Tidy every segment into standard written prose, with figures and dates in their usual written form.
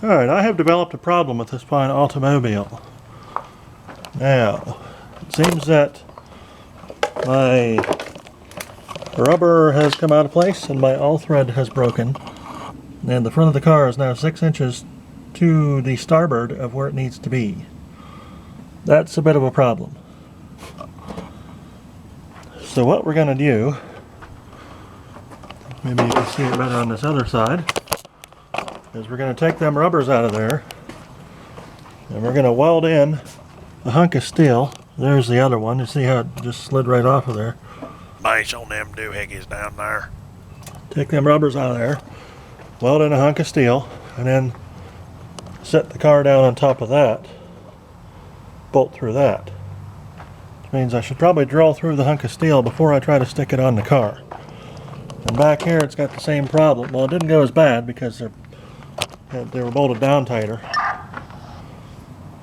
Alright, I have developed a problem with this fine automobile. Now, it seems that my rubber has come out of place and my all-thread has broken. And the front of the car is now 6 inches to the starboard of where it needs to be. That's a bit of a problem. So what we're going to do, maybe you can see it better on this other side, is we're going to take them rubbers out of there and we're going to weld in a hunk of steel. There's the other one. You see how it just slid right off of there. Nice on them doohickeys down there. Take them rubbers out of there, weld in a hunk of steel, and then set the car down on top of that, bolt through that. Which means I should probably drill through the hunk of steel before I try to stick it on the car. And back here it's got the same problem. Well, it didn't go as bad because they were bolted down tighter.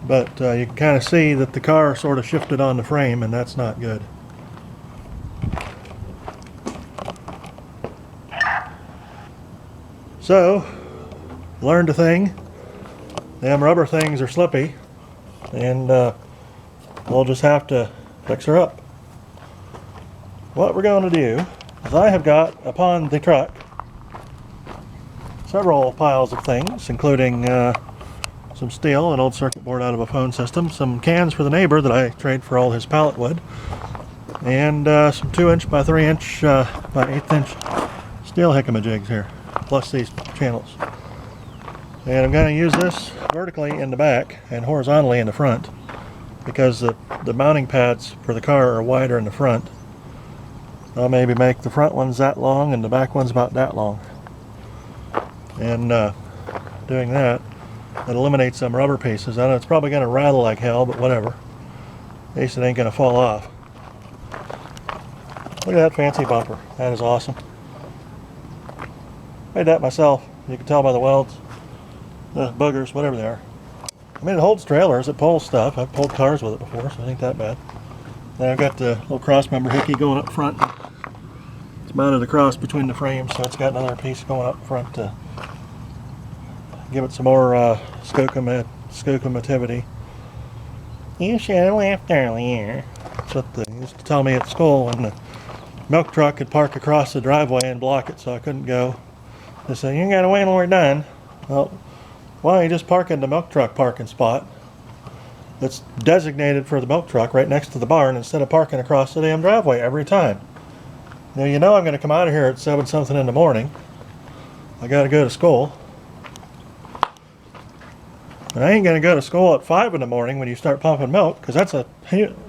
But you can kind of see that the car sort of shifted on the frame, and that's not good. So, learned a thing. Them rubber things are slippy, and we'll just have to fix her up. What we're going to do is I have got upon the truck several piles of things, including some steel, an old circuit board out of a phone system, some cans for the neighbor that I trade for all his pallet wood, and some 2-inch by 3-inch by 1/8 inch steel jigs here, plus these channels. And I'm going to use this vertically in the back and horizontally in the front because the mounting pads for the car are wider in the front. I'll maybe make the front ones that long and the back ones about that long. And doing that, it eliminates some rubber pieces. I know it's probably going to rattle like hell, but whatever. At least it ain't going to fall off. Look at that fancy bumper. That is awesome. Made that myself. You can tell by the welds, the boogers, whatever they are. I mean, it holds trailers, it pulls stuff. I've pulled cars with it before, so it ain't that bad. Then I've got the little cross member hickey going up front. It's mounted across between the frames, so it's got another piece going up front to give it some more skookumativity. You should have left earlier. That's what they used to tell me at school when the milk truck would park across the driveway and block it so I couldn't go. They said, you gotta wait until we're done. Well, why don't you just park in the milk truck parking spot that's designated for the milk truck right next to the barn instead of parking across the damn driveway every time? Now you know I'm going to come out of here at 7 something in the morning. I got to go to school. And I ain't going to go to school at 5 in the morning when you start pumping milk, because that's a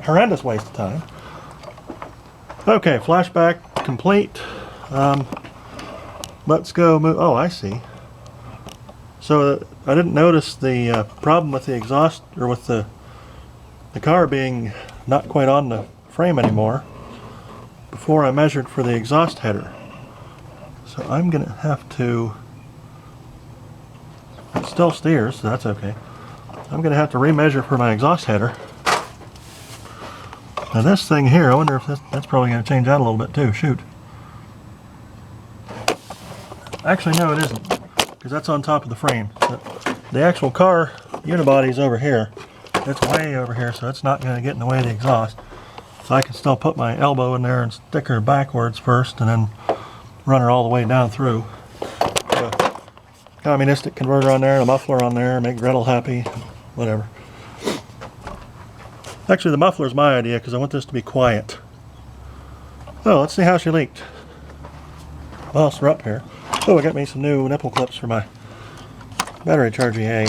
horrendous waste of time. Okay, flashback complete. Let's go move. Oh, I see. So I didn't notice the problem with the exhaust, or with the car being not quite on the frame anymore before I measured for the exhaust header. So I'm going to have to, it still steers, so that's okay. I'm going to have to remeasure for my exhaust header. Now this thing here, I wonder if that's probably going to change out a little bit too. Shoot. Actually, no, it isn't, because that's on top of the frame. The actual car unibody is over here. It's way over here, so it's not going to get in the way of the exhaust. So I can still put my elbow in there and stick her backwards first, and then run her all the way down through. A communistic converter on there, a muffler on there, make Gretel happy, whatever. Actually, the muffler's my idea because I want this to be quiet. Oh, let's see how she leaked. Whilst we're up here. Oh, I got me some new nipple clips for my battery charging A.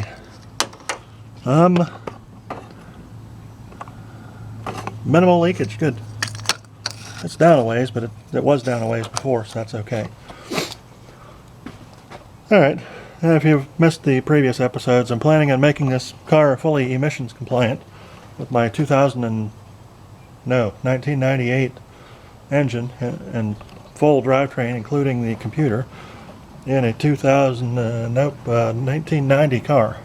Minimal leakage, good. It's down a ways, but it was down a ways before, so that's okay. Alright, if you've missed the previous episodes, I'm planning on making this car fully emissions compliant with my 1998 engine and full drivetrain, including the computer, in a 1990 car.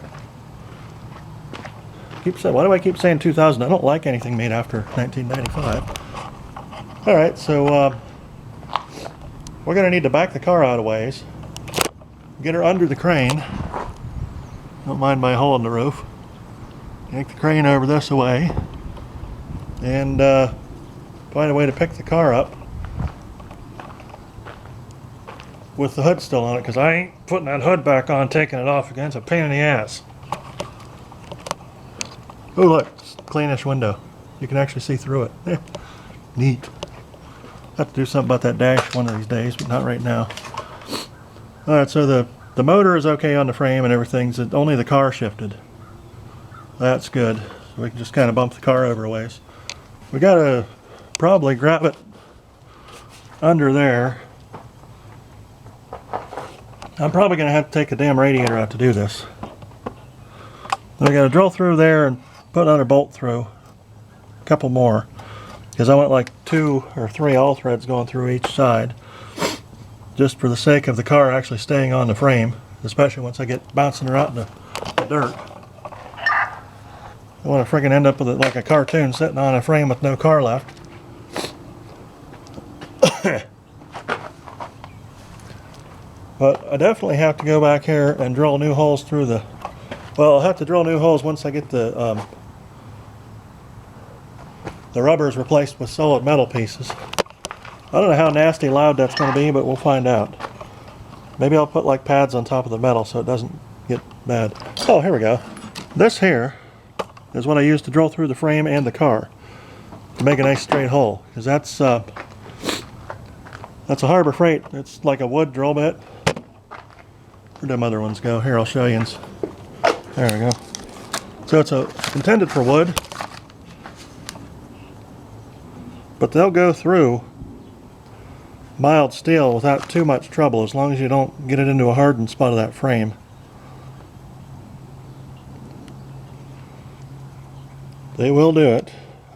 Why do I keep saying 2000? I don't like anything made after 1995. Alright, so we're going to need to back the car out a ways, get her under the crane, Don't mind my hole in the roof. Take the crane over this way and find a way to pick the car up with the hood still on it, because I ain't putting that hood back on, taking it off again. It's a pain in the ass. Oh look, cleanish window. You can actually see through it. Neat. Have to do something about that dash one of these days, but not right now. Alright, so the motor is okay on the frame and everything's only the car shifted. That's good. So we can just kind of bump the car over a ways. We gotta probably grab it under there. I'm probably gonna have to take the damn radiator out to do this. Then I gotta drill through there and put another bolt through. A couple more. Because I want like 2 or 3 all threads going through each side. Just for the sake of the car actually staying on the frame. Especially once I get bouncing her out in the dirt. I want to friggin' end up with it like a cartoon sitting on a frame with no car left. But I definitely have to go back here and drill new holes through the... Well, I'll have to drill new holes once I get the rubbers replaced with solid metal pieces. I don't know how nasty loud that's going to be, but we'll find out. Maybe I'll put like pads on top of the metal so it doesn't get bad. Oh, here we go. This here is what I use to drill through the frame and the car to make a nice straight hole, because that's a Harbor Freight. It's like a wood drill bit. Where'd them other ones go? Here, I'll show you. There we go. So it's intended for wood, but they'll go through mild steel without too much trouble, as long as you don't get it into a hardened spot of that frame. They will do it.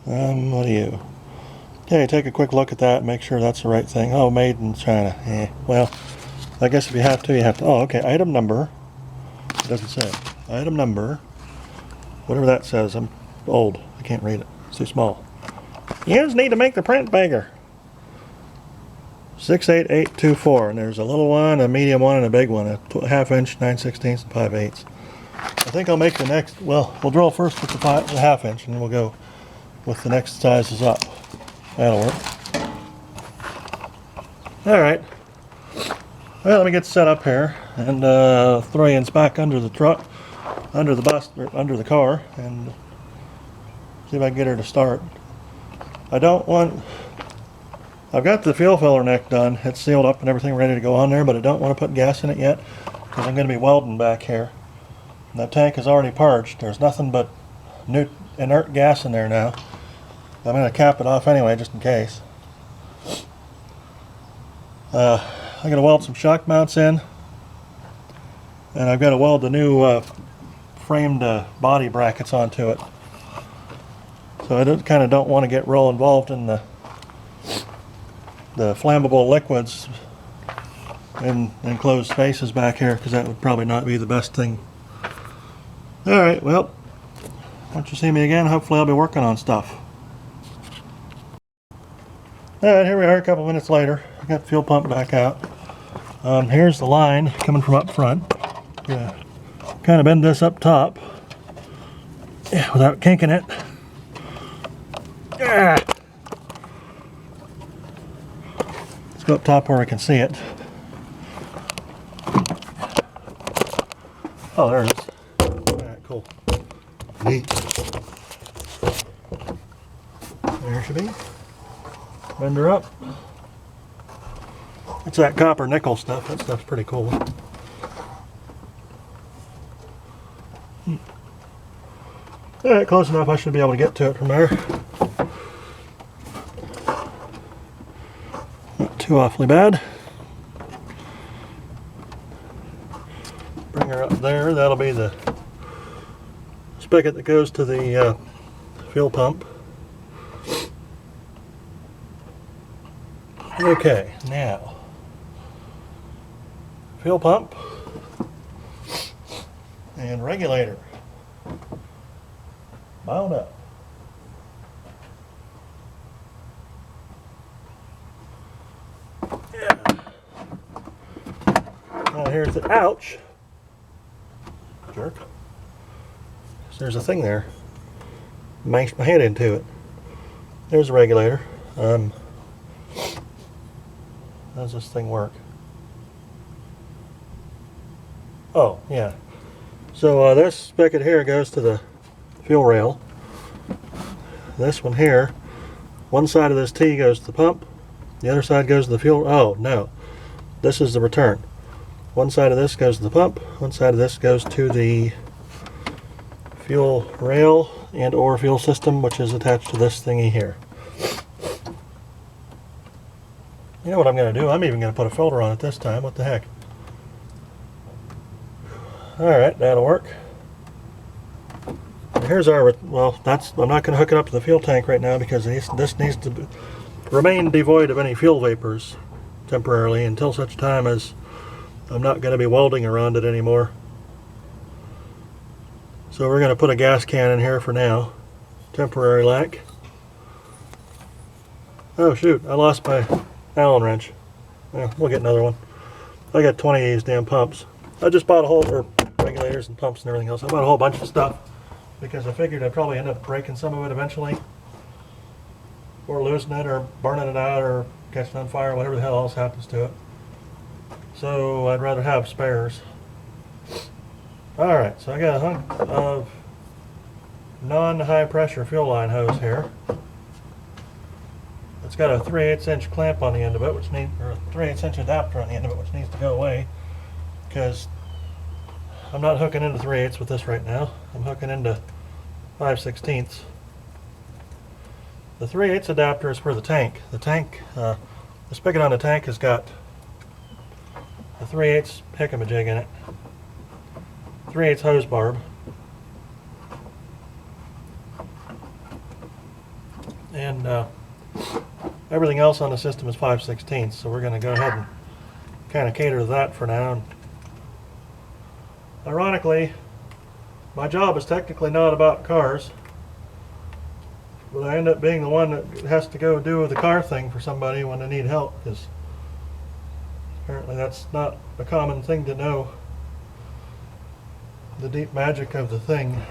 What do you? Okay, take a quick look at that and make sure that's the right thing. Oh, made in China. Well, I guess if you have to, you have to. Oh, okay, item number. It doesn't say. Item number. Whatever that says. I'm old. I can't read it. It's too small. You just need to make the print bigger. 68824, and there's a little one, a medium one, and a big one, a 1/2 inch, 9/16, and 5/8. I think I'll make the next, well, we'll drill first with the 1/2 inch, and then we'll go with the next sizes up. That'll work. Alright. Well, let me get set up here, and throw you back under the truck, under the bus, or under the car, and see if I can get her to start. I don't want... I've got the fuel filler neck done. It's sealed up and everything ready to go on there, but I don't want to put gas in it yet because I'm going to be welding back here. And that tank is already parched. There's nothing but inert gas in there now. I'm going to cap it off anyway, just in case. I'm going to weld some shock mounts in, and I've got to weld the new framed body brackets onto it. So I kind of don't want to get real involved in the flammable liquids in enclosed spaces back here, because that would probably not be the best thing. Alright, well, once you see me again, hopefully I'll be working on stuff. Alright, here we are a couple minutes later. I got the fuel pump back out. Here's the line coming from up front. Yeah, kind of bend this up top, yeah, without kinking it. Yeah. Let's go up top where I can see it. Oh, there it is. Alright, cool. Neat. There it should be. Bend her up. It's that copper nickel stuff. That stuff's pretty cool. Alright, close enough. I should be able to get to it from there. Not too awfully bad. Bring her up there. That'll be the spigot that goes to the fuel pump. Okay, now fuel pump and regulator bound up. Yeah. Now here's the ouch. Jerk. there's a thing there. Mashed my head into it. There's a regulator. How does this thing work? Oh, yeah. So this spigot here goes to the fuel rail. This one here, one side of this T goes to the pump, the other side goes to the fuel. Oh, no. This is the return. One side of this goes to the pump, one side of this goes to the fuel rail and or fuel system, which is attached to this thingy here. You know what I'm going to do? I'm even going to put a filter on it this time. What the heck? Alright, that'll work. Here's our, well, I'm not going to hook it up to the fuel tank right now because this needs to remain devoid of any fuel vapors temporarily until such time as I'm not going to be welding around it anymore. So we're going to put a gas can in here for now. Temporary lack. Oh shoot, I lost my Allen wrench. Well, we'll get another one. I got 20 of these damn pumps. I just bought a whole, or regulators and pumps and everything else. I bought a whole bunch of stuff because I figured I'd probably end up breaking some of it eventually. Or losing it, or burning it out, or catching on fire, whatever the hell else happens to it. So I'd rather have spares. Alright, so I got a hunk of non-high pressure fuel line hose here. It's got a 3/8 inch clamp on the end of it, which needs, or a 3/8 inch adapter on the end of it, which needs to go away because I'm not hooking into 3/8 with this right now. I'm hooking into 5/16. The 3/8 adapter is for the tank. The tank, the spigot on the tank has got a 3/8 hickamajig in it, 3/8 hose barb, and everything else on the system is 5/16. So we're going to go ahead and kind of cater to that for now. And ironically, my job is technically not about cars, but I end up being the one that has to go do the car thing for somebody when they need help, because apparently that's not a common thing to know. The deep magic of the thing.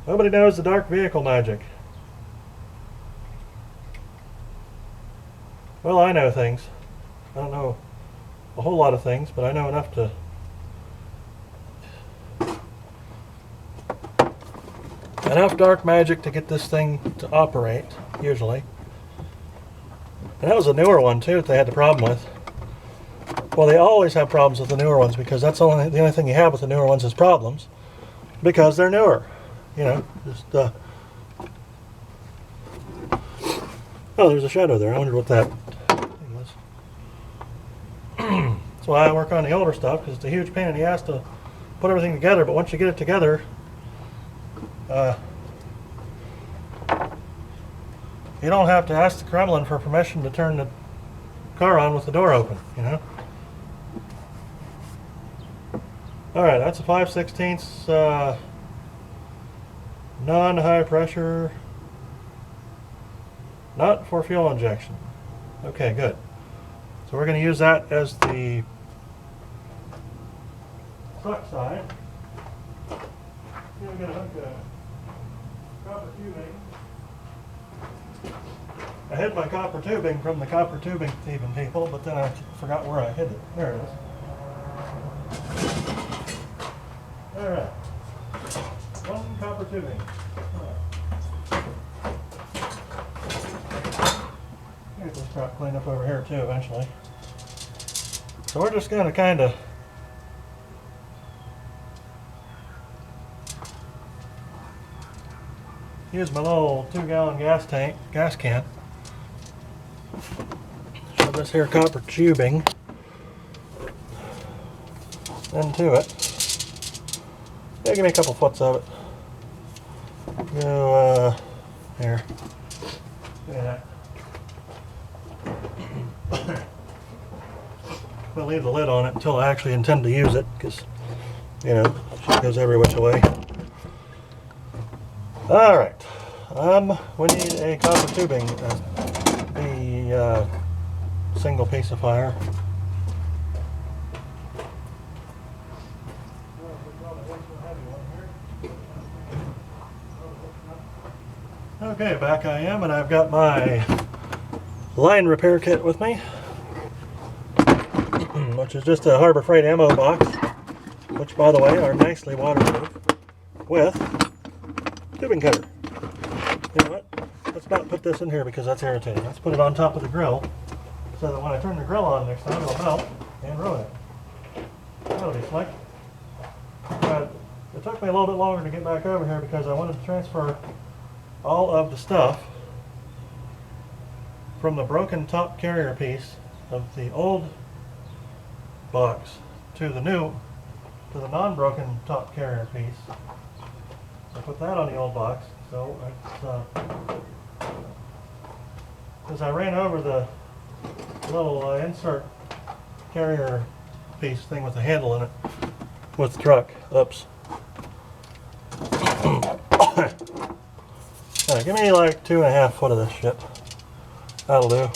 Nobody knows the dark vehicle magic. Well, I know things. I don't know a whole lot of things, but I know enough to dark magic to get this thing to operate, usually. And that was a newer one too that they had the problem with. Well, they always have problems with the newer ones because that's the only thing you have with the newer ones is problems, because they're newer. You know, just oh, there's a shadow there. I wondered what that thing was. That's why I work on the older stuff, because it's a huge pain in the ass to put everything together. But once you get it together, you don't have to ask the Kremlin for permission to turn the car on with the door open, you know. Alright, that's a 5/16 non-high pressure, not for fuel injection. Okay, good. So we're going to use that as the suck side. We're going to hook a copper tubing. I hid my copper tubing from the copper tubing thieving people, but then I forgot where I hid it. There it is. Alright. One copper tubing. Get this crap cleaned up over here too eventually. So we're just going to kind of use my little 2-gallon gas can. Shove this here copper tubing into it. Yeah, give me a couple foots of it. Go, here. Look at that. I'll leave the lid on it until I actually intend to use it, because, you know, it goes every which way. Alright. We need a copper tubing, the single piece of fire. Okay, back I am, and I've got my line repair kit with me, which is just a Harbor Freight ammo box, which, by the way, are nicely waterproof, with tubing cutter. You know what? Let's not put this in here because that's irritating. Let's put it on top of the grill so that when I turn the grill on next time, it'll melt and ruin it. That'll be slick. But it took me a little bit longer to get back over here because I wanted to transfer all of the stuff from the broken top carrier piece of the old box to the non-broken top carrier piece. I put that on the old box, so because I ran over the little insert carrier piece thing with the handle in it with the truck. Oops. Right, give me like 2.5 foot of this shit. That'll do.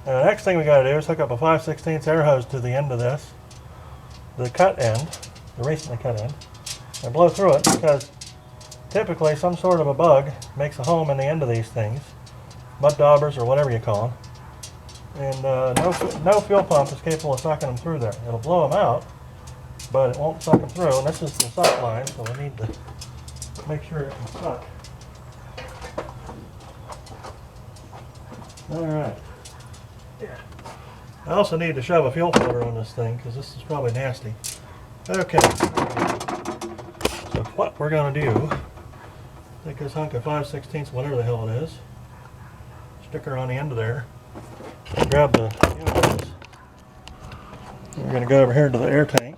And the next thing we got to do is hook up a 5/16 air hose to the end of this, the cut end, the recently cut end, and blow through it because typically some sort of a bug makes a home in the end of these things, mud daubers or whatever you call them, and no fuel pump is capable of sucking them through there. It'll blow them out, but it won't suck them through, and this is the suck line, so we need to make sure it can suck. Alright. I also need to shove a fuel filter on this thing because this is probably nasty. Okay. So what we're going to do, take this hunk of 5/16, whatever the hell it is, stick her on the end of there, grab the fuel hose. We're going to go over here to the air tank.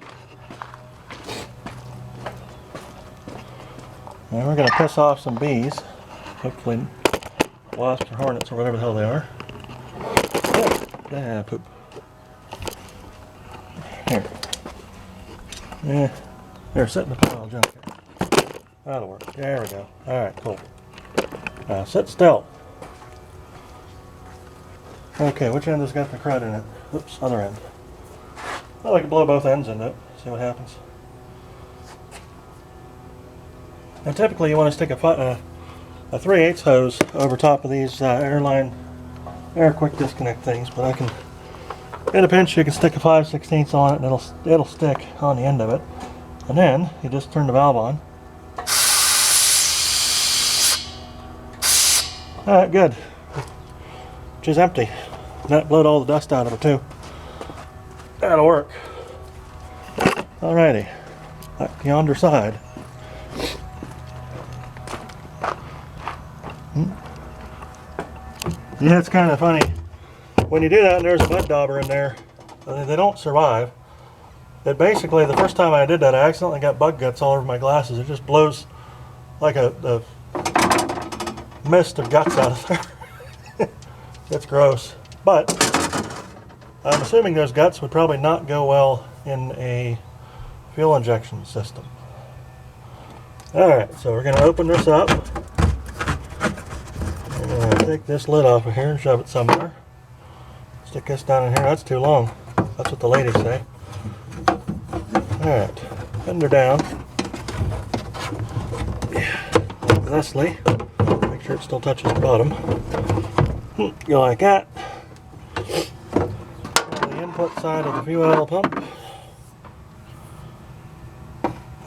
And we're going to piss off some bees, hopefully wasps or hornets or whatever the hell they are. Ah, poop. Here. Yeah, they're sitting in a pile of junk here. That'll work. There we go. Alright, cool. Sit still. Okay, which end has got the crud in it? Oops, other end. Well, I can blow both ends into it, see what happens. Now typically you want to stick a 3/8 hose over top of these air quick disconnect things, but I can, in a pinch you can stick a 5/16 on it and it'll stick on the end of it. And then you just turn the valve on. Alright, good. Which is empty. That blowed all the dust out of it too. That'll work. Alrighty. Like the underside. Yeah, it's kind of funny. When you do that and there's a mud dauber in there, they don't survive. It basically, the first time I did that, I accidentally got bug guts all over my glasses. It just blows like a mist of guts out of there. It's gross. But I'm assuming those guts would probably not go well in a fuel injection system. Alright, so we're going to open this up. Take this lid off of here and shove it somewhere. Stick this down in here. That's too long. That's what the ladies say. Alright, bend her down. Like thusly. Make sure it still touches the bottom. Go like that. The input side of the fuel pump.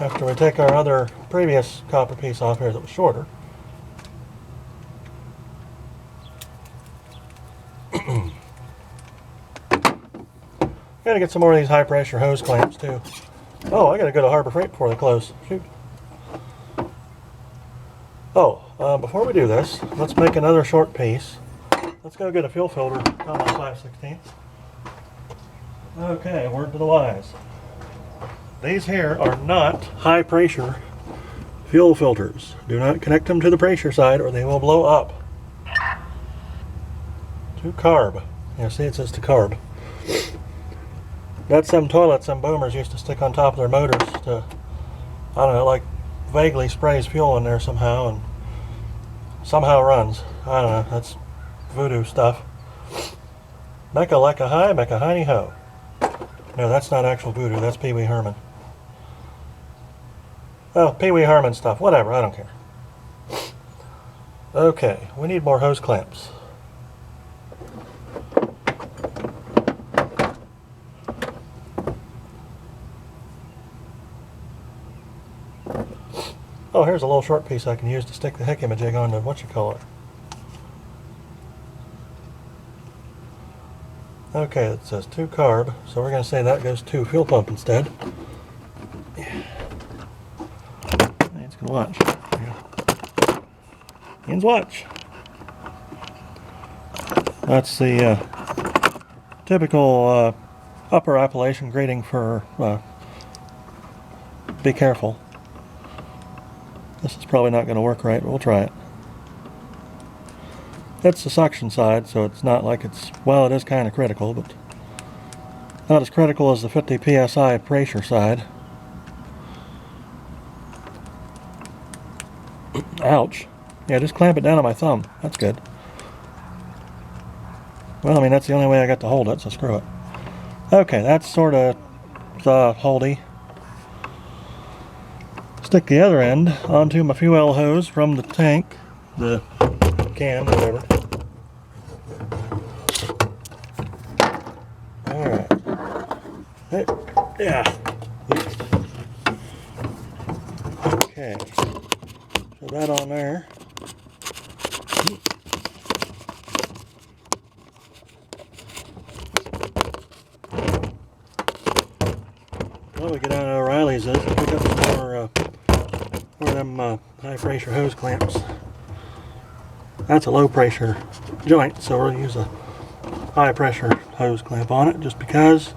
After we take our other previous copper piece off here that was shorter. Gotta get some more of these high pressure hose clamps too. Oh, I gotta go to Harbor Freight before they close. Shoot. Oh, before we do this, let's make another short piece. Let's go get a fuel filter on my 5/16. Okay, word to the wise. These here are not high pressure fuel filters. Do not connect them to the pressure side or they will blow up. To carb. Yeah, see it says to carb. That's some toilets some boomers used to stick on top of their motors to, I don't know, like vaguely sprays fuel in there somehow and somehow runs. I don't know, that's voodoo stuff. Mecca lecca hi, mecca hiney ho. No, that's not actual voodoo, that's Pee Wee Herman. Oh, Pee Wee Herman stuff. Whatever, I don't care. Okay, we need more hose clamps. Oh, here's a little short piece I can use to stick the heck-a-majig on to whatchamacallit. Okay, it says 2 carb, so we're going to say that goes to fuel pump instead. It's going to watch. Ian's watch. That's the typical upper Appalachian grading for be careful. This is probably not going to work right, but we'll try it. It's the suction side, so it's not like it's, well, it is kind of critical, but not as critical as the 50 psi pressure side. Ouch. Yeah, just clamp it down on my thumb. That's good. Well, I mean, that's the only way I got to hold it, so screw it. Okay, that's sort of holdy. Stick the other end onto my fuel hose from the tank, the can, whatever. Alright. Hey, yeah. Okay. Put that on there. Well, we get down to O'Reilly's is to pick up some more them high pressure hose clamps. That's a low pressure joint, so we'll use a high pressure hose clamp on it just because.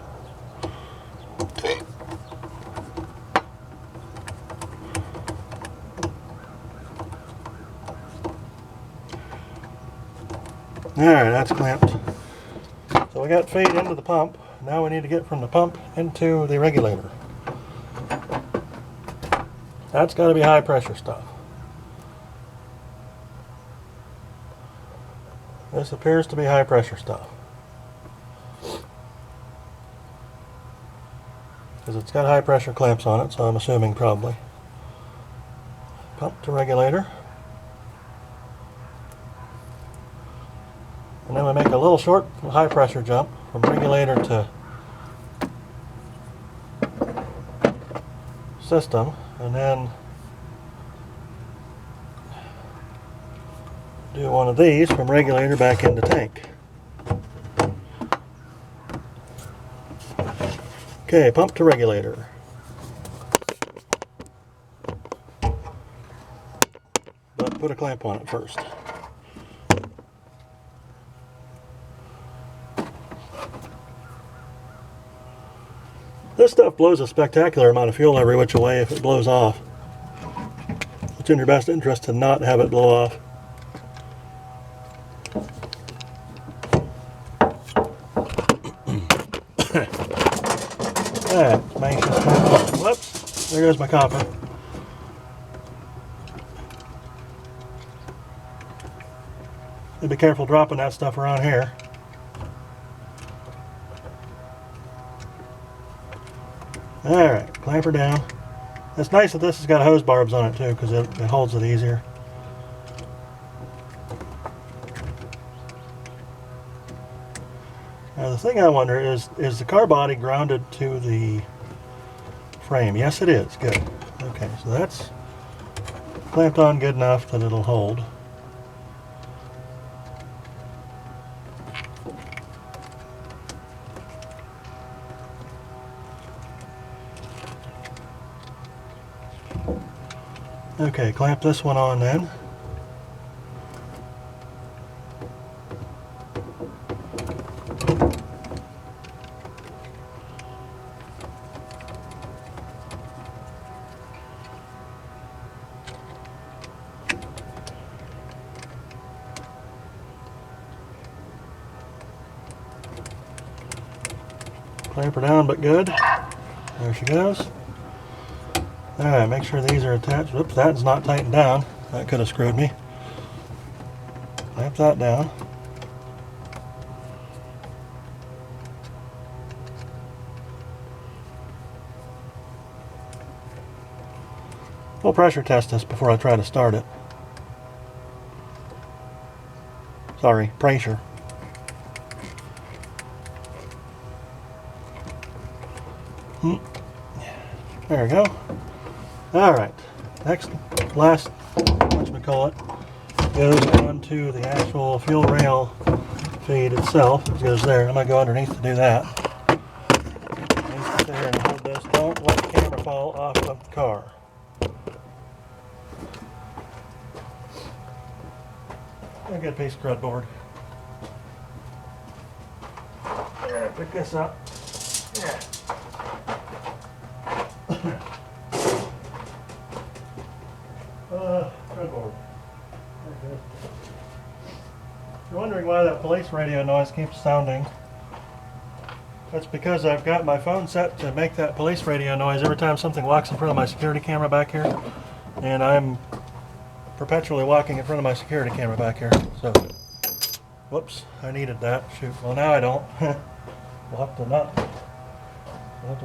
Alright, that's clamped. So we got feed into the pump. Now we need to get from the pump into the regulator. That's got to be high pressure stuff. This appears to be high pressure stuff. Because it's got high pressure clamps on it, so I'm assuming probably. Pump to regulator. And then we make a little short high pressure jump from regulator to system, and then do one of these from regulator back into tank. Okay, pump to regulator. But put a clamp on it first. This stuff blows a spectacular amount of fuel every which way if it blows off. It's in your best interest to not have it blow off. Alright, make sure it's whoops, there goes my copper. Be careful dropping that stuff around here. Alright, clamp her down. It's nice that this has got hose barbs on it too, because it holds it easier. Now the thing I wonder is the car body grounded to the frame? Yes it is, good. Okay, so that's clamped on good enough that it'll hold. Okay, clamp this one on then. Clamp her down, but good. There she goes. Alright, make sure these are attached. Whoops, that's not tightened down. That could have screwed me. Clamp that down. We'll pressure test this before I try to start it. Sorry, pressure. There we go. Alright. Next, last, whatchamacallit, goes onto the actual fuel rail feed itself. It goes there. I'm going to go underneath to do that. Sit here and hold this. Don't let the camera fall off of the car. A good piece of crudboard. Yeah, pick this up. Yeah. Crudboard. There it is. You're wondering why that police radio noise keeps sounding. That's because I've got my phone set to make that police radio noise every time something walks in front of my security camera back here. And I'm perpetually walking in front of my security camera back here. So, whoops, I needed that. Shoot, well now I don't. We'll have to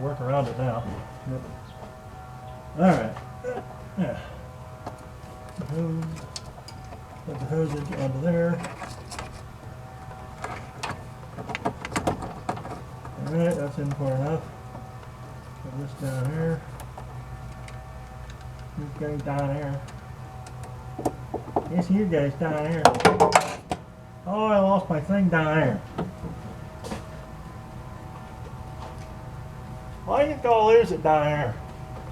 work around it now. Alright. Yeah. Put the hose onto there. Alright, that's in far enough. Put this down here. This goes down here. This here goes down here. Oh, I lost my thing down there. Why you gonna lose it down here?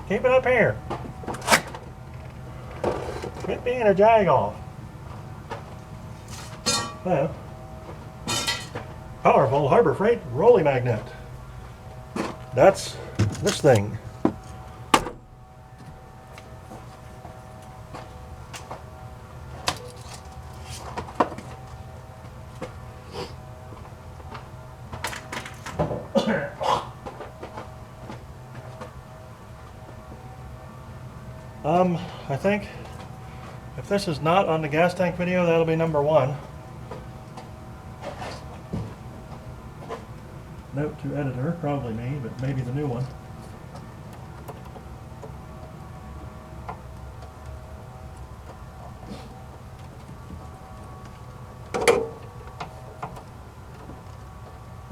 Keep it up here. Quit being a jag-off. Well, powerful Harbor Freight rolling magnet. That's this thing. I think if this is not on the gas tank video, that'll be number 1. Note to editor, probably me, but maybe the new one.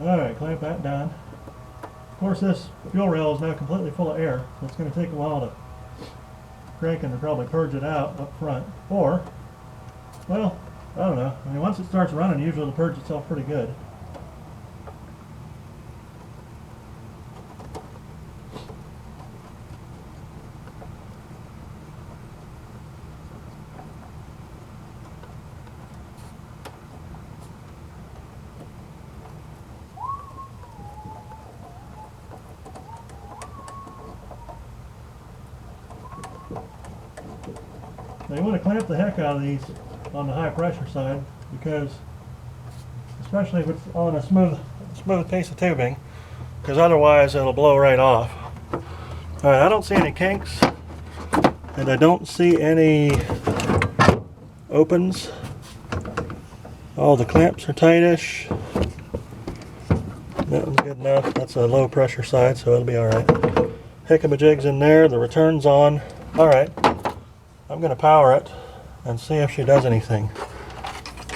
Alright, clamp that down. Of course, this fuel rail is now completely full of air, so it's going to take a while to crank and to probably purge it out up front. Or, well, I don't know. I mean, once it starts running, usually it'll purge itself pretty good. Now you want to clamp the heck out of these on the high pressure side, because especially if it's on a smooth piece of tubing, because otherwise it'll blow right off. Alright, I don't see any kinks, and I don't see any opens. All the clamps are tightish. That one's good enough. That's a low pressure side, so it'll be alright. Hickamajigs in there, the return's on. Alright. I'm going to power it and see if she does anything.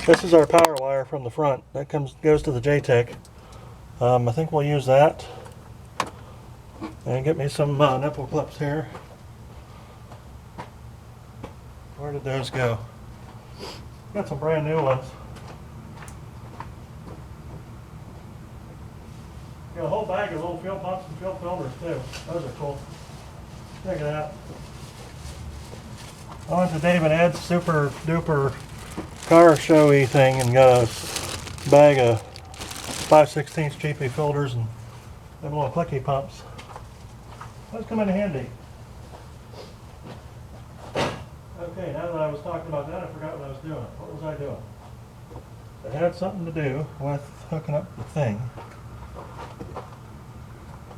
This is our power wire from the front. That goes to the JTEC. I think we'll use that. And get me some nipple clips here. Where did those go? Got some brand new ones. Got a whole bag of little fuel pumps and fuel filters too. Those are cool. Check it out. I went to Dave and Ed's super duper car showy thing and got a bag of 5/16 GP filters and them little clicky pumps. Those come in handy. Okay, now that I was talking about that, I forgot what I was doing. What was I doing? It had something to do with hooking up the thing.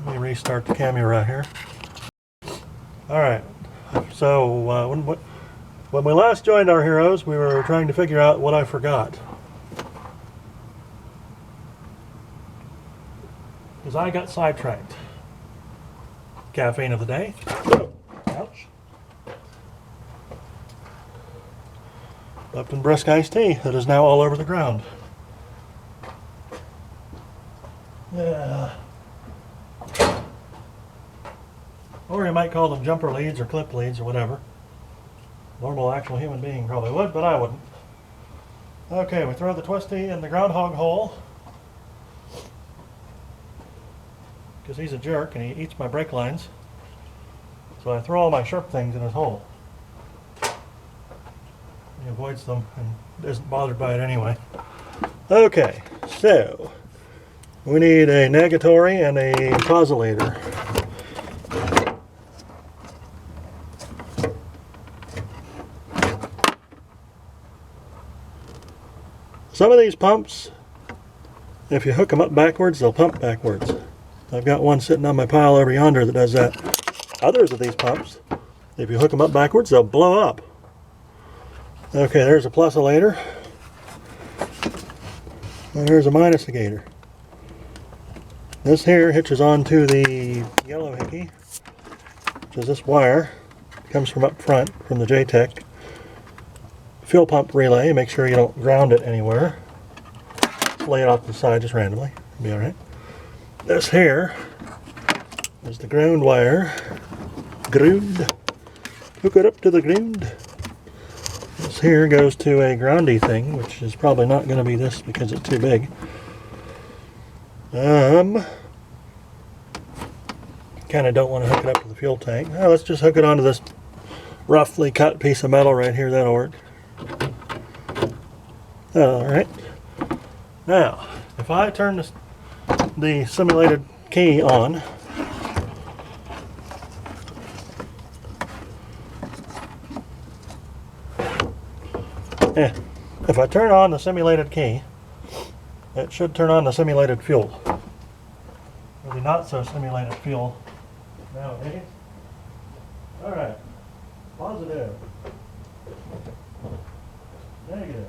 Let me restart the camera right here. Alright, so when we last joined our heroes, we were trying to figure out what I forgot. Because I got sidetracked. Caffeine of the day. Ouch. Lipton brisk iced tea that is now all over the ground. Yeah. Or you might call them jumper leads or clip leads or whatever. Normal actual human being probably would, but I wouldn't. Okay, we throw the twisty in the groundhog hole because he's a jerk and he eats my brake lines. So I throw all my sharp things in his hole. He avoids them and isn't bothered by it anyway. Okay, so we need a negatory and a posilator. Some of these pumps, if you hook them up backwards, they'll pump backwards. I've got one sitting on my pile over yonder that does that. Others of these pumps, if you hook them up backwards, they'll blow up. Okay, there's a plusilator. And there's a minusigator. This here hitches onto the yellow hickey, which is this wire. It comes from up front, from the JTEC fuel pump relay. Make sure you don't ground it anywhere. Just lay it off to the side just randomly. It'll be alright. This here is the ground wire. Ground. Hook it up to the ground. This here goes to a groundy thing, which is probably not going to be this because it's too big. Kind of don't want to hook it up to the fuel tank. Now let's just hook it onto this roughly cut piece of metal right here. That'll work. Alright. Now, if I turn the simulated key on, if I turn on the simulated key, it should turn on the simulated fuel. Or the not so simulated fuel nowadays. Alright. Positive. Negative.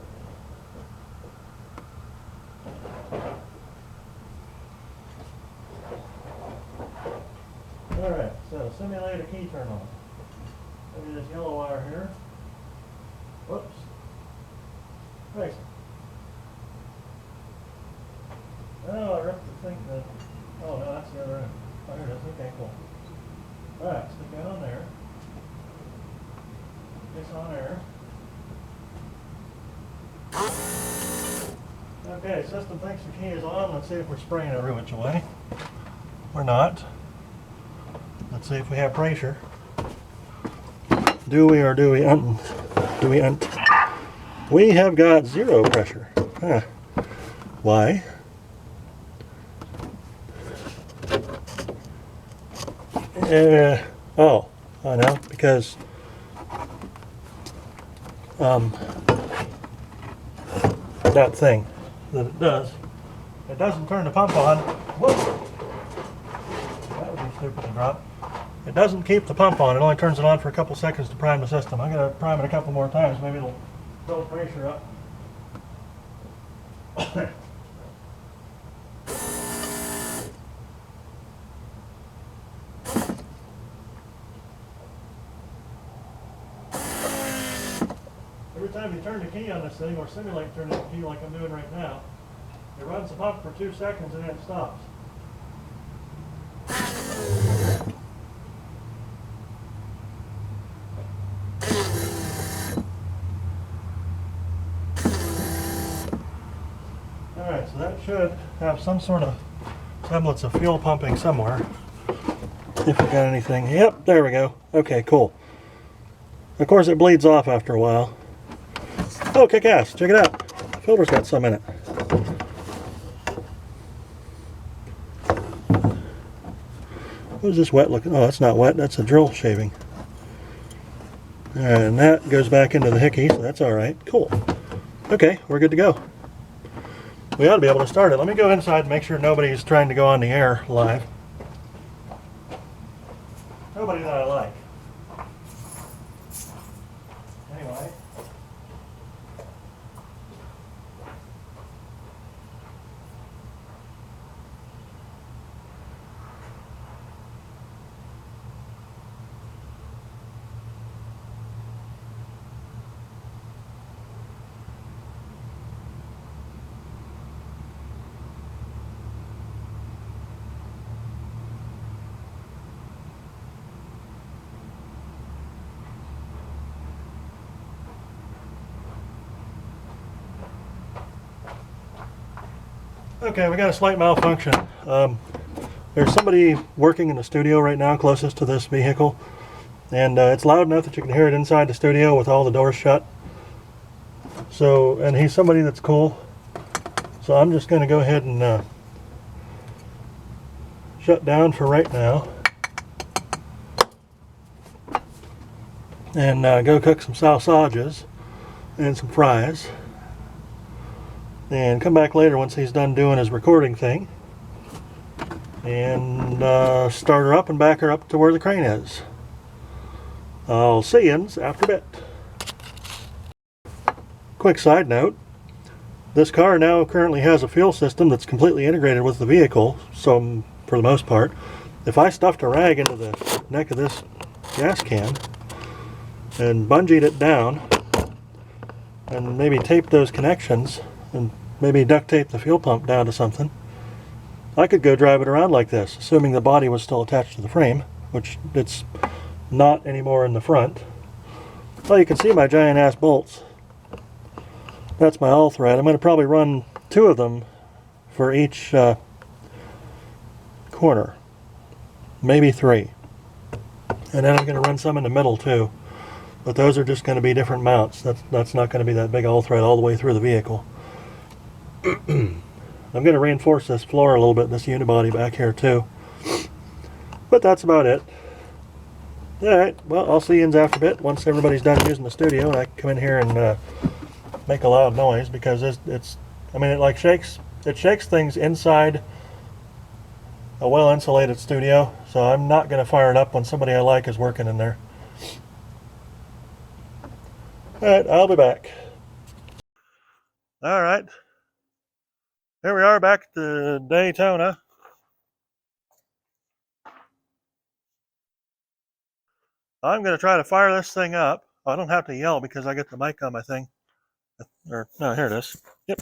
Alright, so simulated key turn on. Maybe this yellow wire here. Whoops. Face it. Oh, I ripped the thing. Oh no, that's the other end. Oh, here it is. Okay, cool. Alright, stick that on there. This on there. Okay, system thinks the key is on. Let's see if we're spraying every which way. We're not. Let's see if we have pressure. Do we or do we unt? Do we unt? We have got zero pressure. Huh. Why? Oh, I know, because that thing that it doesn't turn the pump on. Whoops. That would be stupid to drop. It doesn't keep the pump on. It only turns it on for a couple seconds to prime the system. I'm going to prime it a couple more times. Maybe it'll build pressure up. Every time you turn the key on this thing, or simulate turning the key like I'm doing right now, it runs the pump for 2 seconds and then it stops. Alright, so that should have some sort of semblance of fuel pumping somewhere. If we got anything. Yep, there we go. Okay, cool. Of course it bleeds off after a while. Oh, kick ass. Check it out. The filter's got some in it. What is this wet looking? Oh, that's not wet. That's a drill shaving. And that goes back into the hickey, so that's alright. Cool. Okay, we're good to go. We ought to be able to start it. Let me go inside and make sure nobody's trying to go on the air live. Nobody that I like. Anyway. Okay, we got a slight malfunction. There's somebody working in the studio right now closest to this vehicle, and it's loud enough that you can hear it inside the studio with all the doors shut. So, and he's somebody that's cool. So I'm just going to go ahead and shut down for right now, and go cook some sausages and some fries, and come back later once he's done doing his recording thing, and start her up and back her up to where the crane is. I'll see yous after a bit. Quick side note, this car now currently has a fuel system that's completely integrated with the vehicle, so for the most part, if I stuffed a rag into the neck of this gas can and bungeed it down and maybe taped those connections and maybe duct tape the fuel pump down to something, I could go drive it around like this, assuming the body was still attached to the frame, which it's not anymore in the front. Well, you can see my giant ass bolts. That's my all thread. I'm going to probably run 2 of them for each corner, maybe 3. And then I'm going to run some in the middle too, but those are just going to be different mounts. That's not going to be that big all thread all the way through the vehicle. I'm going to reinforce this floor a little bit, this unibody back here too. But that's about it. Alright, well, I'll see yous after a bit once everybody's done using the studio and I can come in here and make a loud noise, because it's I mean, it shakes things inside a well insulated studio, so I'm not going to fire it up when somebody I like is working in there. Alright, I'll be back. Alright, here we are back at the Daytona. I'm going to try to fire this thing up. I don't have to yell because I get the mic on my thing. Or, no, here it is. Yep.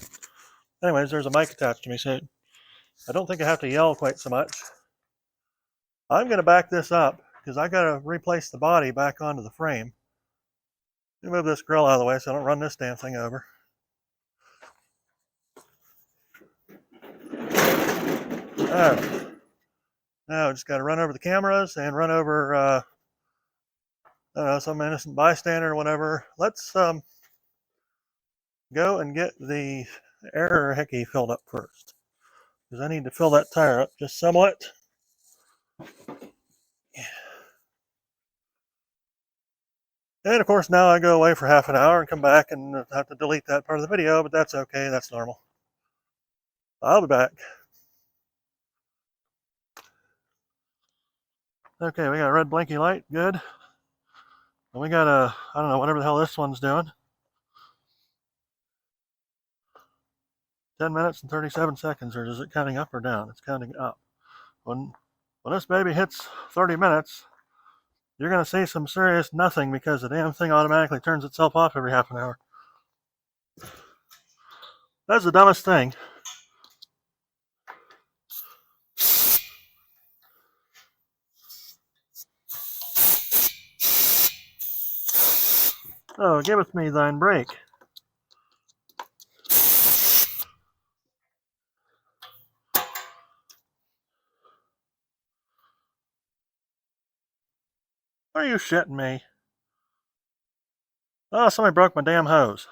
Anyways, there's a mic attached to me, so I don't think I have to yell quite so much. I'm going to back this up because I got to replace the body back onto the frame. Let me move this grill out of the way so I don't run this damn thing over. Alright. Now I just got to run over the cameras and run over, I don't know, some innocent bystander or whatever. Let's go and get the air hickey filled up first, because I need to fill that tire up just somewhat. And of course now I go away for half an hour and come back and have to delete that part of the video, but that's okay, that's normal. I'll be back. Okay, we got a red blinky light, good. And we got a, I don't know, whatever the hell this one's doing. 10 minutes and 37 seconds, or is it counting up or down? It's counting up. When this baby hits 30 minutes, you're going to see some serious nothing, because the damn thing automatically turns itself off every half an hour. That's the dumbest thing. Oh, giveth me thine break. Are you shitting me? Oh, somebody broke my damn hose.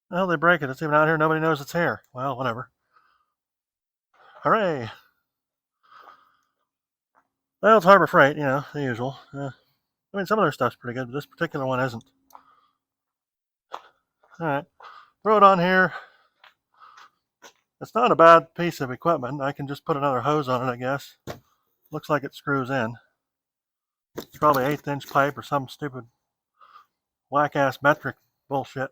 Well, they break it. It's even out here. Nobody knows it's here. Well, whatever. Hooray. Well, it's Harbor Freight, you know, the usual. I mean, some of their stuff's pretty good, but this particular one isn't. Alright, throw it on here. It's not a bad piece of equipment. I can just put another hose on it, I guess. Looks like it screws in. It's probably 1/8 inch pipe or some stupid whack-ass metric bullshit.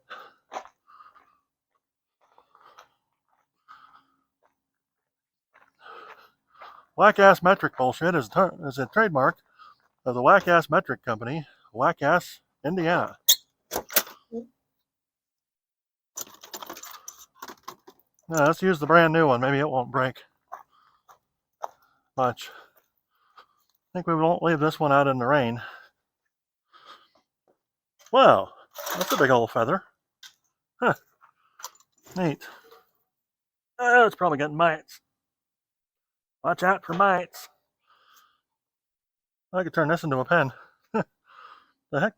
Whack-ass metric bullshit is a trademark of the Whack-Ass Metric Company, Whack-Ass, Indiana. Now, let's use the brand new one. Maybe it won't break much. I think we won't leave this one out in the rain. Wow, that's a big old feather. Huh, neat. Oh, it's probably getting mites. Watch out for mites. I could turn this into a pen. The heck?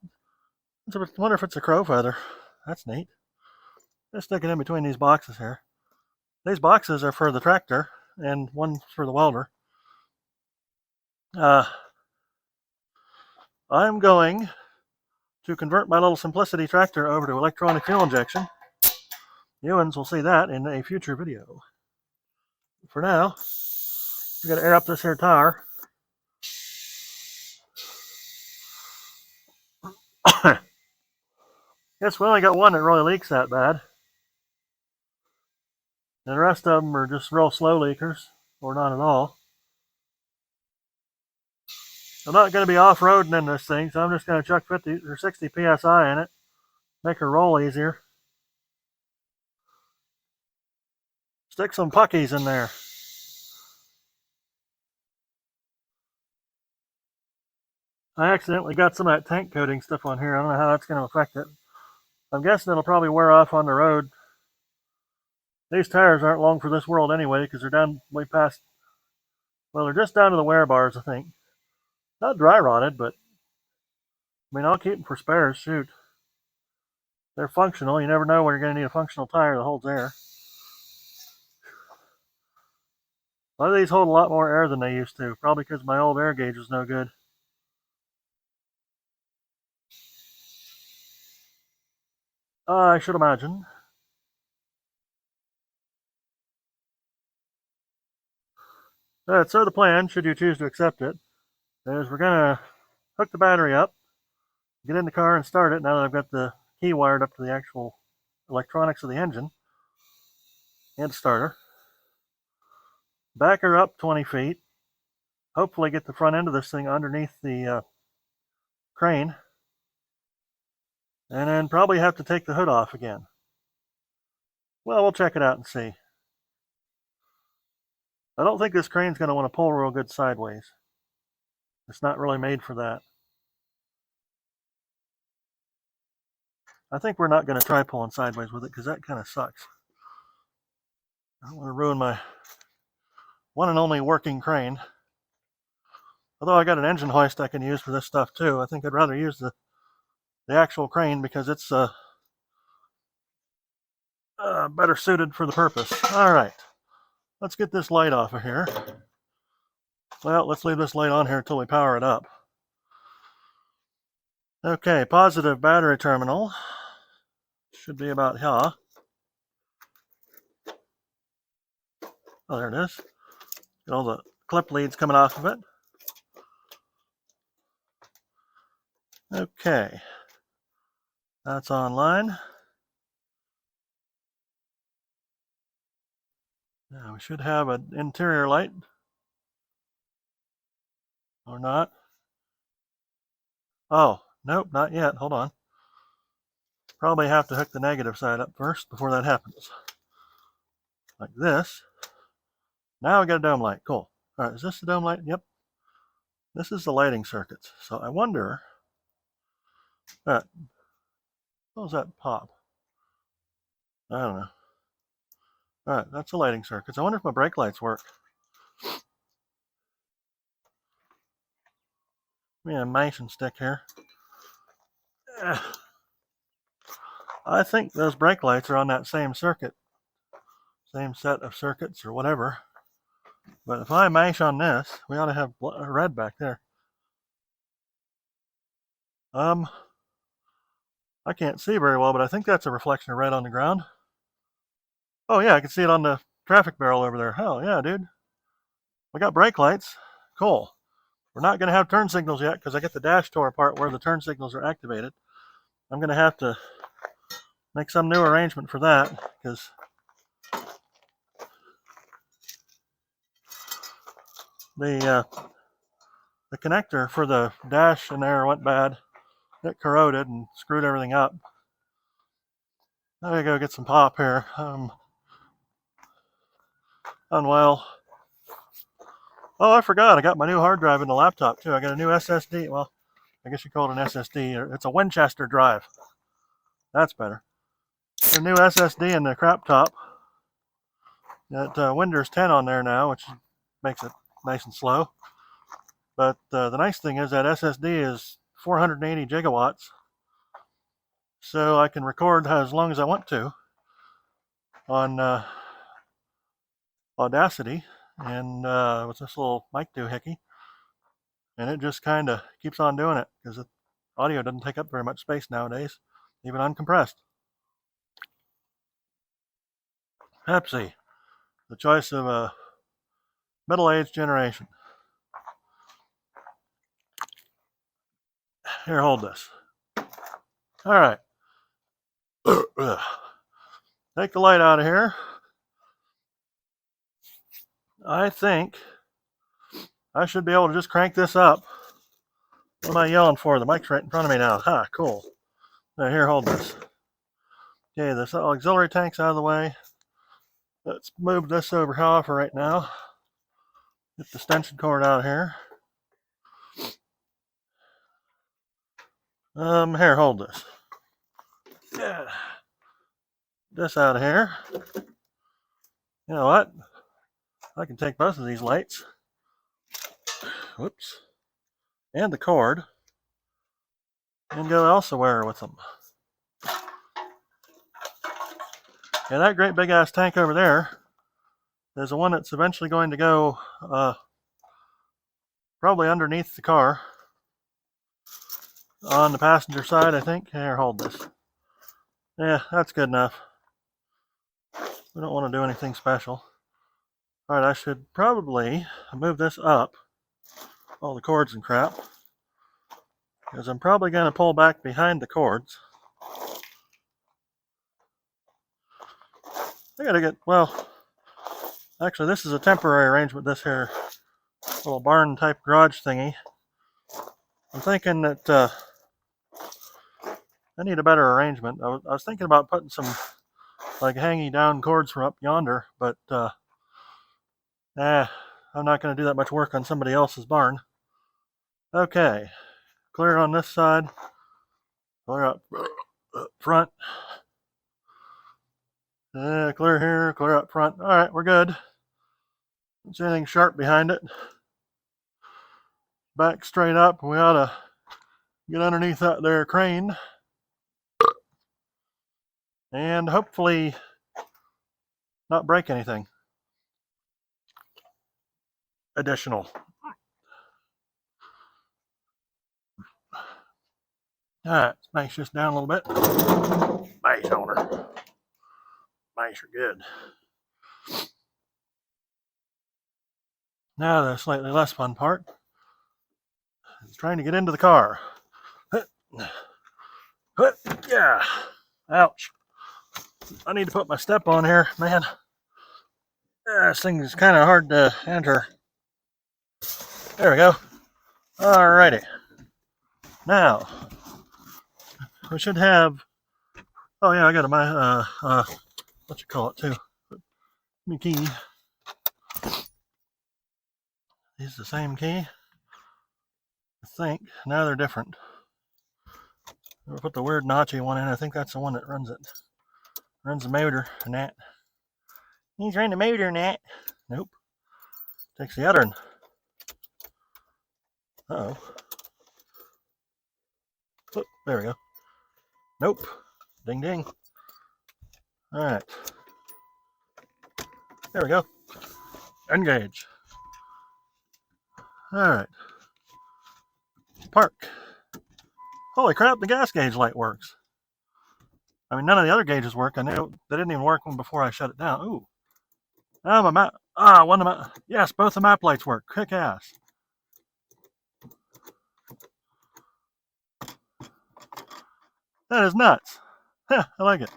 I wonder if it's a crow feather. That's neat. Let's stick it in between these boxes here. These boxes are for the tractor and one for the welder. I'm going to convert my little Simplicity tractor over to electronic fuel injection. You ones will see that in a future video. For now, we gotta air up this here tire. Guess we only got one that really leaks that bad. And the rest of them are just real slow leakers, or not at all. I'm not going to be off-roading in this thing, so I'm just going to chuck 50 or 60 psi in it, make her roll easier. Stick some puckies in there. I accidentally got some of that tank coating stuff on here. I don't know how that's going to affect it. I'm guessing it'll probably wear off on the road. These tires aren't long for this world anyway, because they're down way past, well, they're just down to the wear bars, I think. Not dry rotted, but I mean, I'll keep them for spares. Shoot. They're functional. You never know when you're going to need a functional tire that holds air. A lot of these hold a lot more air than they used to, probably because my old air gauge was no good. I should imagine. So the plan, should you choose to accept it, is we're going to hook the battery up, get in the car and start it now that I've got the key wired up to the actual electronics of the engine and starter. Back her up 20 feet, hopefully get the front end of this thing underneath the crane, and then probably have to take the hood off again. Well, we'll check it out and see. I don't think this crane's going to want to pull real good sideways. It's not really made for that. I think we're not going to try pulling sideways with it because that kind of sucks. I don't want to ruin my one and only working crane. Although I got an engine hoist I can use for this stuff too. I think I'd rather use the actual crane because it's better suited for the purpose. All right, let's get this light off of here. Well, let's leave this light on here until we power it up. Okay, positive battery terminal. Should be about here. Oh, there it is. Get all the clip leads coming off of it. Okay, that's online. Now we should have an interior light. Or not. Oh, nope, not yet. Hold on. Probably have to hook the negative side up first before that happens. Like this. Now we got a dome light. Cool. All right, is this the dome light? Yep. This is the lighting circuits. So I wonder, what was that pop? I don't know. All right, that's the lighting circuits. I wonder if my brake lights work. Give me a motion stick here. I think those brake lights are on that same circuit. Same set of circuits or whatever. But if I mash on this, we ought to have red back there. I can't see very well, but I think that's a reflection of red on the ground. Oh yeah, I can see it on the traffic barrel over there. Hell yeah, dude. We got brake lights. Cool. We're not going to have turn signals yet because I get the dash tore apart where the turn signals are activated. I'm going to have to make some new arrangement for that because the connector for the dash in there went bad. It corroded and screwed everything up. I gotta go get some pop here. Unwell. Oh, I forgot. I got my new hard drive in the laptop too. I got a new SSD. Well, I guess you call it an SSD. It's a Winchester drive. That's better. A new SSD in the crap top. Got Windows 10 on there now, which makes it nice and slow. But the nice thing is that SSD is 480 gigawatts, so I can record as long as I want to on Audacity and with this little mic doohickey, and it just kind of keeps on doing it because the audio doesn't take up very much space nowadays, even uncompressed. Pepsi, the choice of a middle-aged generation. Here, hold this. All right. Take the light out of here. I think I should be able to just crank this up. What am I yelling for? The mic's right in front of me now. Ha, cool. Now, here, hold this. Okay, this auxiliary tank's out of the way. Let's move this over off for right now. Get the extension cord out of here. Here, hold this. Yeah. This out of here. You know what? I can take both of these lights. Whoops. And the cord. And go elsewhere with them. And that great big ass tank over there is the one that's eventually going to go probably underneath the car on the passenger side, I think. Here, hold this. Yeah, that's good enough. We don't want to do anything special. Alright, I should probably move this up, all the cords and crap, because I'm probably going to pull back behind the cords. I gotta get, well, actually this is a temporary arrangement, this here little barn type garage thingy. I'm thinking that I need a better arrangement. I was thinking about putting some like hanging down cords from up yonder, but I'm not going to do that much work on somebody else's barn. Okay, clear on this side, clear up front, clear here, clear up front. All right, we're good. Don't see anything sharp behind it. Back straight up. We ought to get underneath that there crane and hopefully not break anything additional. All right, smash this down a little bit. Nice, owner. Nice or good. Now the slightly less fun part is trying to get into the car. Yeah. Ouch. I need to put my step on here, man. This thing is kind of hard to enter. There we go. Alrighty. Now, we should have, oh yeah, I got my, what you call it too. My key. These the same key? I think. No, they're different. I'll put the weird notchy one in. I think that's the one that runs it. Runs the motor and that. He's running the motor and that. Nope. Takes the other one. Uh-oh. Oh, there we go. Nope. Ding ding. Alright. There we go. Engage. Alright. Park. Holy crap, the gas gauge light works. I mean, none of the other gauges work. I knew they didn't even work before I shut it down. Ooh. Oh, my map. One of my. Yes, both the map lights work. Kick ass. That is nuts. I like it.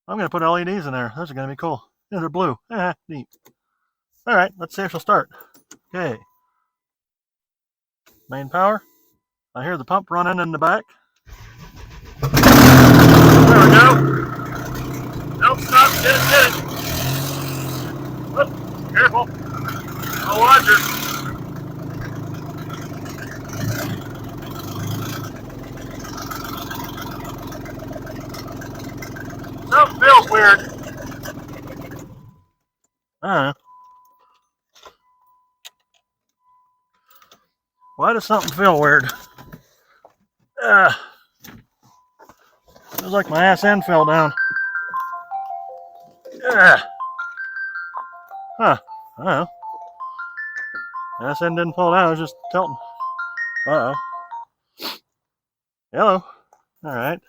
I'm going to put LEDs in there. Those are going to be cool. Yeah, they're blue. Neat. All right, let's see if she'll start. Okay. Main power. I hear the pump running in the back. There we go. Don't stop. Get it. Whoop, careful. I'll watch it. Something feels weird. I don't know. Why does something feel weird? Feels like my ass end fell down. Huh. I don't know. Ass end didn't fall down, it was just tilting. Uh-oh. Hello. Alright.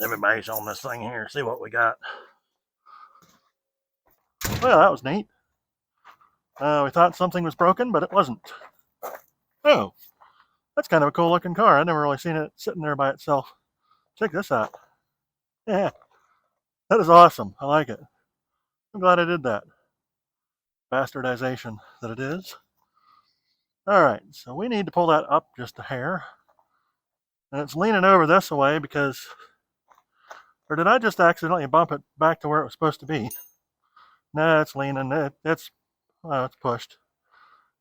Everybody's on this thing here. See what we got. Well, that was neat. We thought something was broken, but it wasn't. Oh, that's kind of a cool looking car. I've never really seen it sitting there by itself. Check this out. Yeah, that is awesome. I like it. I'm glad I did that. Bastardization that it is. Alright, so we need to pull that up just a hair. And it's leaning over this way because, or did I just accidentally bump it back to where it was supposed to be? No, it's leaning. It's pushed.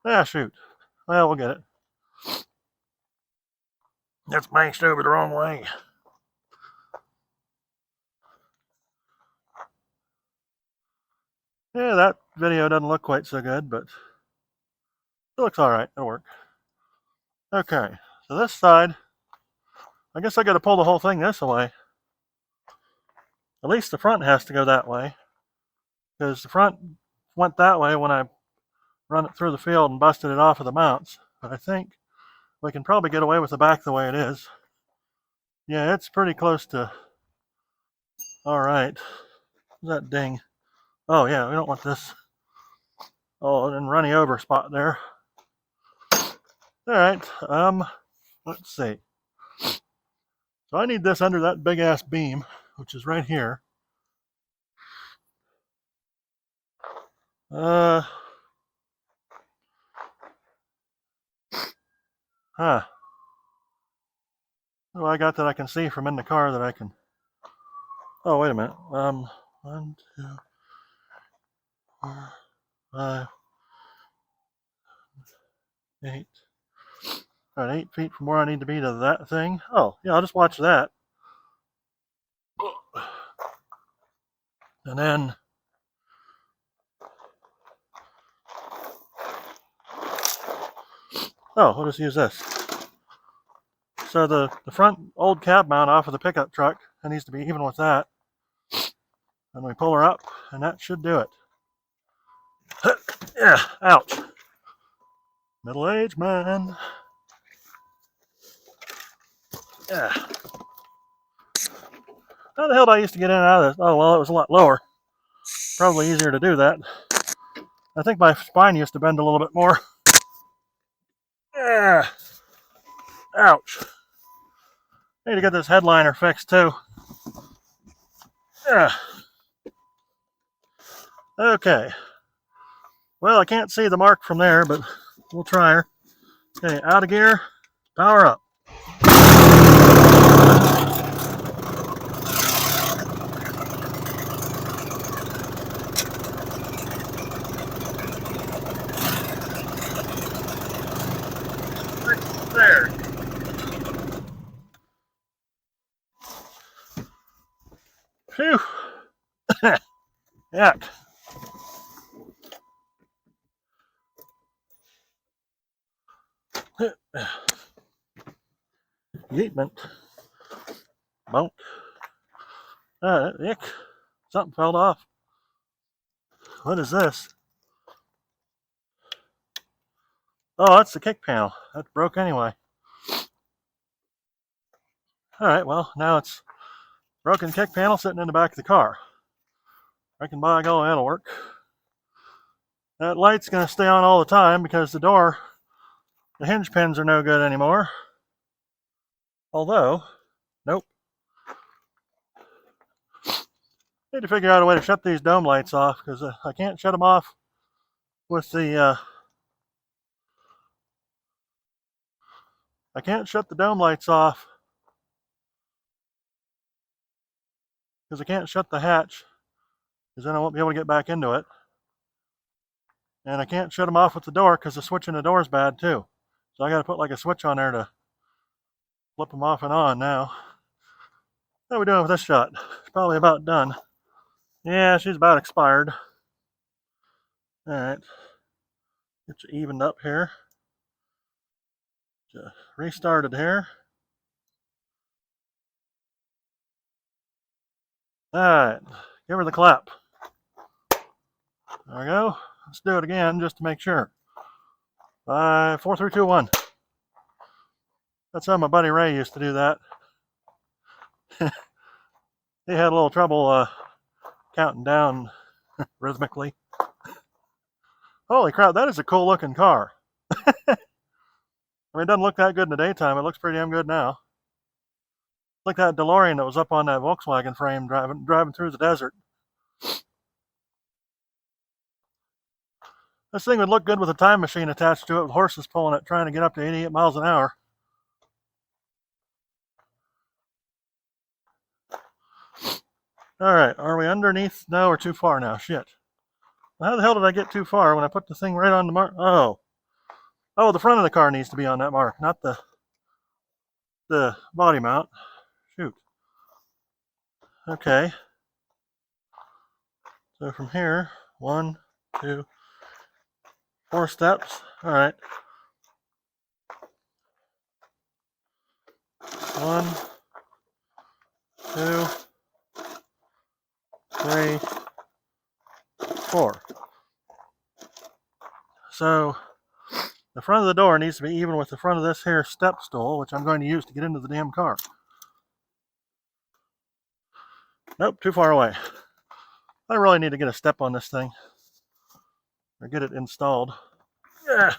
Ah, shoot. Well, we'll get it. It's based over the wrong way. Yeah, that video doesn't look quite so good, but it looks alright. It'll work. Okay, so this side, I guess I got to pull the whole thing this way. At least the front has to go that way, because the front went that way when I run it through the field and busted it off of the mounts. But I think we can probably get away with the back the way it is. Yeah, it's pretty close to alright. What's that ding? Oh yeah, we don't want this. Oh, and runny over spot there. Alright, let's see. So I need this under that big ass beam, which is right here. Huh. Oh, I got that I can see from in the car that I can. Oh, wait a minute. 1, 2, 4, 5, 8. About 8 feet from where I need to be to that thing. Oh, yeah, I'll just watch that. And then. Oh, we'll just use this. So the front old cab mount off of the pickup truck, it needs to be even with that. And we pull her up, and that should do it. Yeah, ouch. Middle-aged man. Yeah. How the hell did I used to get in and out of this? Oh, well, it was a lot lower. Probably easier to do that. I think my spine used to bend a little bit more. Yeah. Ouch. Need to get this headliner fixed too. Yeah. Okay. Well, I can't see the mark from there, but we'll try her. Okay, out of gear, power up. There. Phew. Yuck. Yeetment. Bonk. Ick. Something fell off. What is this? Oh, that's the kick panel. That broke anyway. Alright, well, now it's broken kick panel sitting in the back of the car. I can by golly, that'll work. That light's going to stay on all the time because the door, the hinge pins are no good anymore. Although, nope. Need to figure out a way to shut these dome lights off because I can't shut them off with the. I can't shut the dome lights off because I can't shut the hatch because then I won't be able to get back into it. And I can't shut them off with the door because the switch in the door is bad too. So I got to put like a switch on there to flip them off and on now. How are we doing with this shot? It's probably about done. Yeah, she's about expired. Alright. Get you evened up here. Get you restarted here. Alright. Give her the clap. There we go. Let's do it again just to make sure. 5, 4, 3, 2, 1. That's how my buddy Ray used to do that. He had a little trouble counting down rhythmically. Holy crap, that is a cool looking car. I mean, it doesn't look that good in the daytime. It looks pretty damn good now. Like that DeLorean that was up on that Volkswagen frame driving through the desert. This thing would look good with a time machine attached to it with horses pulling it, trying to get up to 88 miles an hour. Alright, are we underneath? No, we're too far now. Shit. How the hell did I get too far when I put the thing right on the mark? Oh. Oh, the front of the car needs to be on that mark, not the body mount. Shoot. Okay. So from here, 1, 2, 4 steps. Alright. 1, 2, 3, 4. So the front of the door needs to be even with the front of this here step stool, which I'm going to use to get into the damn car. Nope, too far away. I really need to get a step on this thing or get it installed. Yeah.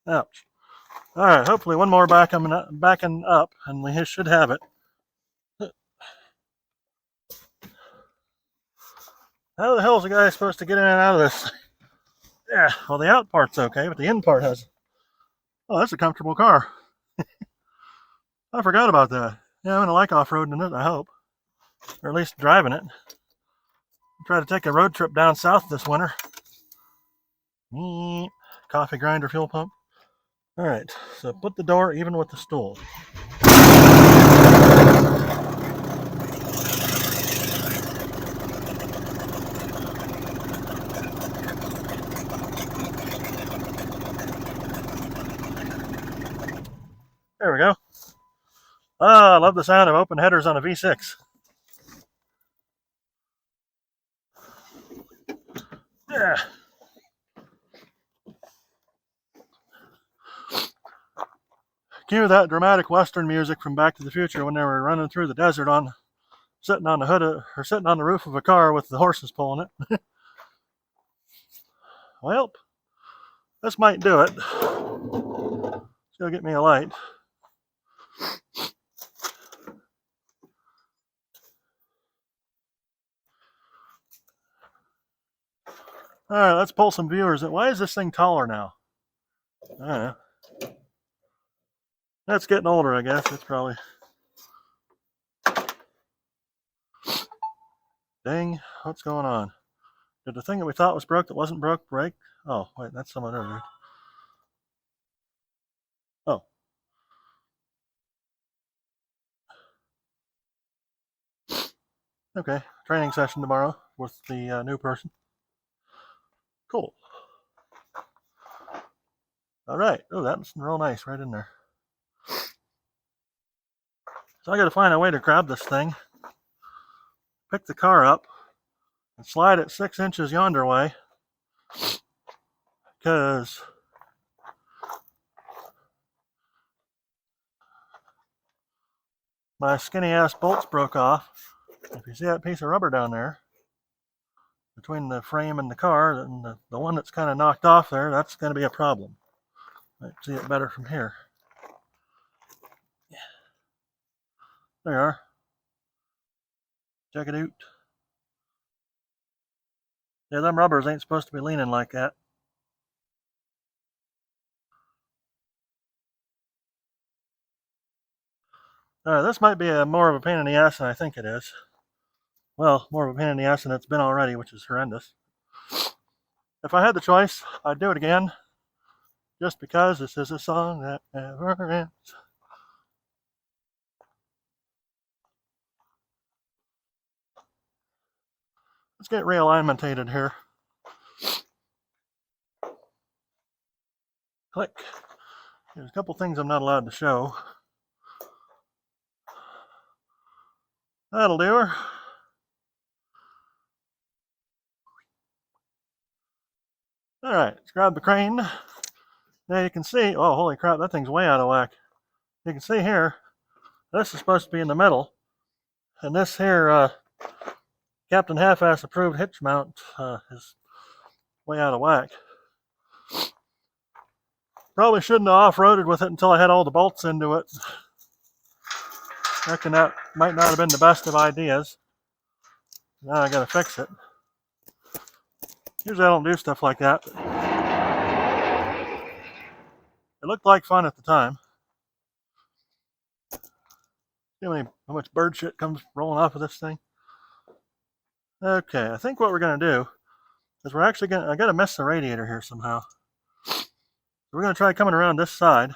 Ouch. All right, hopefully one more backing up, and we should have it. How the hell is the guy supposed to get in and out of this? Yeah, well, the out part's okay, but the in part has... Oh, that's a comfortable car. I forgot about that. Yeah, I'm going to like off-roading in it, I hope. Or at least driving it. Try to take a road trip down south this winter. Coffee grinder fuel pump. All right, so put the door even with the stool. There we go. Ah, I love the sound of open headers on a V6. Yeah. Cue that dramatic Western music from Back to the Future when they were running through the desert sitting on the hood or sitting on the roof of a car with the horses pulling it. Well, this might do it. Let's go get me a light. All right, let's pull some viewers. Why is this thing taller now? I don't know. That's getting older, I guess. It's probably... Dang, what's going on? Did the thing that we thought was broke that wasn't broke break? Oh, wait, that's someone other. Oh. Okay, training session tomorrow with the new person. Cool. All right. Oh, that's real nice right in there. So I got to find a way to grab this thing, pick the car up, and slide it 6 inches yonder way, because my skinny ass bolts broke off. If you see that piece of rubber down there between the frame and the car, and the one that's kind of knocked off there, that's going to be a problem. I can see it better from here. Yeah. There you are. Check it out. Yeah, them rubbers ain't supposed to be leaning like that. This might be more of a pain in the ass than I think it is. Well, more of a pain in the ass than it's been already, which is horrendous. If I had the choice, I'd do it again. Just because this is a song that never ends. Let's get realignmentated here. Click. There's a couple things I'm not allowed to show. That'll do her. All right, let's grab the crane. Now you can see, oh, holy crap, that thing's way out of whack. You can see here, this is supposed to be in the middle. And this here Captain Half-Ass approved hitch mount is way out of whack. Probably shouldn't have off-roaded with it until I had all the bolts into it. Reckon that might not have been the best of ideas. Now I gotta fix it. Usually I don't do stuff like that. It looked like fun at the time. See how much bird shit comes rolling off of this thing? Okay, I think what we're gonna do is we're actually gonna, I gotta mess the radiator here somehow. We're gonna try coming around this side.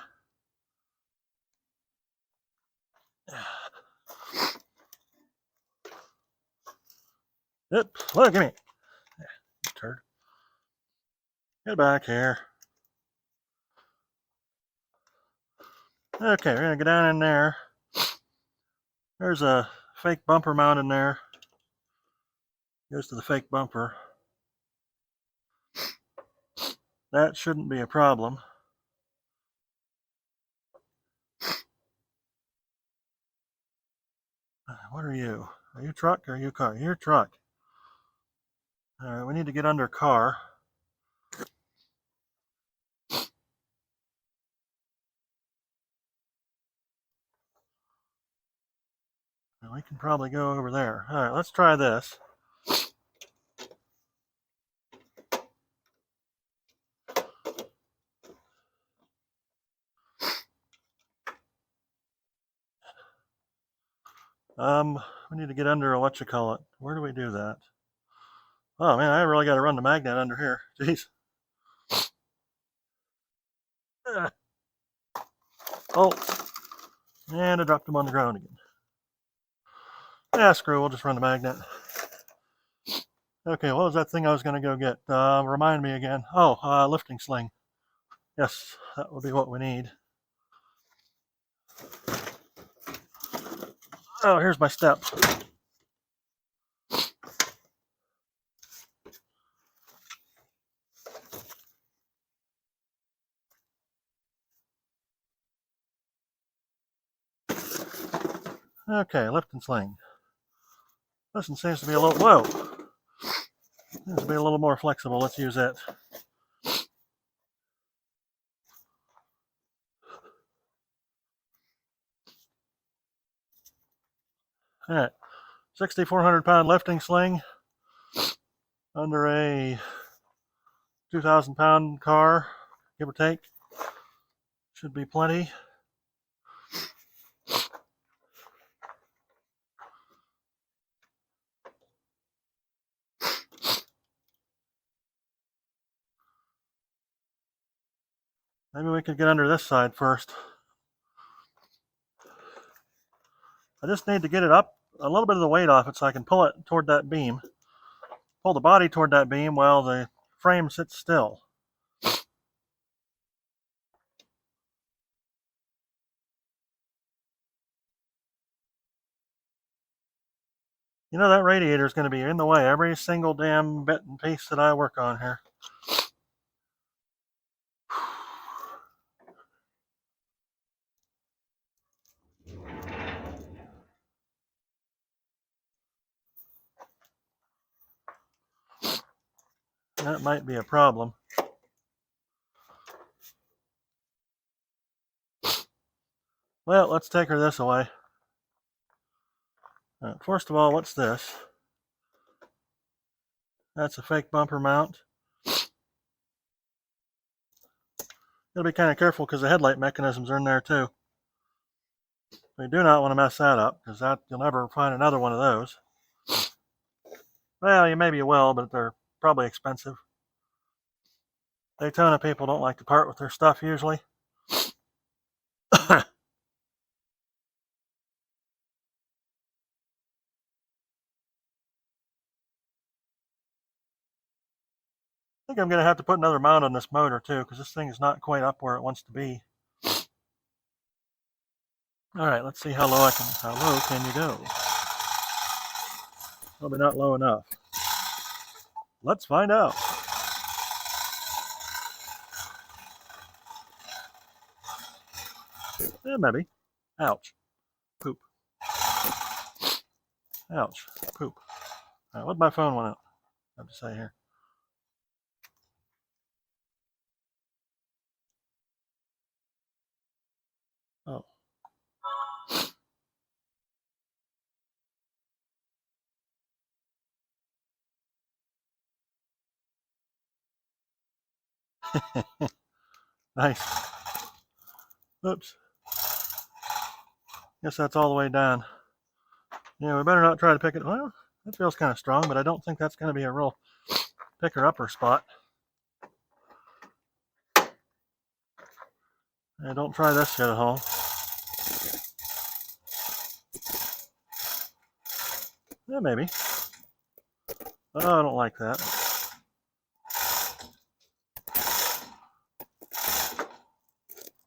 Yep, look at me. Turd. Get back here. Okay, we're gonna go down in there. There's a fake bumper mount in there. Goes to the fake bumper. That shouldn't be a problem. What are you? Are you truck or are you car? You're truck. All right, we need to get under car. And we can probably go over there. All right, let's try this. We need to get under what you call it. Where do we do that? Oh man, I really got to run the magnet under here. Jeez. Oh, and I dropped them on the ground again. Yeah, screw. We'll just run the magnet. Okay, what was that thing I was going to go get? Remind me again. Oh, lifting sling. Yes, that would be what we need. Oh, here's my step. Okay, lift and sling. This one seems to be a little, whoa. Seems to be a little more flexible. Let's use it. All right, 6,400 pound lifting sling under a 2,000 pound car, give or take. Should be plenty. Maybe we could get under this side first. I just need to get it up, a little bit of the weight off it so I can pull it toward that beam. Pull the body toward that beam while the frame sits still. You know, that radiator is going to be in the way every single damn bit and piece that I work on here. That might be a problem. Well, let's take her this away. First of all, what's this? That's a fake bumper mount. Gotta be kind of careful because the headlight mechanisms are in there too. We do not want to mess that up because you'll never find another one of those. Well, maybe you will, but they're probably expensive. Daytona people don't like to part with their stuff usually. think I'm going to have to put another mount on this motor too, because this thing is not quite up where it wants to be. All right, let's see how low can you go? Probably not low enough. Let's find out. Yeah, maybe. Ouch. Poop. Ouch. Poop. All right, what my phone went out? I have to say here. Oh. Nice. Oops. Guess that's all the way down. Yeah, we better not try to pick it. Well, that feels kind of strong, but I don't think that's going to be a real picker-upper spot. Yeah, don't try this shit at all. Yeah, maybe. Oh, I don't like that.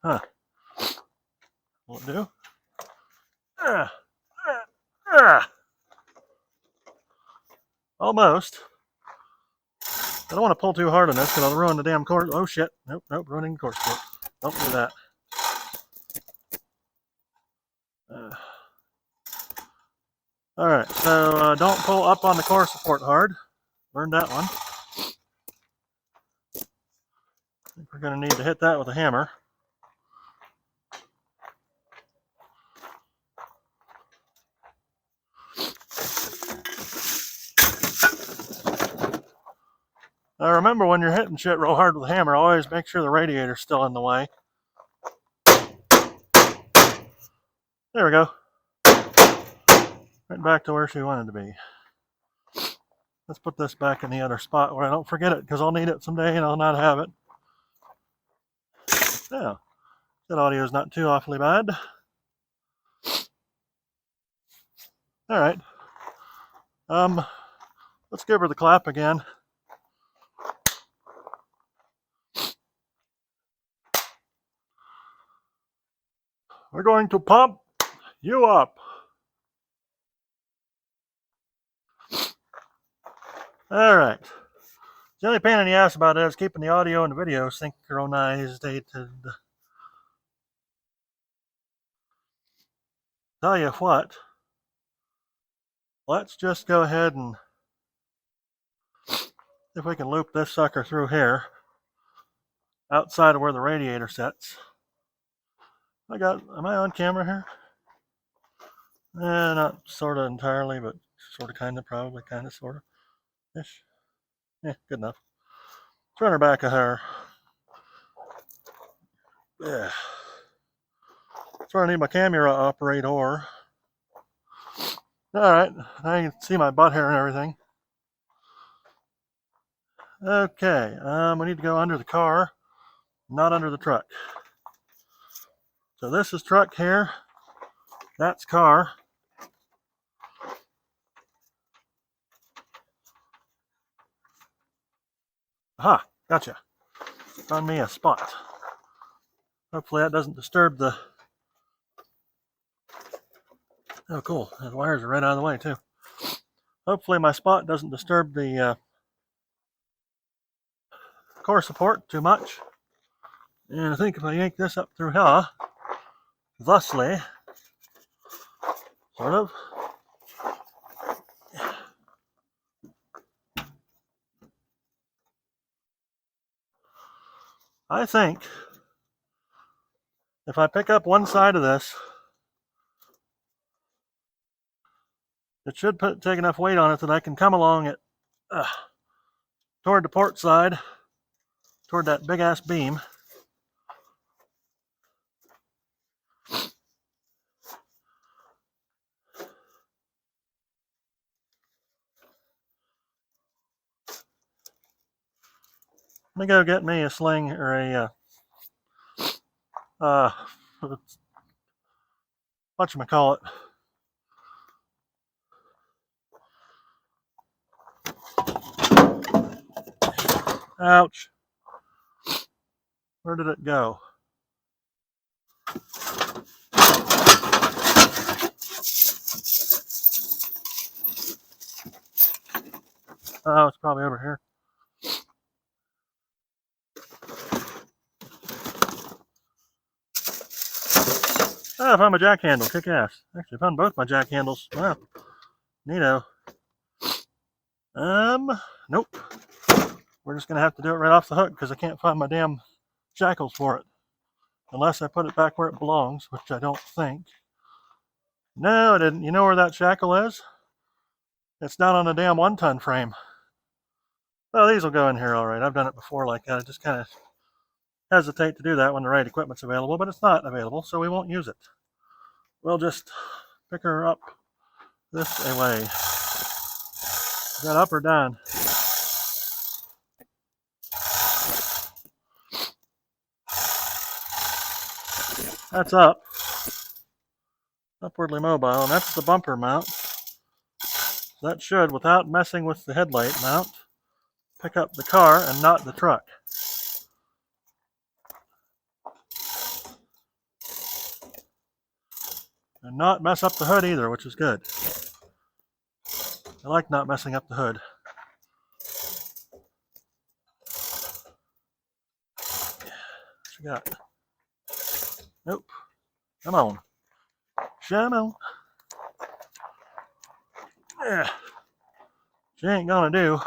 Huh. Will it do? Almost. I don't want to pull too hard on this because I'll ruin the damn course. Oh shit. Nope, nope, ruining the course. Don't do that. Alright, so don't pull up on the core support hard. Learned that one. I think we're going to need to hit that with a hammer. Now remember, when you're hitting shit real hard with a hammer, always make sure the radiator's still in the way. There we go. Right back to where she wanted to be. Let's put this back in the other spot where I don't forget it, because I'll need it someday and I'll not have it. Yeah, that audio is not too awfully bad. All right. Let's give her the clap again. We're going to pump you up. All right. The only pain in the ass about it is keeping the audio and the video synchronized. Tell you what, let's just go ahead and see if we can loop this sucker through here, outside of where the radiator sits. Am I on camera here? Not sort of entirely, but sort of, kind of, probably, kind of, sort of, ish. Yeah, good enough. Let's run her back of her. Yeah. That's where I need my camera operator. All right, now you can see my butt hair and everything. Okay, we need to go under the car, not under the truck. So this is truck here. That's car. Aha, gotcha. Found me a spot. Hopefully that doesn't disturb the... Oh, cool. The wires are right out of the way, too. Hopefully my spot doesn't disturb the core support too much. And I think if I yank this up through here, thusly, sort of, I think if I pick up one side of this, it should take enough weight on it that I can come along it toward the port side, toward that big ass beam. Let me go get me a sling or a whatchamacallit. Ouch. Where did it go? Oh, it's probably over here. Oh, I found my jack handle. Kick ass. Actually, I found both my jack handles. Wow. Neato. Nope. We're just going to have to do it right off the hook because I can't find my damn shackles for it. Unless I put it back where it belongs, which I don't think. No, I didn't. You know where that shackle is? It's down on a damn 1-ton frame. Well, these will go in here all right. I've done it before like that. I just kind of hesitate to do that when the right equipment's available, but it's not available, so we won't use it. We'll just pick her up this way. Is that up or down? That's up. Upwardly mobile, and that's the bumper mount. That should, without messing with the headlight mount, pick up the car and not the truck. And not mess up the hood either, which is good. I like not messing up the hood. What you got? Nope. Come on. Come on. Yeah. She ain't gonna do.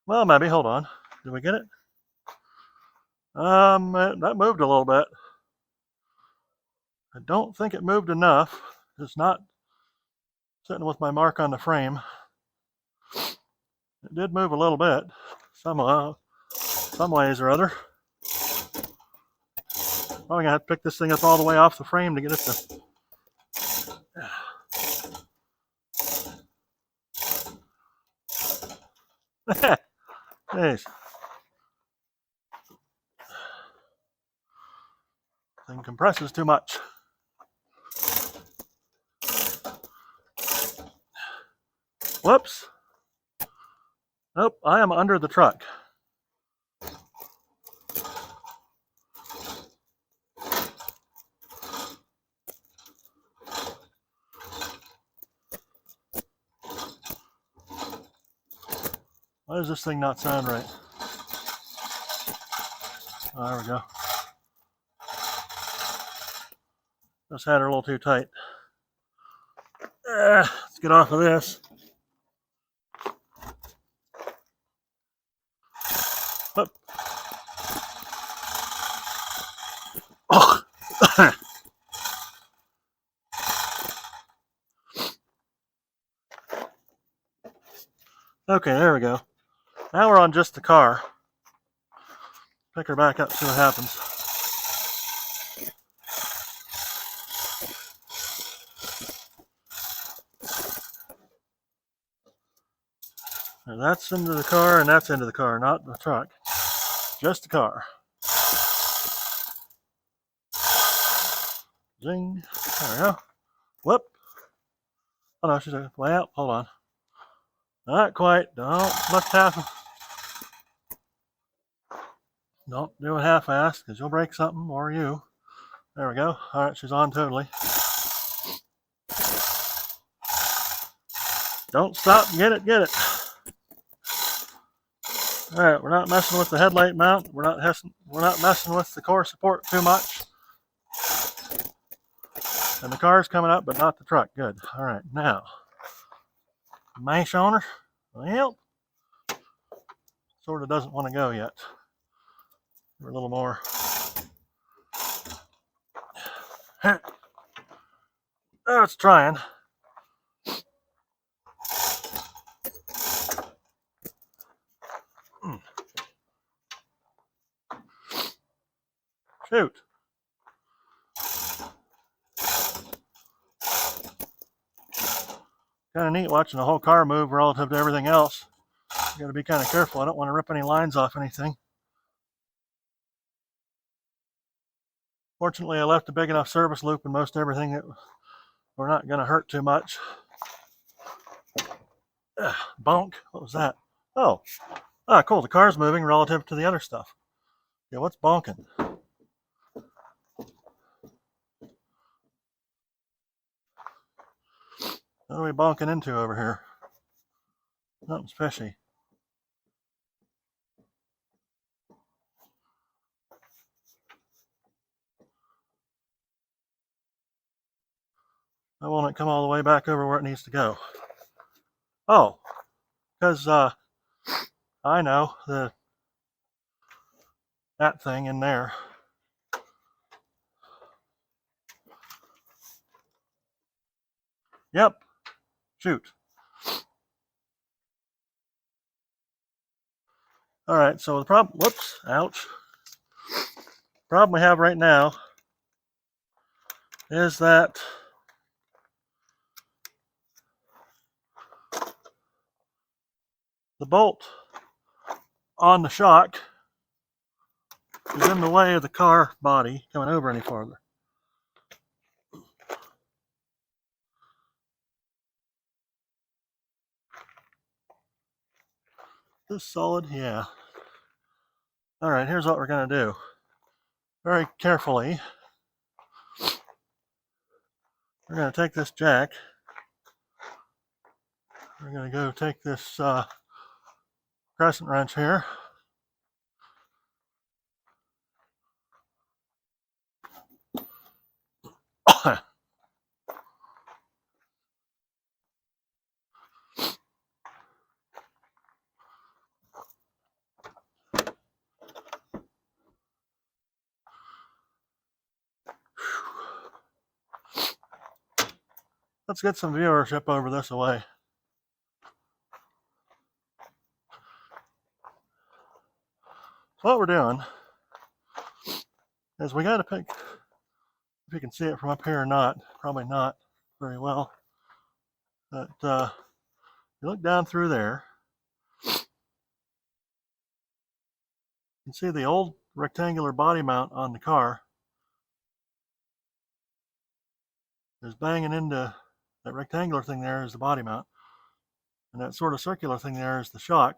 Well, maybe. Hold on. Did we get it? That moved a little bit. I don't think it moved enough. It's not sitting with my mark on the frame. It did move a little bit, some ways or other. Probably gonna have to pick this thing up all the way off the frame to get it to. Jeez. Thing compresses too much. Whoops. Nope, I am under the truck. Why does this thing not sound right? Oh, there we go. Just had her a little too tight. Let's get off of this. Whoop. Oh. Okay, there we go. Now we're on just the car. Pick her back up, see what happens. And that's into the car and that's into the car, not the truck. Just the car. Zing. There we go. Whoop. Oh no, she's like, well, hold on. Not quite. Don't do it half-assed because you'll break something or you. There we go. All right, she's on totally. Don't stop and get it, get it. All right, we're not messing with the headlight mount. We're not messing with the core support too much. And the car's coming up, but not the truck. Good. All right, now mash on her. Well, sort of doesn't want to go yet. We're a little more. Oh, it's trying. Shoot. Kind of neat watching the whole car move relative to everything else. You got to be kind of careful. I don't want to rip any lines off anything. Fortunately, I left a big enough service loop in most everything that we're not going to hurt too much. Bonk. What was that? Oh, Ah, cool. The car's moving relative to the other stuff. Yeah, what's bonking? What are we bonking into over here? Nothing's fishy. Why won't it come all the way back over where it needs to go? Oh, because I know that thing in there. Yep. Shoot. All right. So the problem. Whoops. Ouch. Problem we have right now is that the bolt on the shock is in the way of the car body coming over any farther. This solid? Yeah. All right, here's what we're going to do. Very carefully, we're going to take this jack. We're going to go take this crescent wrench here. Let's get some viewership over this away. What we're doing is we got to pick, if you can see it from up here or not, probably not very well, but you look down through there, you can see the old rectangular body mount on the car is banging into that rectangular thing there is the body mount, and that sort of circular thing there is the shock,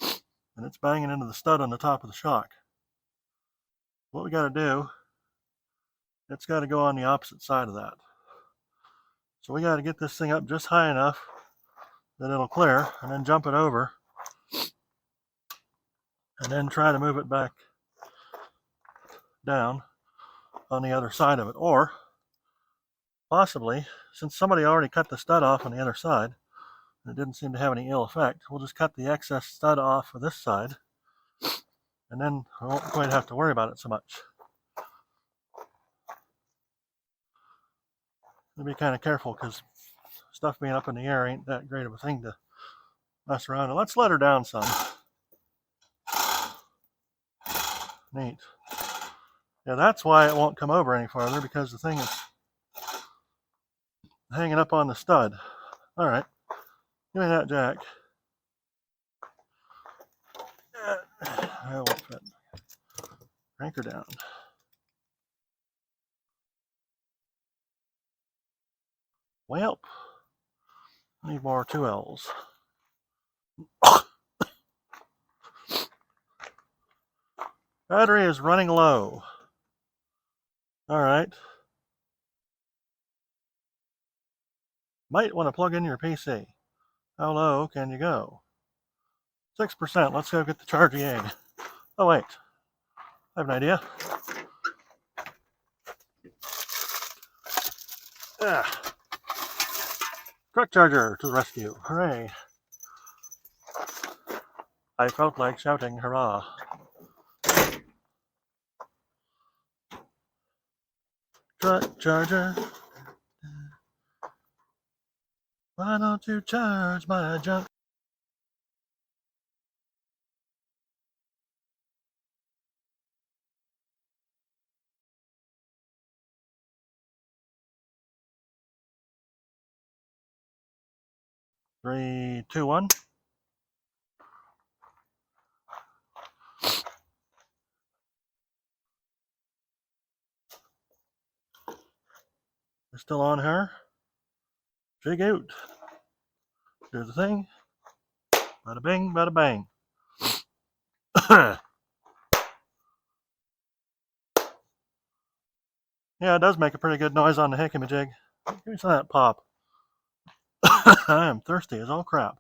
and it's banging into the stud on the top of the shock. What we got to do, it's got to go on the opposite side of that. So we got to get this thing up just high enough that it'll clear, and then jump it over, and then try to move it back down on the other side of it. Or possibly, since somebody already cut the stud off on the other side, and it didn't seem to have any ill effect, we'll just cut the excess stud off for this side, and then we won't quite have to worry about it so much. Be kind of careful, because stuff being up in the air ain't that great of a thing to mess around. And let's let her down some. Neat. Yeah, that's why it won't come over any farther, because the thing is hanging up on the stud. All right, give me that jack. That won't fit. Crank her down. Well, need more 2Ls. Battery is running low. All right. Might want to plug in your PC. How low can you go? 6%. Let's go get the charging egg. Oh, wait. I have an idea. Truck charger to the rescue. Hooray. I felt like shouting hurrah. Truck charger. Why don't you charge my junk? Three, two, one. It's still on her. Jig out. Do the thing. Bada bing, bada bang. Yeah, it does make a pretty good noise on the hickey-majig. Give me some of that pop. I am thirsty as all crap.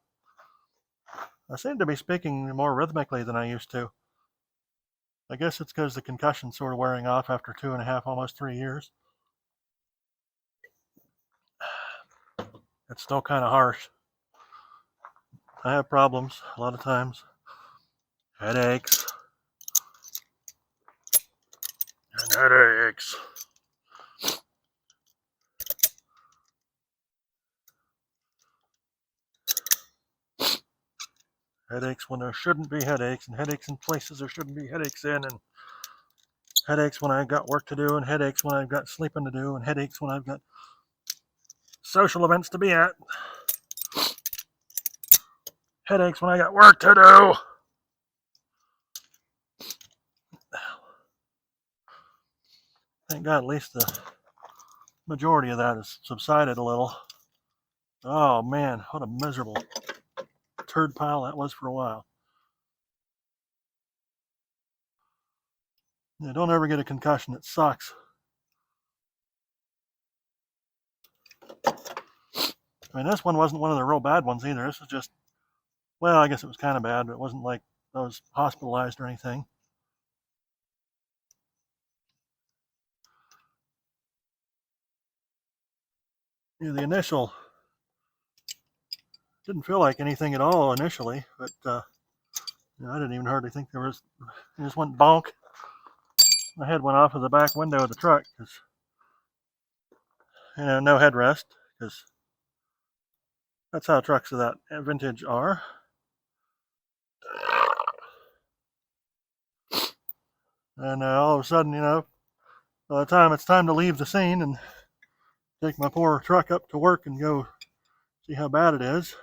I seem to be speaking more rhythmically than I used to. I guess it's because the concussion's sort of wearing off after 2.5, almost 3 years. It's still kind of harsh. I have problems a lot of times. Headaches. And headaches. Headaches when there shouldn't be headaches, and headaches in places there shouldn't be headaches in, and headaches when I've got work to do, and headaches when I've got sleeping to do, and headaches when I've got social events to be at. Headaches when I got work to do. Thank God at least the majority of that has subsided a little. Oh man, what a miserable turd pile that was for a while. Yeah, don't ever get a concussion, it sucks. I mean, this one wasn't one of the real bad ones either. This was just, well, I guess it was kind of bad, but it wasn't like I was hospitalized or anything. Yeah, the initial didn't feel like anything at all initially, but I didn't even hardly think there was. It just went bonk. My head went off of the back window of the truck because no headrest, because that's how trucks of that vintage are. And all of a sudden, by the time it's time to leave the scene and take my poor truck up to work and go see how bad it is,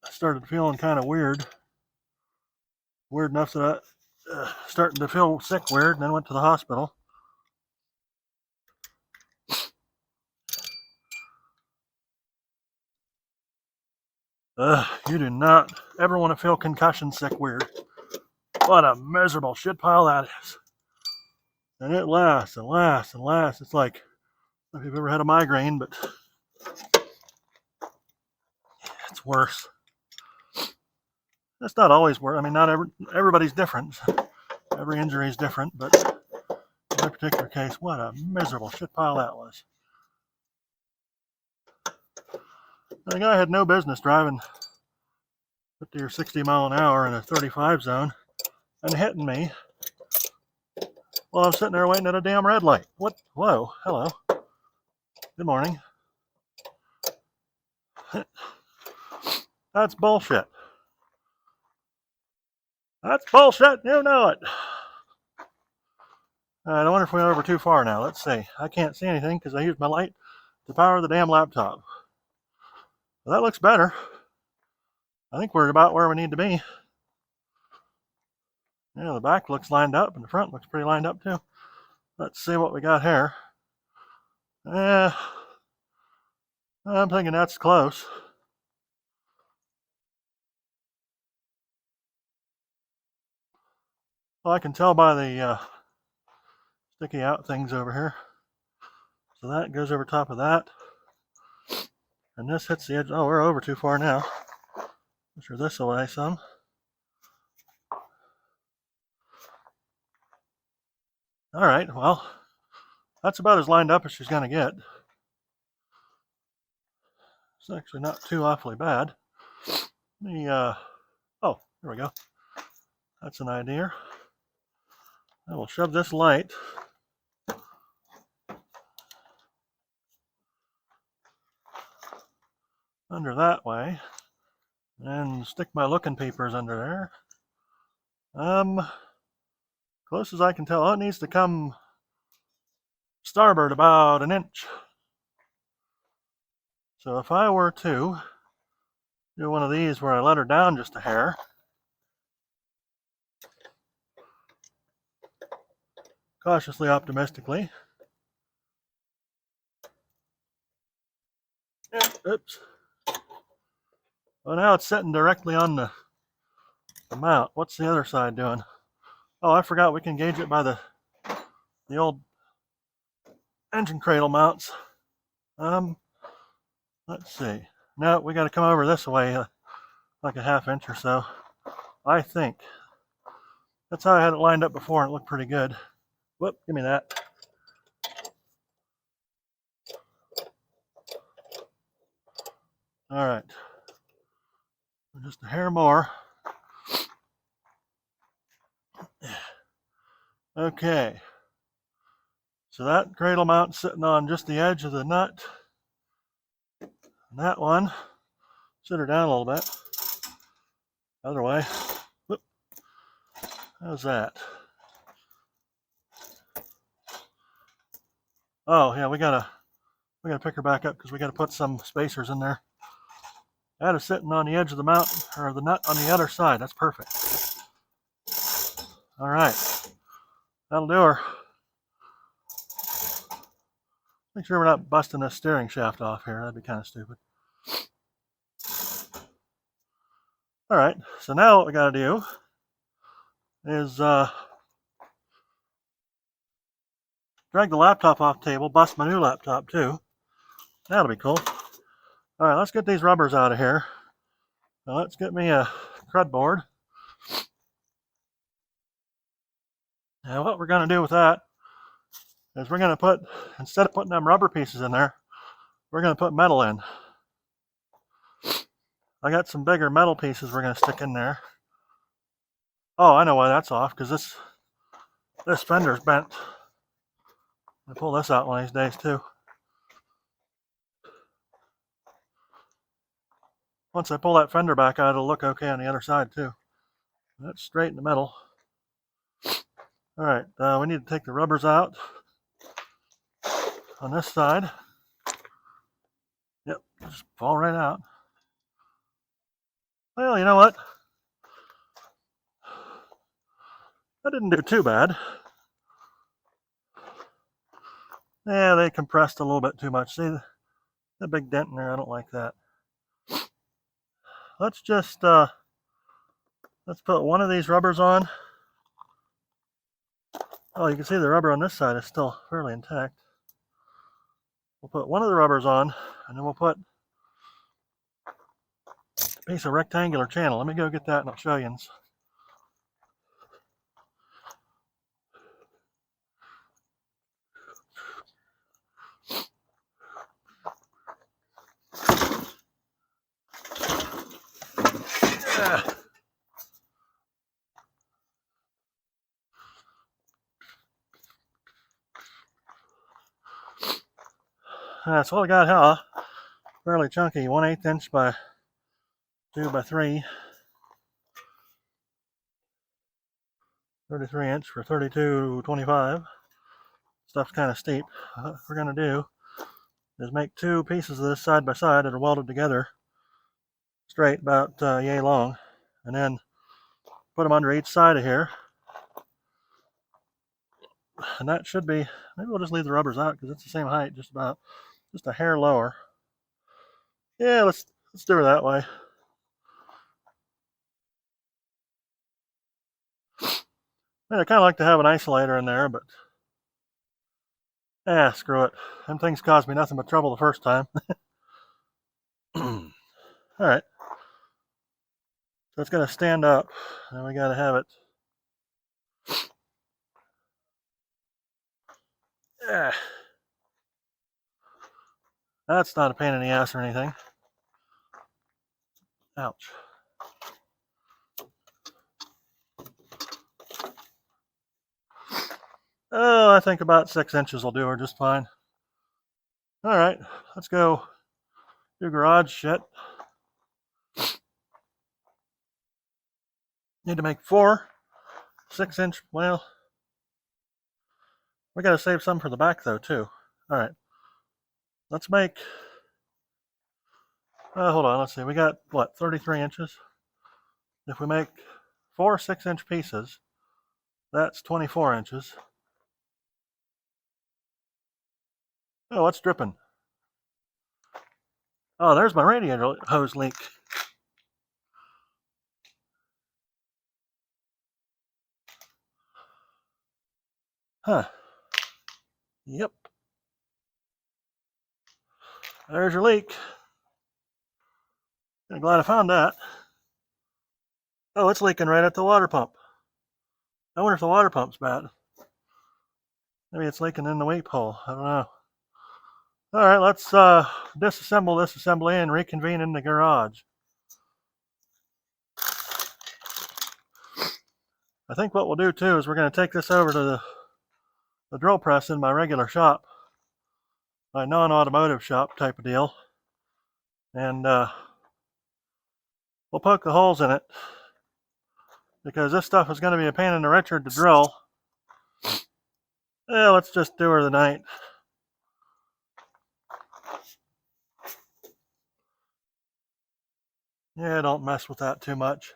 I started feeling kind of weird. Weird enough that I starting to feel sick weird, and then went to the hospital. You do not ever want to feel concussion sick weird. What a miserable shit pile that is. And it lasts and lasts and lasts. It's like, if you've ever had a migraine, but it's worse. It's not always worse. I mean, not everybody's different. Every injury is different, but in that particular case, what a miserable shit pile that was. The guy had no business driving 50 or 60 mile an hour in a 35 zone and hitting me while I'm sitting there waiting at a damn red light. What? Whoa, hello. Good morning. That's bullshit. That's bullshit. You know it. All right, I wonder if we went over too far now. Let's see. I can't see anything because I used my light to power the damn laptop. Well, that looks better. I think we're about where we need to be. Yeah, the back looks lined up and the front looks pretty lined up too. Let's see what we got here. I'm thinking that's close. Well, I can tell by the sticky out things over here. So that goes over top of that. And this hits the edge. Oh, we're over too far now. Push this away some. All right, well, that's about as lined up as she's going to get. It's actually not too awfully bad. Oh, there we go. That's an idea. I will shove this light under that way and stick my looking papers under there. Close as I can tell. Oh, it needs to come starboard about an inch. So if I were to do one of these where I let her down just a hair, cautiously optimistically. Oops. Well, now it's sitting directly on the the mount. What's the other side doing? Oh, I forgot we can gauge it by the old engine cradle mounts. Let's see. No, we got to come over this way, like a ½ inch or so. I think that's how I had it lined up before, and it looked pretty good. Whoop, give me that. All right, just a hair more. Okay, so that cradle mount sitting on just the edge of the nut. And that one, sit her down a little bit. Other way. Whoop. How's that? Oh yeah, we gotta pick her back up because we gotta put some spacers in there. That is sitting on the edge of the mount, or the nut on the other side. That's perfect. All right, that'll do her. Make sure we're not busting this steering shaft off here. That'd be kind of stupid. All right, so now what we got to do is drag the laptop off the table, bust my new laptop too. That'll be cool. All right, let's get these rubbers out of here. Now let's get me a crud board. Now what we're going to do with that is we're going to put, instead of putting them rubber pieces in there, we're going to put metal in. I got some bigger metal pieces we're going to stick in there. Oh, I know why that's off, because this fender's bent. I'll pull this out one of these days too. Once I pull that fender back out, it'll look okay on the other side too. That's straight in the middle. All right, we need to take the rubbers out on this side. Yep, just fall right out. Well, you know what? That didn't do too bad. Yeah, they compressed a little bit too much. See the big dent in there? I don't like that. Let's just let's put one of these rubbers on. Oh, you can see the rubber on this side is still fairly intact. We'll put one of the rubbers on, and then we'll put a piece of rectangular channel. Let me go get that and I'll show you. That's what I got, huh? Fairly chunky, 1/8 inch by 2 by 3. 33 inch for 32.25. Stuff's kind of steep. What we're going to do is make two pieces of this side by side that are welded together straight, about yay long, and then put them under each side of here. And that should be, maybe we'll just leave the rubbers out because it's the same height, just about, just a hair lower. Yeah, let's do it that way. I kind of like to have an isolator in there, but screw it. Them things caused me nothing but trouble the first time. All right. So it's going to stand up, and we got to have it. Yeah. That's not a pain in the ass or anything. Ouch. Oh, I think about 6 inches will do her just fine. All right, let's go do garage shit. Need to make 4 6-inch. Well, we got to save some for the back though too. All right, let's make. Hold on. Let's see. We got what, 33 inches. If we make 4 6-inch pieces, that's 24 inches. Oh, what's dripping? Oh, there's my radiator hose leak. Huh. Yep. There's your leak. I'm glad I found that. Oh, it's leaking right at the water pump. I wonder if the water pump's bad. Maybe it's leaking in the weep hole. I don't know. All right, let's disassemble this assembly and reconvene in the garage. I think what we'll do too is we're going to take this over to the drill press in my regular shop, my non-automotive shop type of deal, and we'll poke the holes in it because this stuff is going to be a pain in the Richard to drill. Yeah, let's just do her the night. Yeah, don't mess with that too much.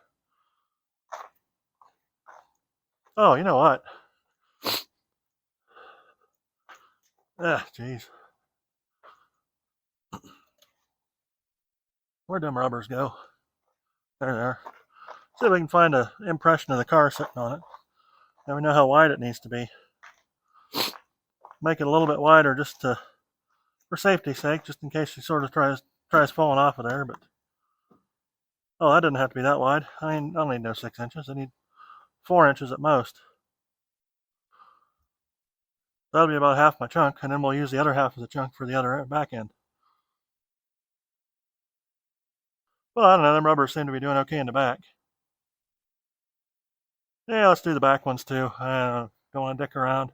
Oh, you know what? Ah, jeez. Where'd them rubbers go? There they are. See if we can find an impression of the car sitting on it. Now we know how wide it needs to be. Make it a little bit wider just to, for safety's sake, just in case she sort of tries falling off of there. But oh, that doesn't have to be that wide. I don't need no 6 inches. I need 4 inches at most. That'll be about half my chunk, and then we'll use the other half of the chunk for the other back end. Well, I don't know. Them rubbers seem to be doing okay in the back. Yeah, let's do the back ones too. I don't want to dick around.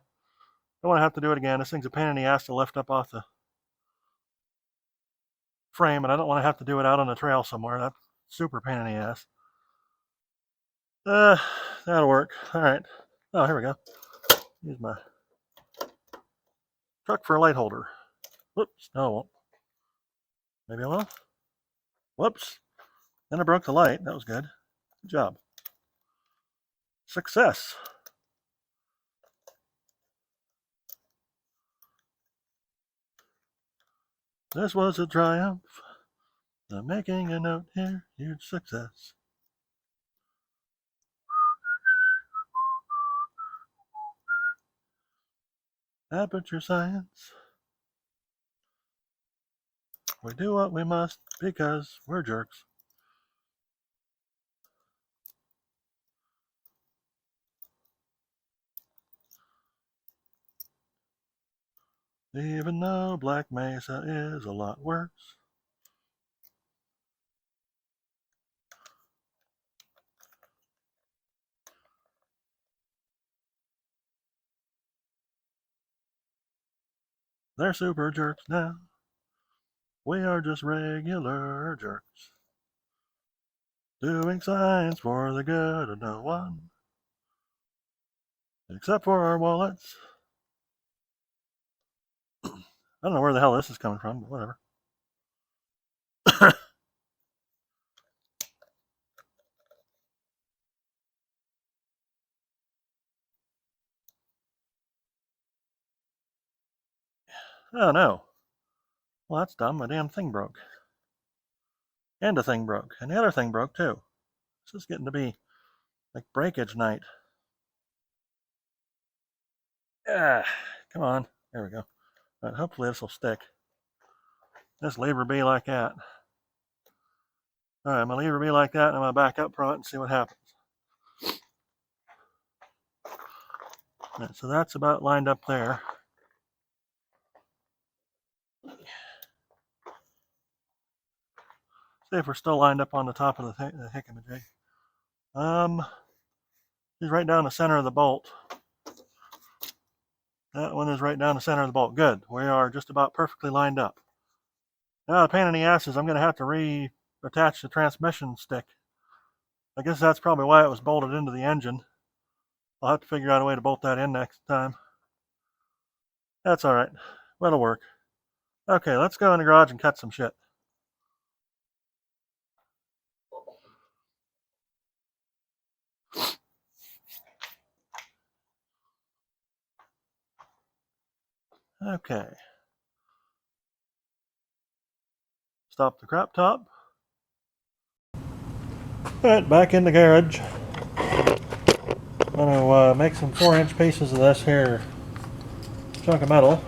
Don't want to have to do it again. This thing's a pain in the ass to lift up off the frame, and I don't want to have to do it out on the trail somewhere. That's super pain in the ass. That'll work. All right. Oh, here we go. Use my truck for a light holder. Whoops. No, I won't. Maybe I will. Whoops. Then I broke the light. That was good. Good job. Success. This was a triumph. I'm making a note here. Huge success. Aperture science. We do what we must because we're jerks. Even though Black Mesa is a lot worse. They're super jerks now. We are just regular jerks. Doing science for the good of no one. Except for our wallets. I don't know where the hell this is coming from, but whatever. Oh no. Well, that's dumb. My damn thing broke. And the thing broke. And the other thing broke too. This is getting to be like breakage night. Ah, come on. There we go. But hopefully this will stick. This lever be like that. All right, I'm gonna leave her be like that, and I'm gonna back up front and see what happens. All right, so that's about lined up there. See if we're still lined up on the top of the hickamajig. She's right down the center of the bolt. That one is right down the center of the bolt. Good. We are just about perfectly lined up. Now the pain in the ass is I'm going to have to reattach the transmission stick. I guess that's probably why it was bolted into the engine. I'll have to figure out a way to bolt that in next time. That's all right. That'll work. Okay, let's go in the garage and cut some shit. Okay. Stop the crop top. Alright, back in the garage. I'm going to make some 4-inch pieces of this here chunk of metal.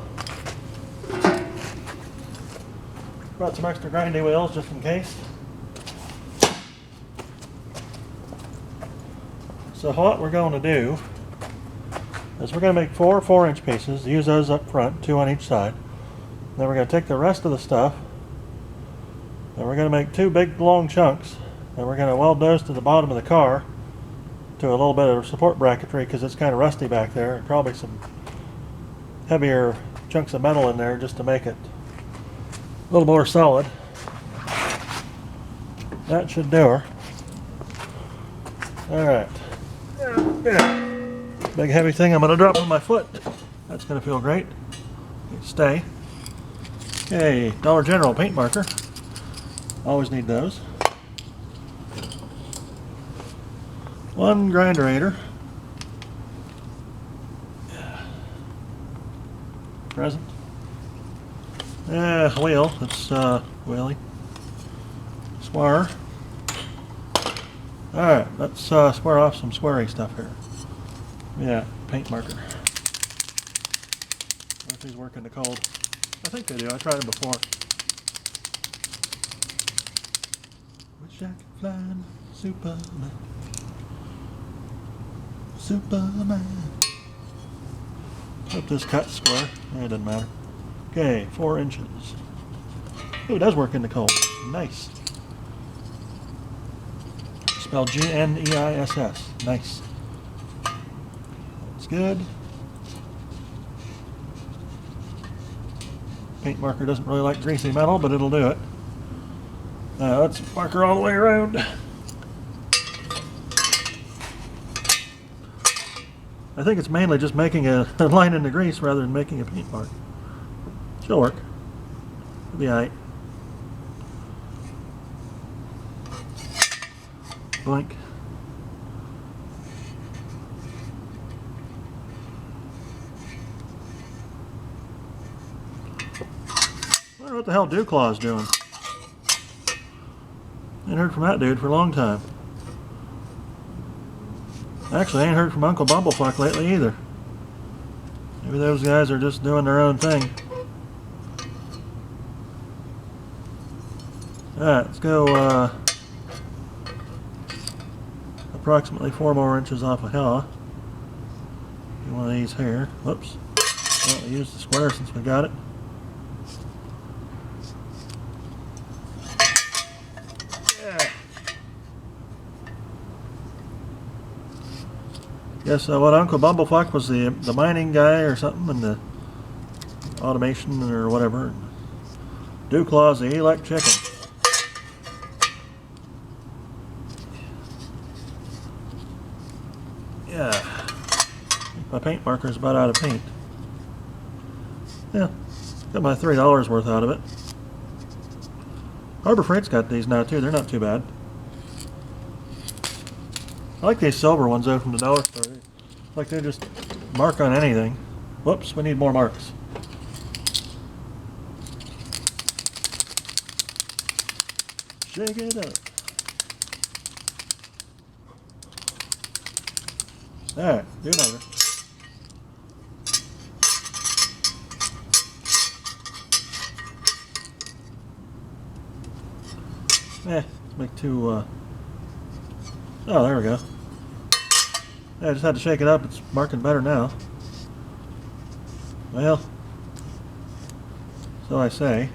Brought some extra grindy wheels just in case. So what we're going to do is we're going to make 4 4-inch pieces, use those up front, 2 on each side. Then we're going to take the rest of the stuff and we're going to make 2 big long chunks, and we're going to weld those to the bottom of the car to a little bit of support bracketry because it's kind of rusty back there, and probably some heavier chunks of metal in there just to make it a little more solid. That should do her. Alright. Big heavy thing I'm going to drop on my foot. That's going to feel great. Stay. Okay, Dollar General paint marker. Always need those. 1 grinderator. Present. Wheel. It's wheelie. Square. Alright, let's square off some squarey stuff here. Yeah, paint marker. If these work in the cold. I think they do. I tried them before. Wish I could fly Superman. Superman. Hope this cut's square. It doesn't matter. Okay, 4 inches. Ooh, it does work in the cold. Nice. Spelled G-N-E-I-S-S. Nice. That's good. Paint marker doesn't really like greasy metal, but it'll do it. Let's marker all the way around. I think it's mainly just making a line in the grease rather than making a paint mark. She'll work. It'll be alright. Blink. I wonder what the hell Dewclaw's doing. Ain't heard from that dude for a long time. Actually, I ain't heard from Uncle Bumblefuck lately either. Maybe those guys are just doing their own thing. Alright, let's go approximately 4 more inches off of here. Get one of these here. Whoops. Well, we'll use the square since we got it. Yeah. Guess what, Uncle Bumblefuck was the mining guy or something, and the automation or whatever. Dewclaw's the elect chicken. Yeah. My paint marker is about out of paint. Yeah. Got my $3 worth out of it. Harbor Freight's got these now too. They're not too bad. I like these silver ones though from the dollar store. Like they just mark on anything. Whoops, we need more marks. Shake it up. Alright, do another. Let's make 2, oh, there we go. Yeah, I just had to shake it up. It's marking better now. Well, so I say.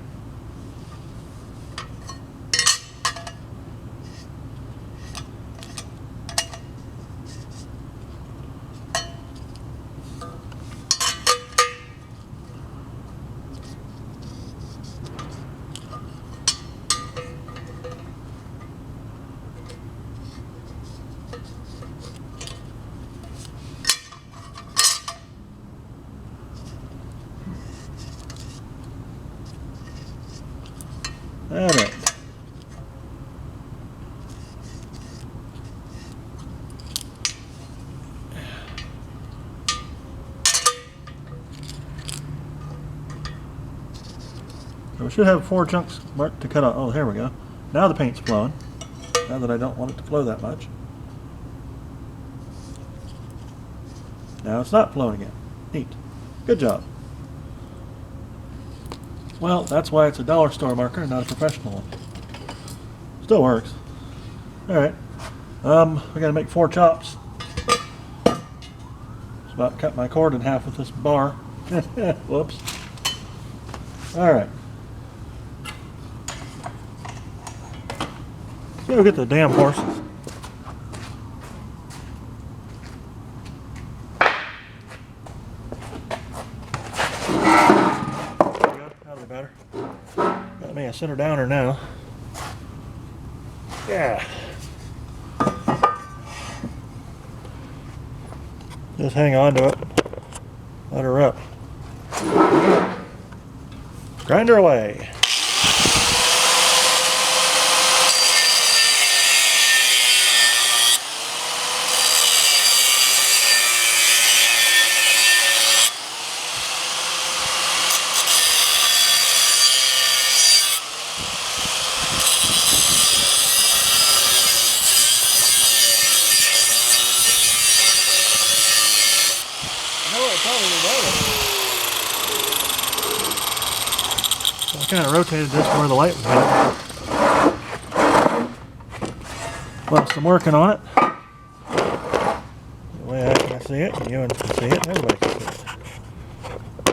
Alright. So we should have 4 chunks marked to cut out. Oh, here we go. Now the paint's flowing. Now that I don't want it to flow that much. Now it's not flowing again. Neat. Good job. Well, that's why it's a dollar store marker and not a professional one. Still works. Alright. I gotta make 4 chops. Just about cut my cord in half with this bar. Whoops. Alright. Let's go get the damn horses. That'll be better. Got me a center downer now. Yeah. Just hang on to it. Let her up. Grind her away. I kind of rotated this to where the light was at. Whilst I'm working on it. The way I can see it, and you can see it, and everybody can see it.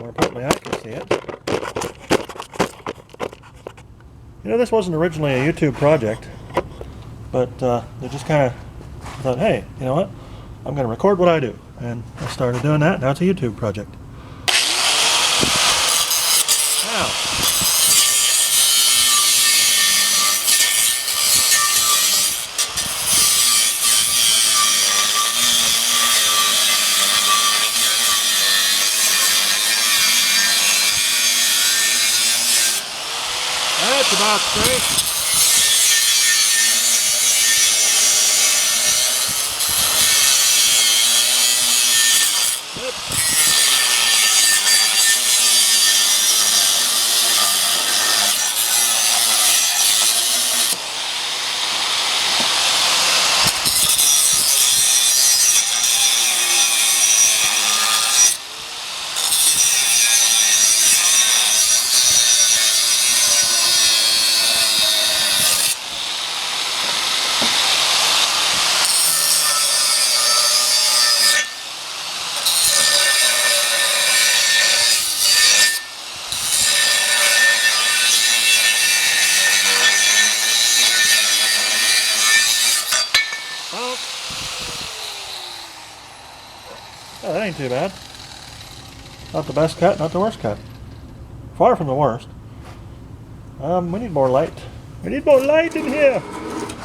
More importantly, I can see it. You know, this wasn't originally a YouTube project, but they just kind of thought, hey, you know what? I'm going to record what I do. And I started doing that. Now it's a YouTube project. Ow. That's about straight. Oh, that ain't too bad. Not the best cut, not the worst cut. Far from the worst. We need more light. We need more light in here.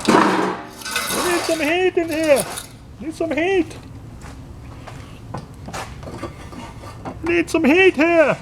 We need some heat in here. Need some heat. Need some heat here.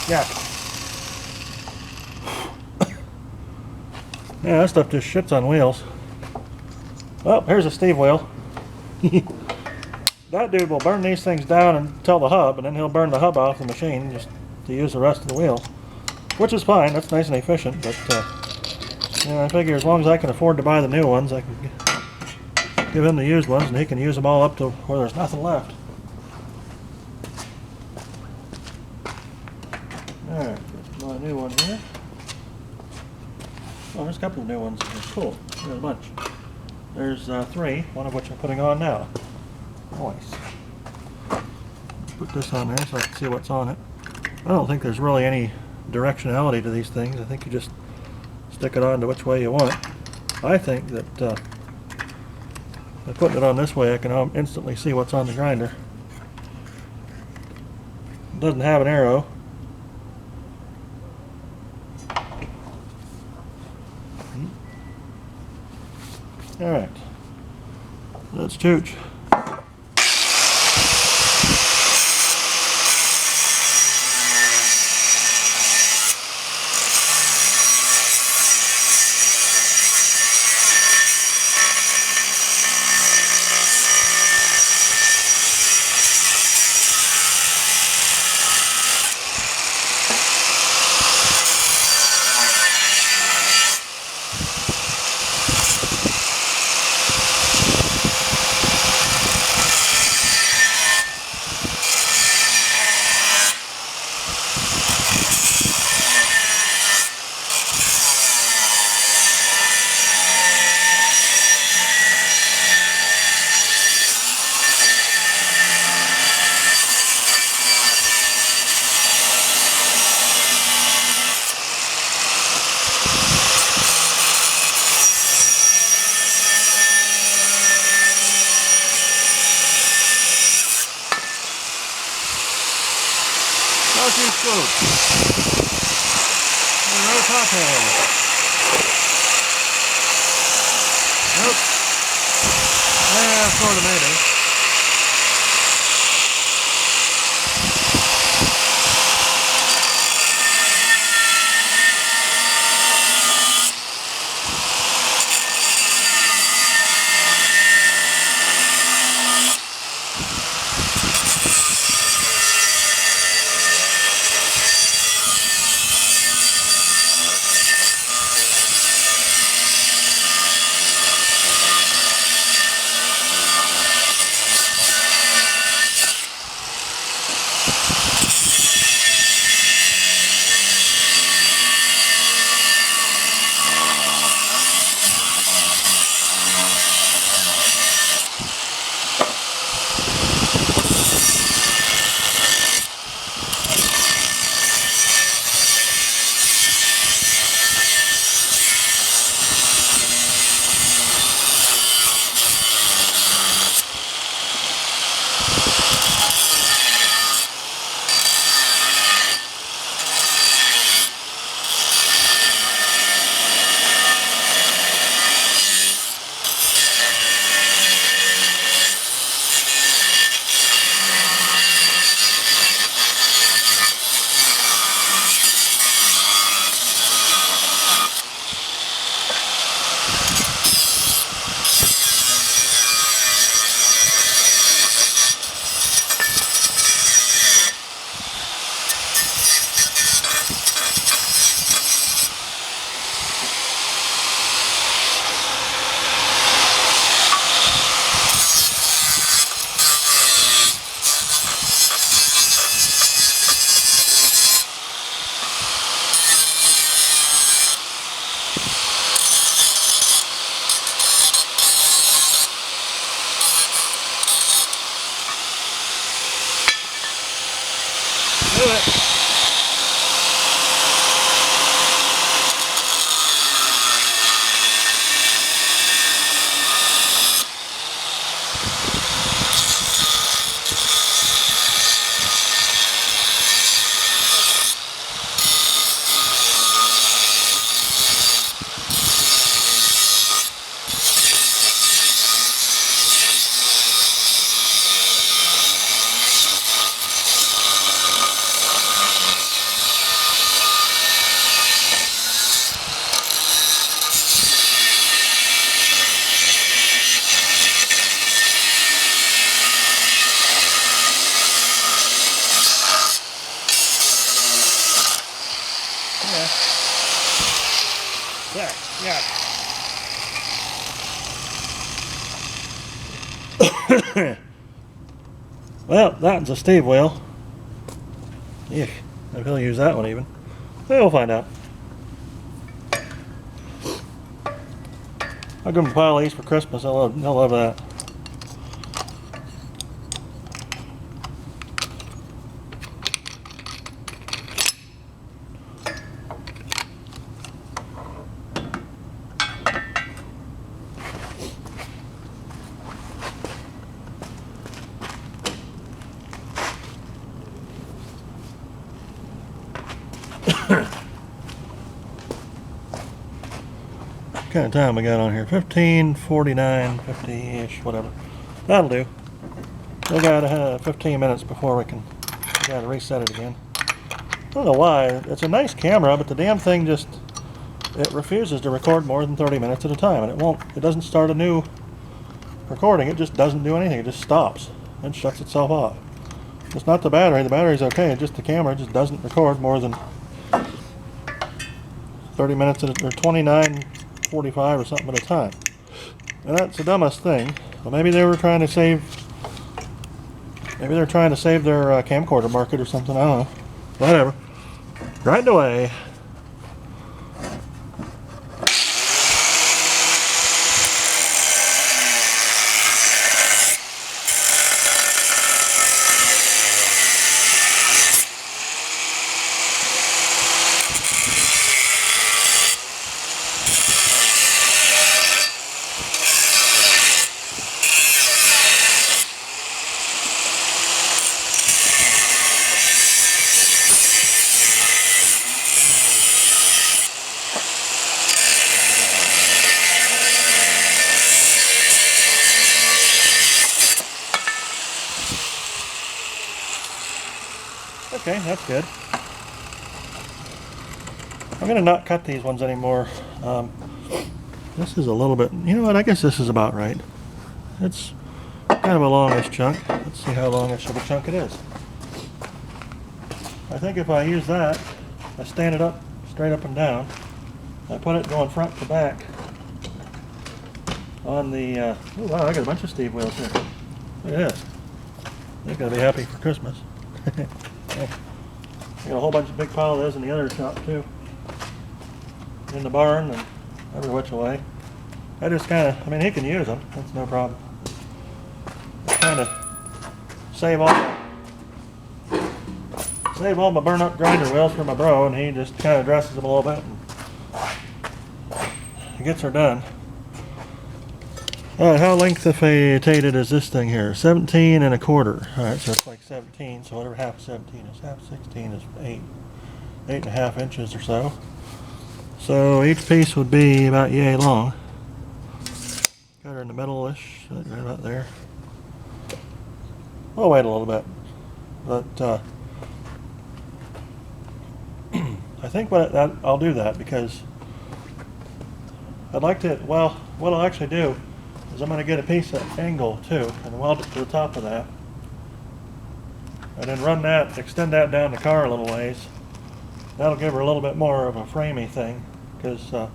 Yeah. Yeah, that stuff just shits on wheels. Well, here's a Steve wheel. That dude will burn these things down until the hub, and then he'll burn the hub off the machine just to use the rest of the wheel. Which is fine, that's nice and efficient, but you know, I figure as long as I can afford to buy the new ones, I can give him the used ones, and he can use them all up to where there's nothing left. Alright, my new one here. Oh, there's a couple of new ones. Cool. There's a bunch. There's 3, one of which I'm putting on now. Nice. put this on there so I can see what's on it. I don't think there's really any directionality to these things. I think you just stick it on to which way you want. I think that by putting it on this way, I can instantly see what's on the grinder. It doesn't have an arrow. Alright, let's chooch. Too slow. No top hand. Nope. Yeah, sort of maybe. Do it. Yeah. Well, that's a Steve wheel. Yeah, if he'll use that one even. We'll find out. I'll give him a pile of these for Christmas. They'll love that. kind of time we got on here? 15:49, 50-ish, whatever. That'll do. We got 15 minutes before we gotta reset it again. I don't know why. It's a nice camera, but the damn thing just, it refuses to record more than 30 minutes at a time, and it doesn't start a new recording. It just doesn't do anything. It just stops and shuts itself off. It's not the battery. The battery's okay. It's just the camera just doesn't record more than 30 minutes or 29:45 or something at a time. And that's the dumbest thing. Well, maybe they were trying to save. Maybe they're trying to save their camcorder market or something. I don't know. Whatever. Grind away. Okay, that's good. I'm going to not cut these ones anymore. This is a little bit, you know what, I guess this is about right. It's kind of a longish chunk. Let's see how longish of a chunk it is. I think if I use that, I stand it up, straight up and down. I put it going front to back on the, oh wow, I got a bunch of Steve wheels here. Look at this. They're going to be happy for Christmas. I got a whole bunch of big pile of those in the other shop too. In the barn and every which way. I just kind of, I mean, he can use them. That's no problem. Just kind of save all my burn up grinder wheels for my bro, and he just kind of dresses them a little bit and he gets her done. Alright, how lengthified is this thing here? 17 1/4. Alright, so it's like 17, so whatever half 17 is, half 16 is 8.5 inches or so. So each piece would be about yay long. Got her in the middle-ish, right about there. I'll wait a little bit. But I think I'll do that because I'd like to, well, what I'll actually do is I'm going to get a piece of angle too and weld it to the top of that, and then run that, extend that down the car a little ways. That'll give her a little bit more of a framey thing, because that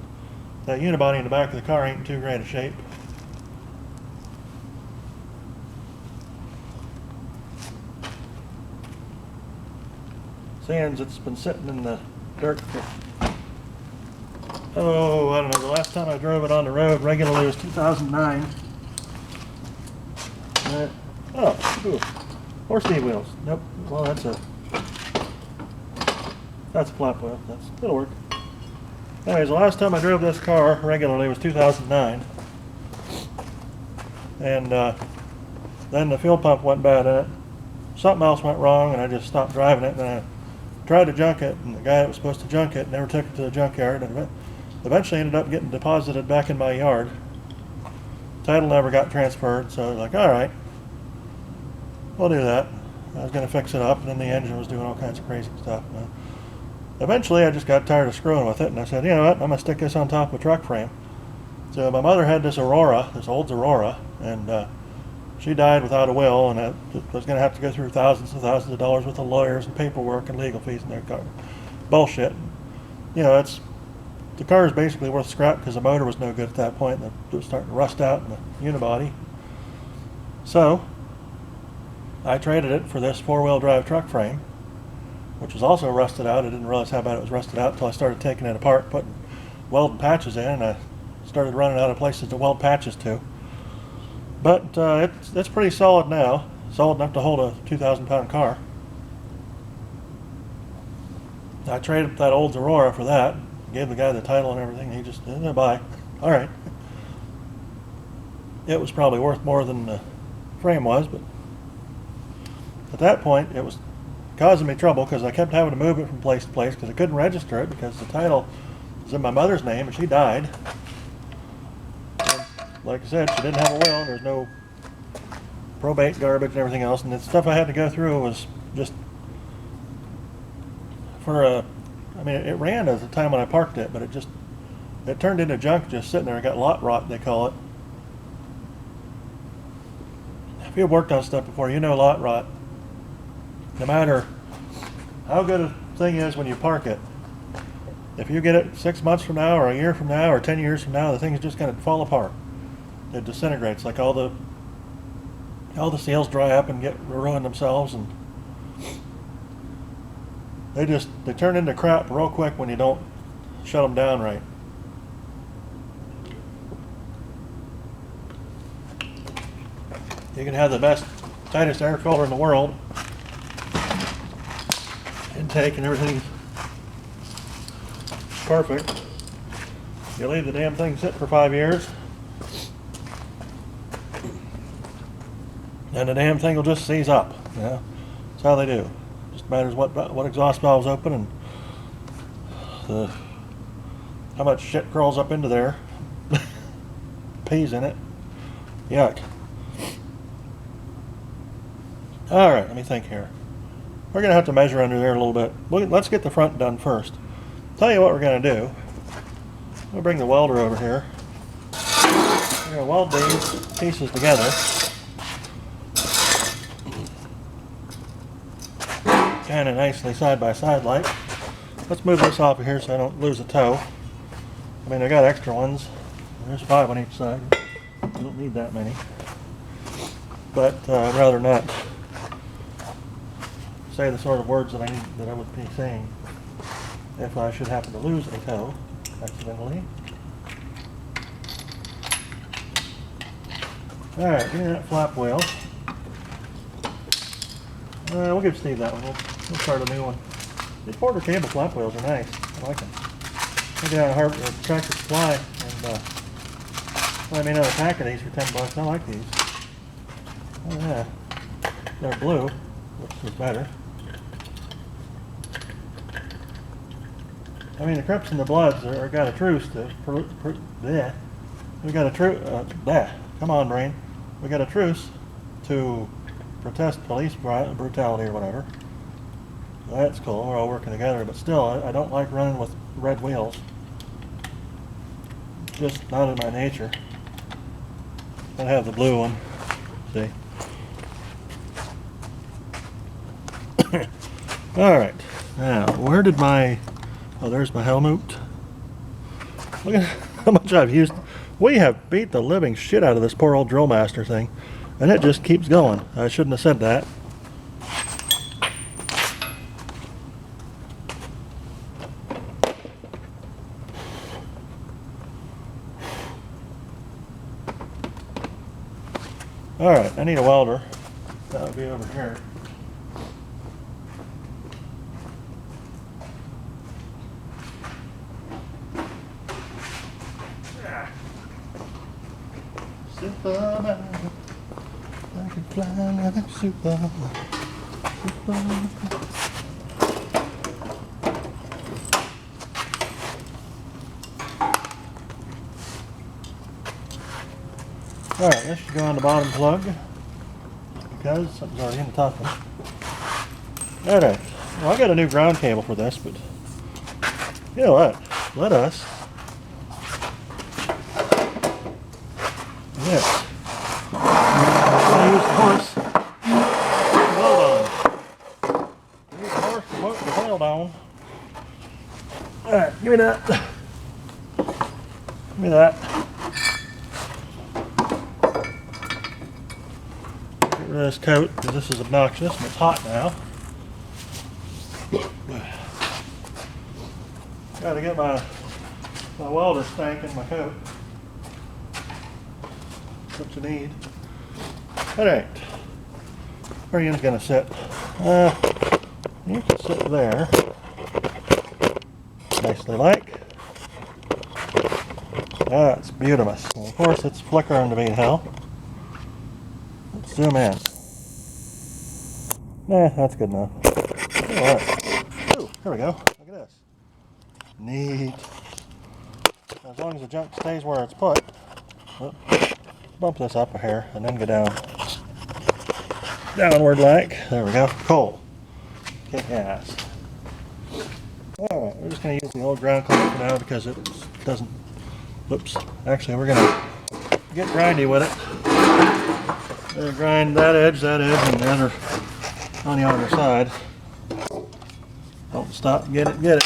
unibody in the back of the car ain't in too great a shape. Seeing it's been sitting in the dirt for, oh, I don't know, the last time I drove it on the road regularly was 2009. More Steve wheels. Nope. Well, that's a flap wheel. It'll work. Anyways, the last time I drove this car regularly was 2009. And then the fuel pump went bad in it. Something else went wrong, and I just stopped driving it. And I tried to junk it, and the guy that was supposed to junk it never took it to the junkyard, and eventually ended up getting deposited back in my yard. Title never got transferred, so I was like, all right, we'll do that. I was going to fix it up, and then the engine was doing all kinds of crazy stuff. Eventually, I just got tired of screwing with it, and I said, you know what, I'm going to stick this on top of a truck frame. So my mother had this Aurora, this old Aurora, and she died without a will, and I was going to have to go through thousands and thousands of dollars worth of lawyers and paperwork and legal fees and their car. Bullshit. You know, the car is basically worth scrap because the motor was no good at that point, and it was starting to rust out in the unibody. So I traded it for this four-wheel drive truck frame, which was also rusted out. I didn't realize how bad it was rusted out until I started taking it apart, putting welding patches in, and I started running out of places to weld patches to. But it's pretty solid now, solid enough to hold a 2,000-pound car. I traded that old Aurora for that, gave the guy the title and everything, and he just, bye. All right. It was probably worth more than the frame was, but at that point it was causing me trouble because I kept having to move it from place to place because I couldn't register it because the title was in my mother's name and she died. like I said, she didn't have a will, and there's no probate garbage and everything else, and the stuff I had to go through was just for a, I mean, it ran at the time when I parked it, but it turned into junk just sitting there. It got lot rot, they call it. If you've worked on stuff before, you know lot rot. No matter how good a thing is when you park it, if you get it 6 months from now, or a year from now, or 10 years from now, the thing is just going to fall apart. It disintegrates, like all the seals dry up and ruin themselves, and they turn into crap real quick when you don't shut them down right. You can have the best, tightest air filter in the world, intake and everything perfect. You leave the damn thing sit for 5 years, and the damn thing will just seize up. Yeah, that's how they do. Just matters what exhaust valve's open and how much shit crawls up into there. Peas in it. Yuck. All right, let me think here. We're gonna have to measure under there a little bit. Let's get the front done first. Tell you what we're gonna do. We'll bring the welder over here. We're gonna weld these pieces together. Kind of nicely side by side like. Let's move this off of here so I don't lose a toe. I mean, I got extra ones. There's 5 on each side. I don't need that many. But I'd rather not say the sort of words that I would be saying if I should happen to lose a toe accidentally. Alright, give me that flap wheel. We'll give Steve that one. We'll start a new one. These Porter cable flap wheels are nice. I like them. I get out of Tractor Supply and let me know a pack of these for $10. I like these. Oh yeah. They're blue, which is better. I mean, the Crips and the Bloods are got a truce to bleh. We got a truce. Come on, brain. We got a truce to protest police brutality or whatever. That's cool. We're all working together, but still, I don't like running with red wheels. Just not in my nature. I have the blue one. See. All right. Now, where did my? Oh, there's my helmet. Look at how much I've used. We have beat the living shit out of this poor old Drill Master thing, and it just keeps going. I shouldn't have said that. All right, I need a welder. That would be over here. Superman, I can fly like Superman. Alright, this should go on the bottom plug because something's already in the top one. Alright, well, I got a new ground cable for this, but you know what? Let us this. I'm going to use the horse to weld on. Use the horse to weld on. Alright, give me that. Give me that. Get rid of this coat because this is obnoxious and it's hot now. Got to get my welder stank in my coat. What you need. Alright. Where are you going to sit? You can sit there. Nicely like. That's beautiful. Well, of course, it's flickering to be hell. Let's zoom in. That's good enough. Alright. Ooh, here we go. Look at this. Neat. As long as the junk stays where it's put. Oh. bump this up a hair and then go downward like. There we go. Coal. Kick ass. Alright, we're just going to use the old ground cleaner for now because it doesn't... Whoops. Actually, we're going to get grindy with it. Grind that edge, and the other on the other side. Don't stop. Get it, get it.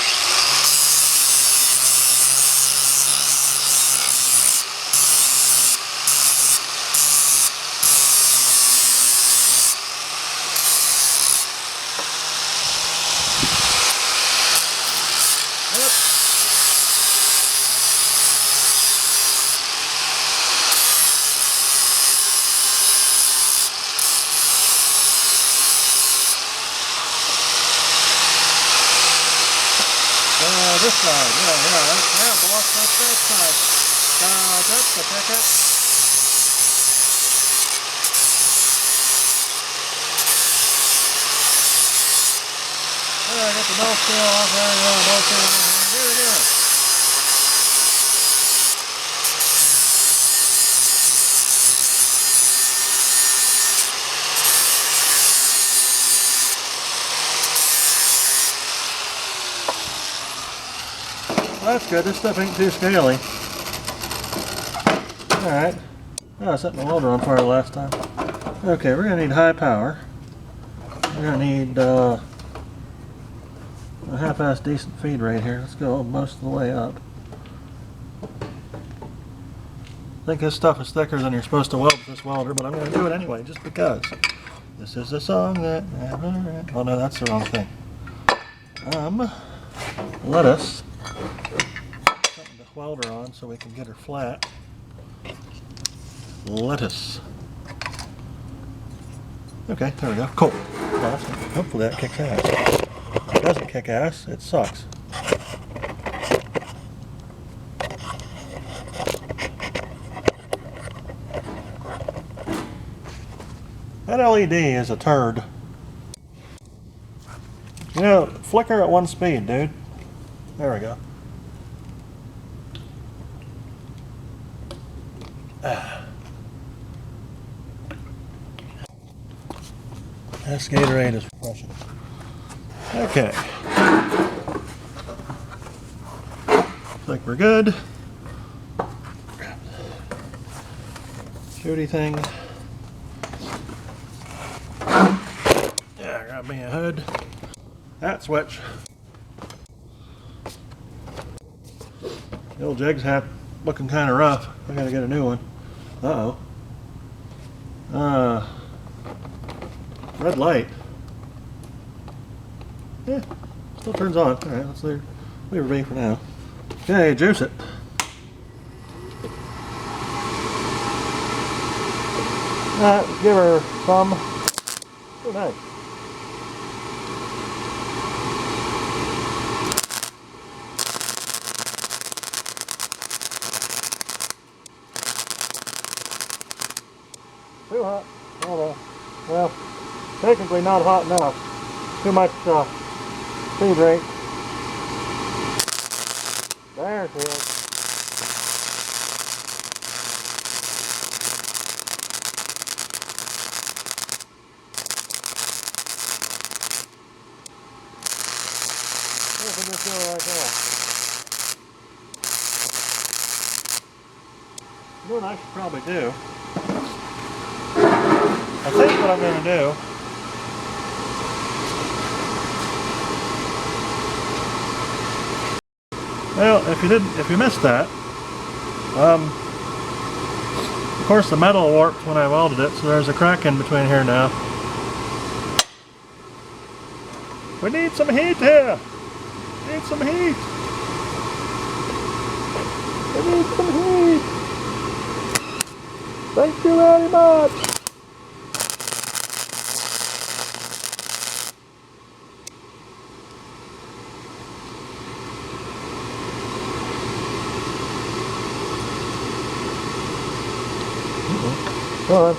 This side, yeah, boss, that's that side. That's the ticket. Alright, get the nose scale off there, nose scale off there. There we go. That's good, this stuff ain't too scaly. Alright. Oh, I set my welder on fire last time. Okay, we're going to need high power. We're going to need a half-ass decent feed rate here. Let's go most of the way up. I think this stuff is thicker than you're supposed to weld with this welder, but I'm going to do it anyway, just because. This is a song that... Oh no, that's the wrong thing. Lettuce. Something to weld her on so we can get her flat. Lettuce. Okay, there we go. Cool. Hopefully that kicks ass. If it doesn't kick ass, it sucks. That LED is a turd. You know, flicker at one speed, dude. There we go. This Gatorade is refreshing. Okay. Looks like we're good. Shooty thing. Yeah, grab me a hood. Hat switch. The old Jegs hat looking kind of rough. I gotta get a new one. Uh-oh. Red light. Yeah, still turns on. Alright, let's leave her be for now. Okay, juice it. Alright, let's give her some. Oh, nice. Too hot. Oh well. Well, technically not hot enough. Too much feed rate. There she is. Look at this girl right there. You know what I should probably do? I think what I'm going to do well, if you missed that, of course the metal warped when I welded it, so there's a crack in between here now. We need some heat here. We need some heat. We need some heat. Thank you very much. Go on.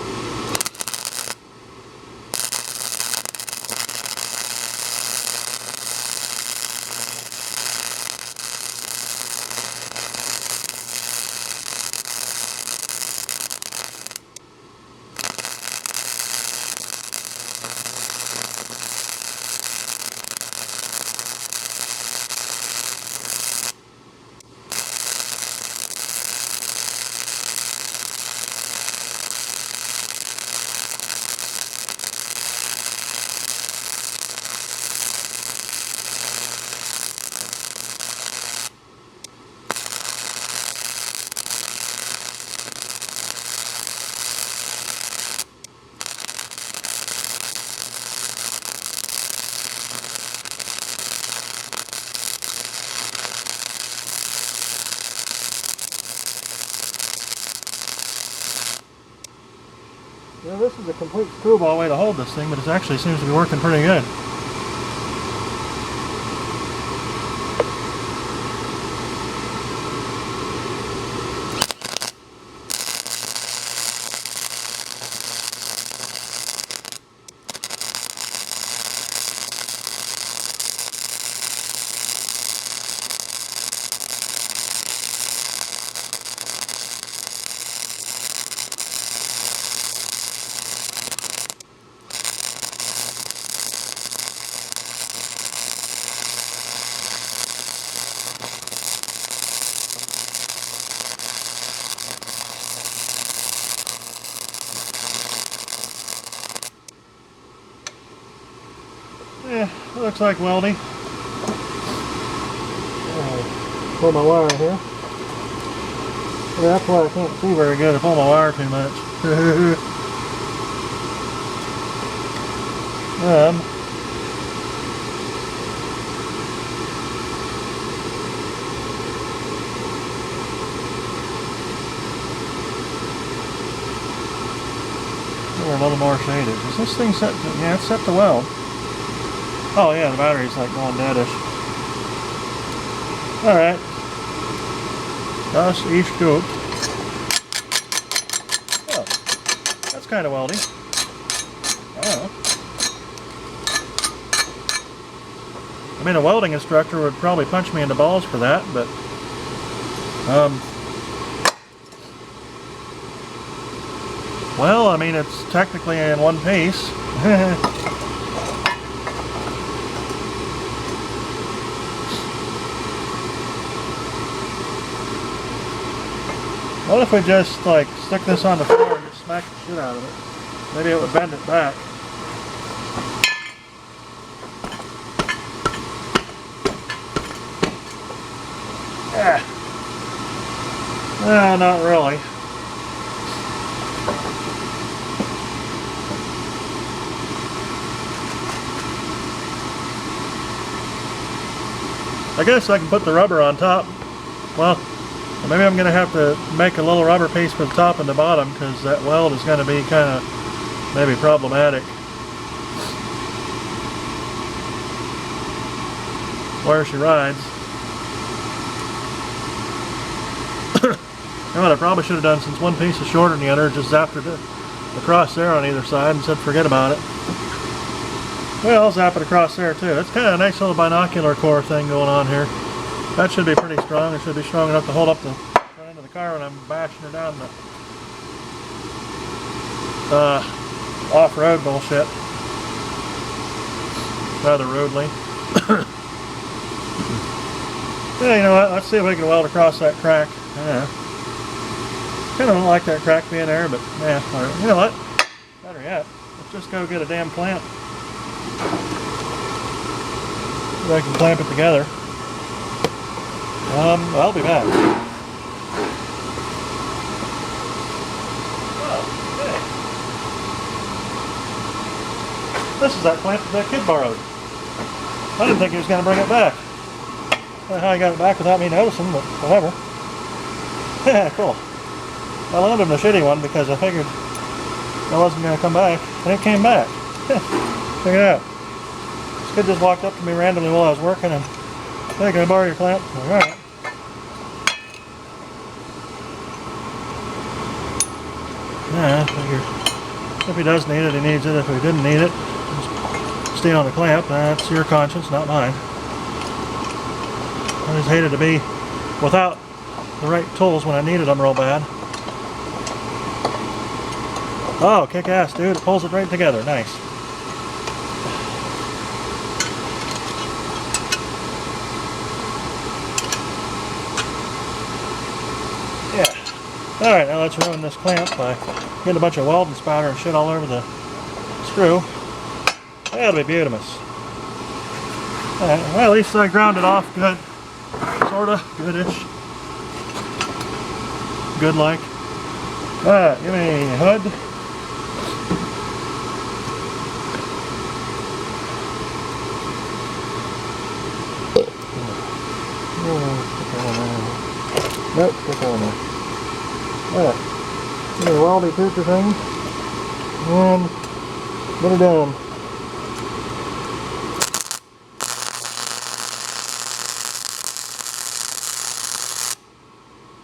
Yeah, this is a complete screwball way to hold this thing, but it actually seems to be working pretty good. Yeah, it looks like welding. Pull my wire here. Yeah, that's why I can't see very good. I pull my wire too much. We're a little more shaded. Is this thing set to, yeah, it's set to weld. Oh yeah, the battery's like going deadish. Alright. Das ist gut. Oh, that's kind of weldy. Oh. I mean, a welding instructor would probably punch me in the balls for that, but well, I mean, it's technically in one piece. What if we just like stick this on the floor and just smack the shit out of it? Maybe it would bend it back. Yeah. Not really. I guess I can put the rubber on top. Well, maybe I'm going to have to make a little rubber piece for the top and the bottom, because that weld is going to be kind of maybe problematic. Where she rides. You know what I probably should have done, since one piece is shorter than the other, just zapped it across there on either side and said forget about it. Well, I'll zap it across there too. That's kind of a nice little binocular core thing going on here. That should be pretty strong. It should be strong enough to hold up the front end of the car when I'm bashing her down the off-road bullshit. Rather rudely. Yeah, you know what? Let's see if we can weld across that crack. Yeah. Kind of don't like that crack being there, but yeah. You know what? Better yet, let's just go get a damn clamp. So I can clamp it together. I'll be back. Oh, hey. This is that clamp that kid borrowed. I didn't think he was going to bring it back. I don't know how he got it back without me noticing, but whatever. Yeah, cool. I loaned him the shitty one because I figured it wasn't going to come back, and it came back. Check it out. This kid just walked up to me randomly while I was working and, hey, can I borrow your clamp? I'm like, alright. Yeah, I figured if he does need it, he needs it. If he didn't need it, just stay on the clamp. That's your conscience, not mine. I just hated to be without the right tools when I needed them real bad. Oh, kick ass, dude. It pulls it right together. Nice. Yeah. Alright, now let's ruin this clamp by getting a bunch of welding spouter and shit all over the screw. That'll be beautiful. Alright, well, at least I ground it off good. Sorta. Goodish. Good like. Alright, give me a hood. Nope, put that on there. Alright. Give me a weldy tutor thing. and get her done.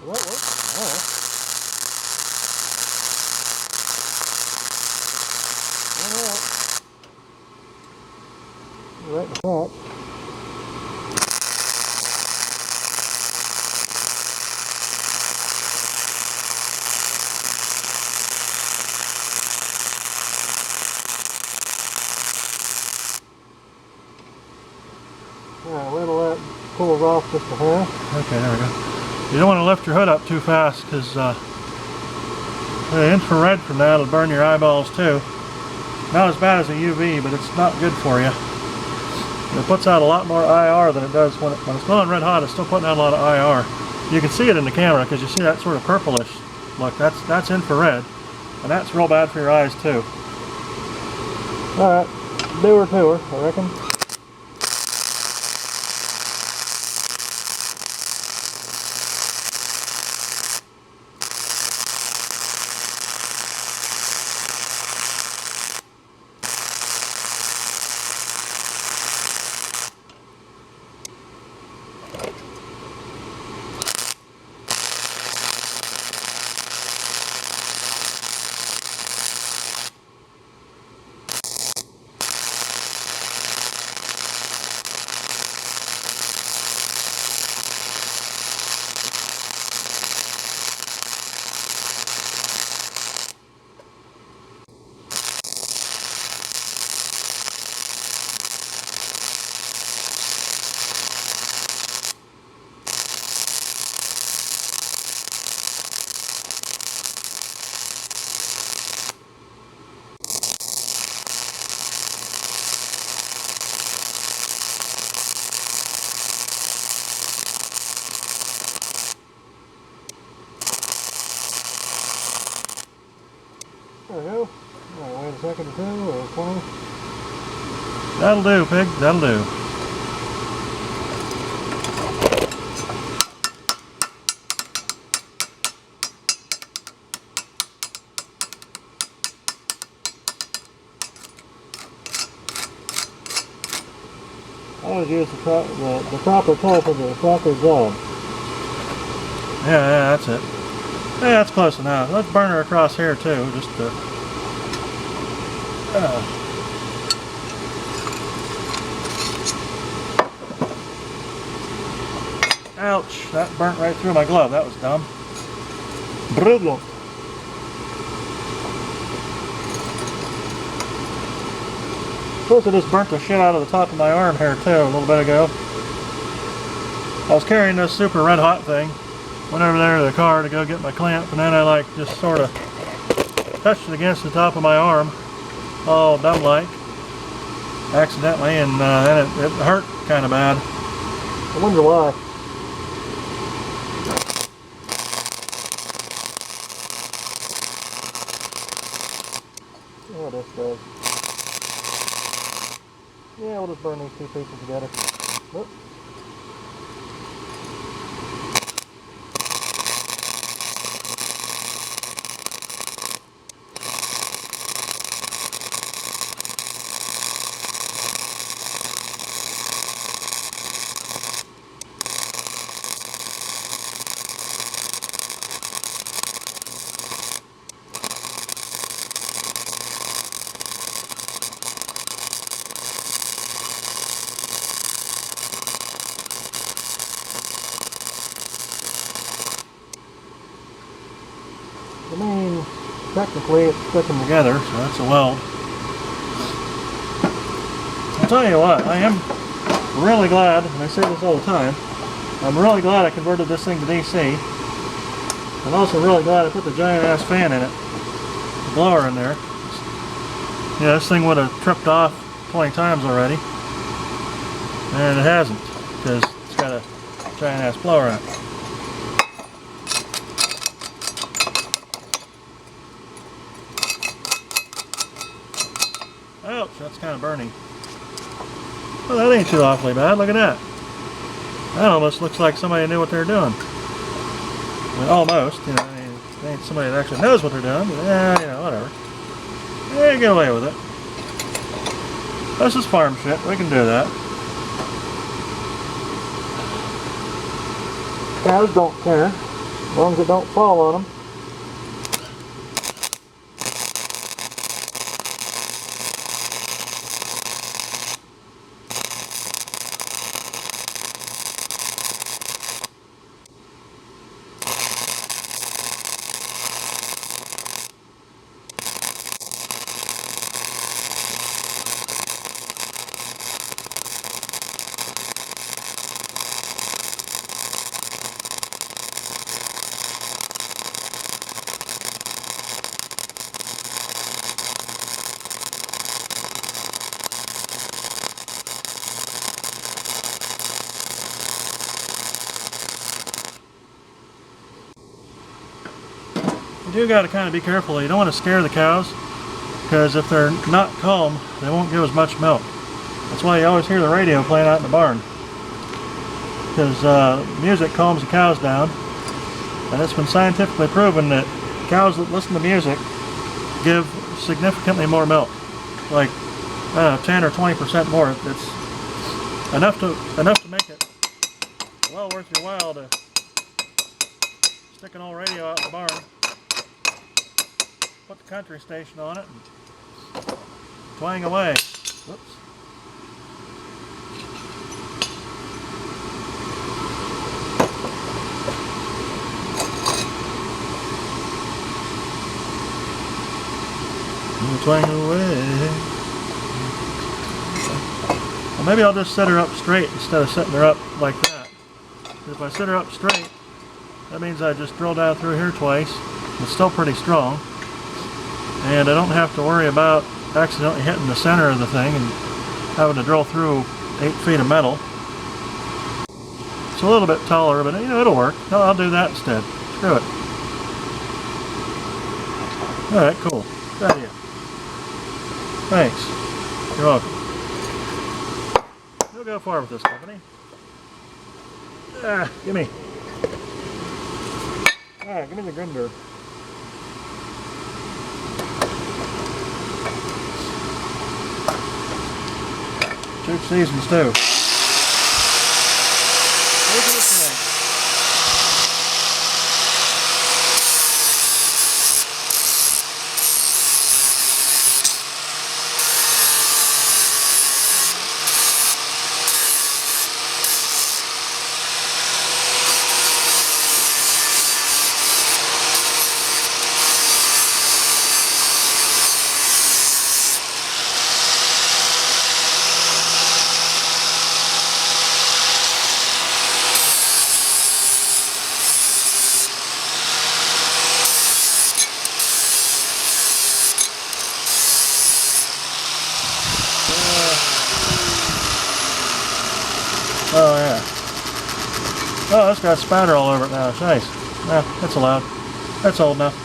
Will that work? Oh. All right. Right in the front. Alright, wait till that cools off just a hair. Okay, there we go. You don't want to lift your hood up too fast because the infrared from that will burn your eyeballs too. Not as bad as a UV, but it's not good for you. It puts out a lot more IR than it does when it's glowing red hot. It's still putting out a lot of IR. You can see it in the camera because you see that sort of purplish look. That's infrared, and that's real bad for your eyes too. Alright, do her to her, I reckon. There we go. Alright, wait a second or two, or 20. That'll do, pig. That'll do. I always use the proper tool for the proper job. Yeah, that's it. Yeah, that's close enough. Let's burn her across here too, just to... Ouch, that burnt right through my glove. That was dumb. Brilliant. Plus it just burnt the shit out of the top of my arm here too a little bit ago. I was carrying this super red hot thing. Went over there to the car to go get my clamp, and then I just sort of touched it against the top of my arm, all dumb-like, accidentally, and then it hurt kind of bad. I wonder why. See how this does. Yeah, we'll just burn these two pieces together. Whoop. I mean, technically it's sticking together, so that's a weld. I'll tell you what, I am really glad, and I say this all the time, I'm really glad I converted this thing to DC. I'm also really glad I put the giant ass fan in it, the blower in there. Yeah, this thing would have tripped off 20 times already, and it hasn't, because it's got a giant ass blower in it. Ouch, that's kind of burning. Well, that ain't too awfully bad. Look at that. That almost looks like somebody knew what they were doing. I mean, almost, you know, I mean, it ain't somebody that actually knows what they're doing, but yeah, you know, whatever. Yeah, get away with it. This is farm shit. We can do that. Cows don't care, as long as it don't fall on them. You do got to kind of be careful. You don't want to scare the cows, because if they're not calm, they won't give as much milk. That's why you always hear the radio playing out in the barn, because music calms the cows down, and it's been scientifically proven that cows that listen to music give significantly more milk, like 10 or 20% more. It's enough to make it well worth your while to stick an old radio out in the barn, put the country station on it, and twang away. Whoops. Twang away. Well, maybe I'll just set her up straight instead of setting her up like that. If I set her up straight, that means I just drill down through here twice. It's still pretty strong, and I don't have to worry about accidentally hitting the center of the thing and having to drill through 8 feet of metal. It's a little bit taller, but you know, it'll work. I'll do that instead. Screw it. Alright, cool. Good idea. Thanks. You're welcome. You'll go far with this company. Gimme. Alright, give me the grinder. Church seasons too. Oh yeah. Oh, that's got spatter all over it now. It's nice. Yeah, that's allowed. That's old enough.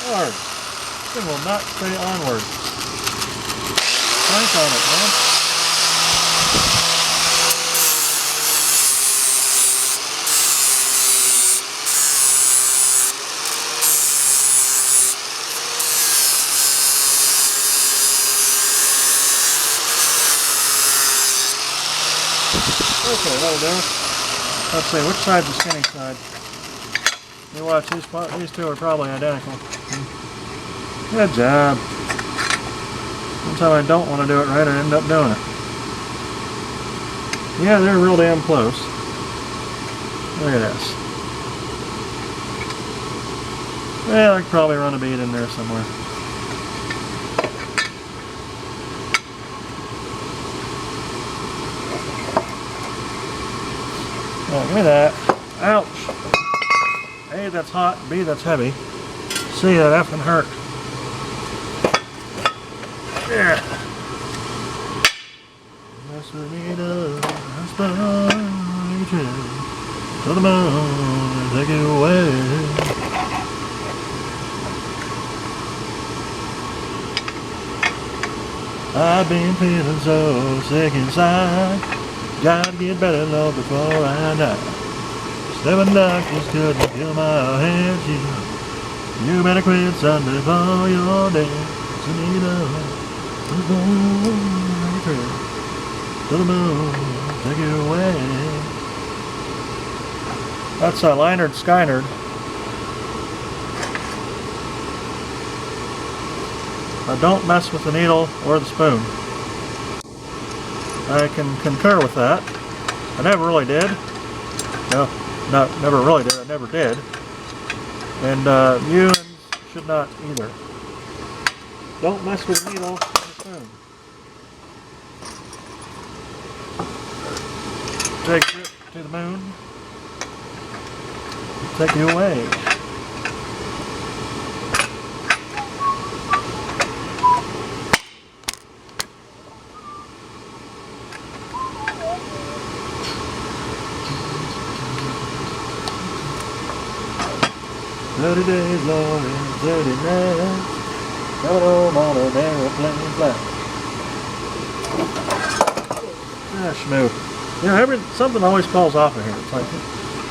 Hard. It will not stay onward. Crank on it, man. Okay, that'll do it. Let's see, which side's the skinny side? You watch, these two are probably identical. Good job. Sometimes I don't want to do it right, I end up doing it. Yeah, they're real damn close. Look at this. Well, I could probably run a bead in there somewhere. Oh, give me that. Ouch. A, that's hot. B, that's heavy. C, that effing hurt. Yeah. That's what we do. That's what we do. to the moon, take it away. I've been feeling so sick inside. Gotta get better, Lord, before I die. 7 doctors couldn't kill my head. You better quit, son, before you're dead. To the moon, take it away. That's Leinard Skynyrd. Don't mess with the needle or the spoon. I can concur with that. I never really did. No, never really did. I never did. And you should not either. Don't mess with the needle or the spoon. Take a trip to the moon. Take you away. "30 days long and 30 nights, coming home on an aeroplane flight." Ah, schmoo. You know, something always falls off of here. It's like,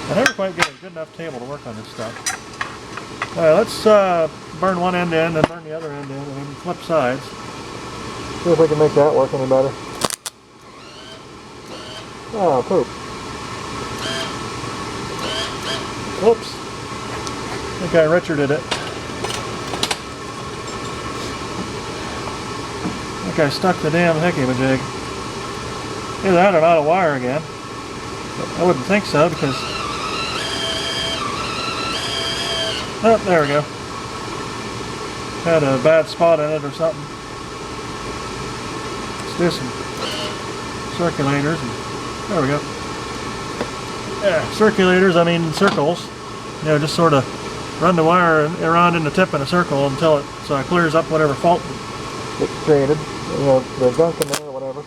I never quite get a good enough table to work on this stuff. Alright, let's burn one end in and burn the other end in and then flip sides. See if we can make that work any better. Oh, poop. Oops. I think I Richarded it. I think I stuck the damn hickey-majig. Either that or not a wire again. But I wouldn't think so because... Oh, there we go. Had a bad spot in it or something. Let's do some circulators. There we go. Yeah, circulators, I mean circles. You know, just sort of run the wire around in the tip in a circle until it clears up whatever fault it's created. You know, the gunk in there or whatever.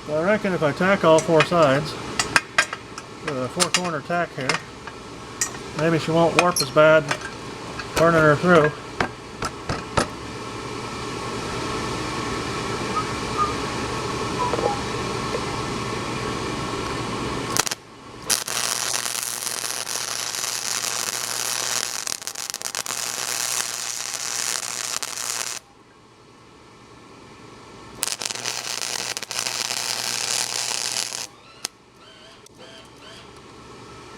So I reckon if I tack all 4 sides with a 4-corner tack here, maybe she won't warp as bad burning her through.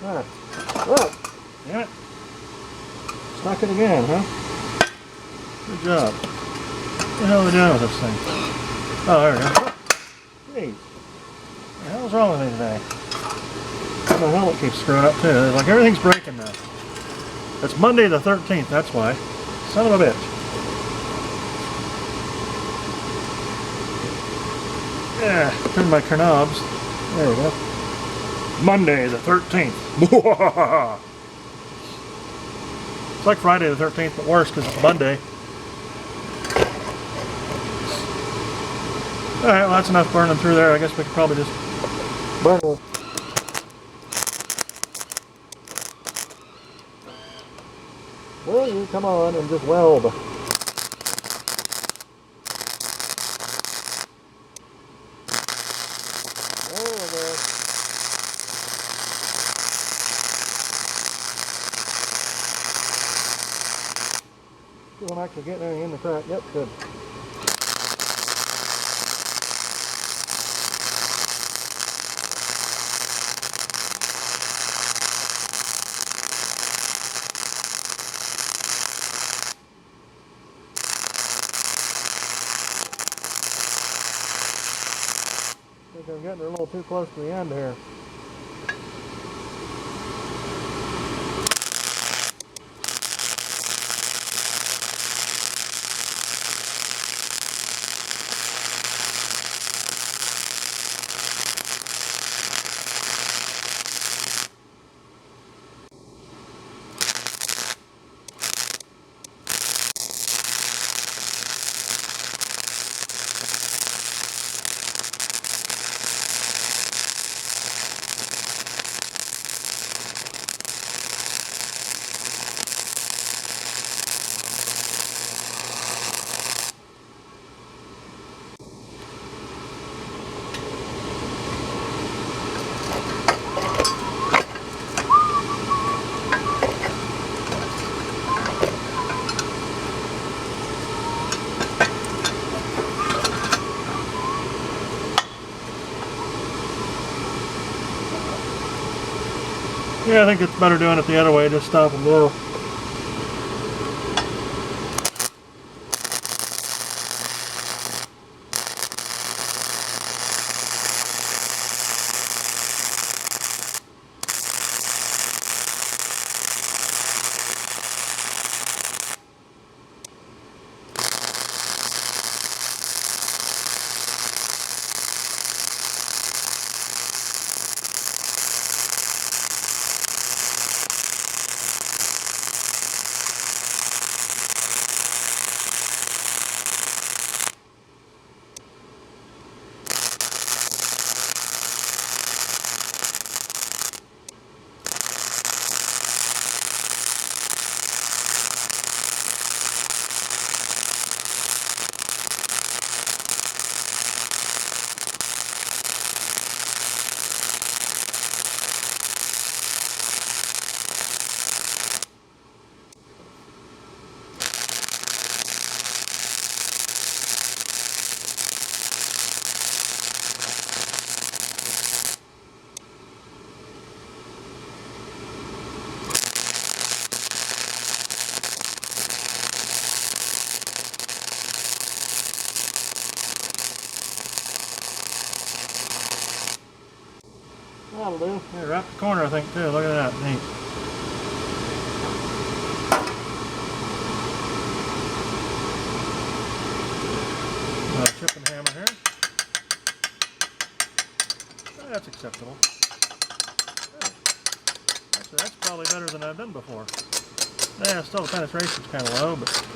Ah. Oh, damn it. Stuck it again, huh? Good job. What the hell are we doing with this thing? Oh, there we go. Jeez. What the hell's wrong with me today? The helmet keeps screwing up too. It's like everything's breaking now. It's Monday the 13th, that's why. Son of a bitch. Yeah, turn my knobs. There we go. Monday the 13th. It's like Friday the 13th, but worse because it's Monday. Alright, well that's enough burning through there. I guess we could probably just burn it. Will you come on and just weld? There we go. I'm actually getting anything in the crack. Yep, good. I think I'm getting a little too close to the end here. Yeah, I think it's better doing it the other way, just stop and go. That'll do. Yeah, right the corner, I think, too. Look at that. Neat. Chipping hammer here. That's acceptable. Actually, that's probably better than I've done before. Yeah, still the penetration's kind of low, but...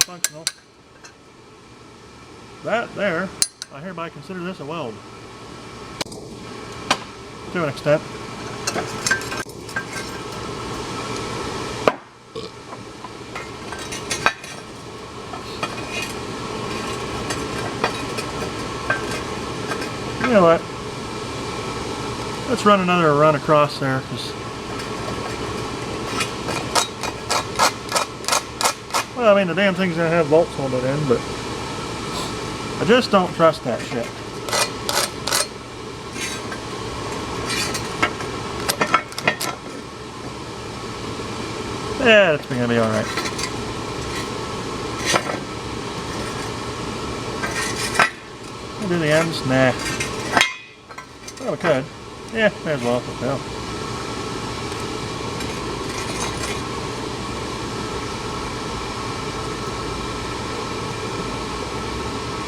functional. That there, I hereby consider this a weld. To an extent. You know what? Let's run another run across there, because... Well, I mean, the damn thing's going to have bolts holding it in, but... I just don't trust that shit. Yeah, it's going to be alright. We'll do the ends? Nah. Well, we could. Yeah, may as well. Well.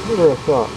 Give it a shot.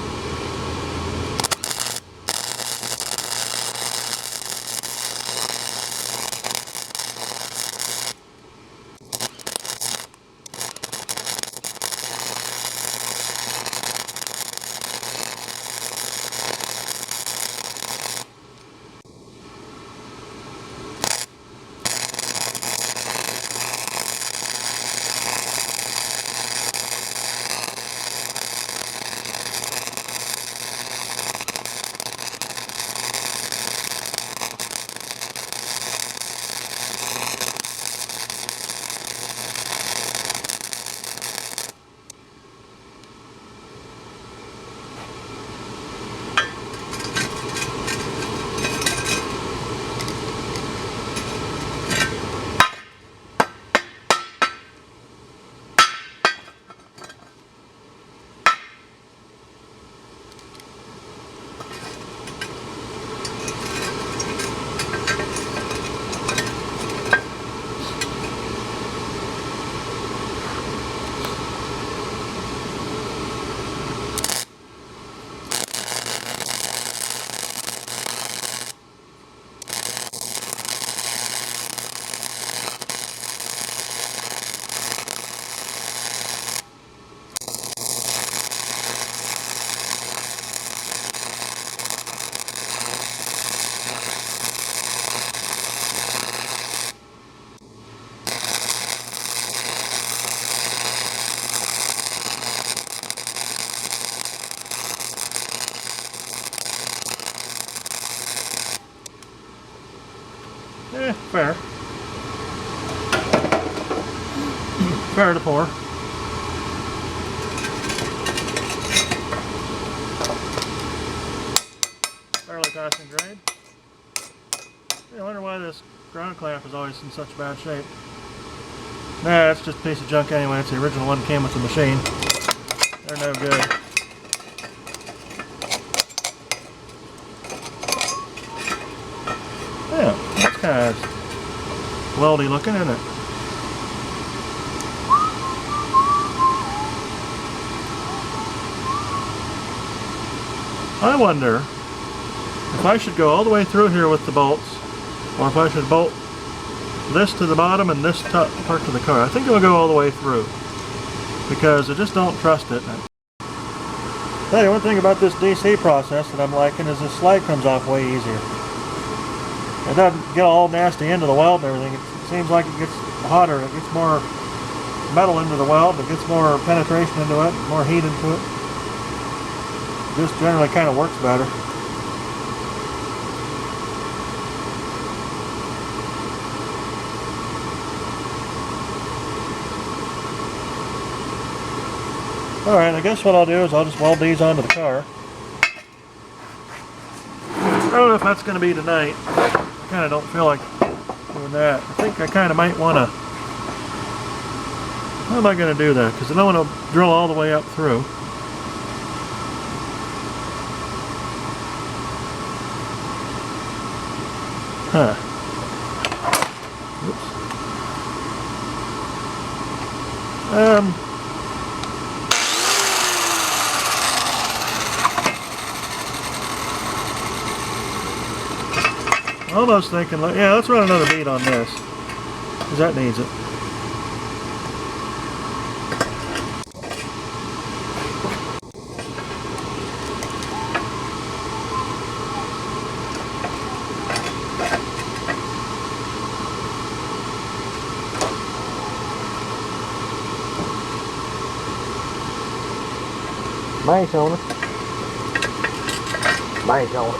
Fair. prepare to pour. Fairly passing grade. I wonder why this ground clamp is always in such bad shape. Nah, it's just a piece of junk anyway. It's the original one that came with the machine. They're no good. Yeah, that's kind of weldy looking, isn't it? I wonder if I should go all the way through here with the bolts, or if I should bolt this to the bottom and this part to the car. I think I'll go all the way through, because I just don't trust it. Tell you one thing about this DC process that I'm liking is this slide comes off way easier. It doesn't get all nasty into the weld and everything. It seems like it gets hotter. It gets more metal into the weld. It gets more penetration into it, more heat into it. It just generally kind of works better. Alright, I guess what I'll do is I'll just weld these onto the car. I don't know if that's going to be tonight. I kind of don't feel like doing that. I think I kind of might want to... How am I going to do that? Because I don't want to drill all the way up through. Huh. Oops. Almost thinking, yeah, let's run another bead on this, because that needs it. Daytona. Daytona.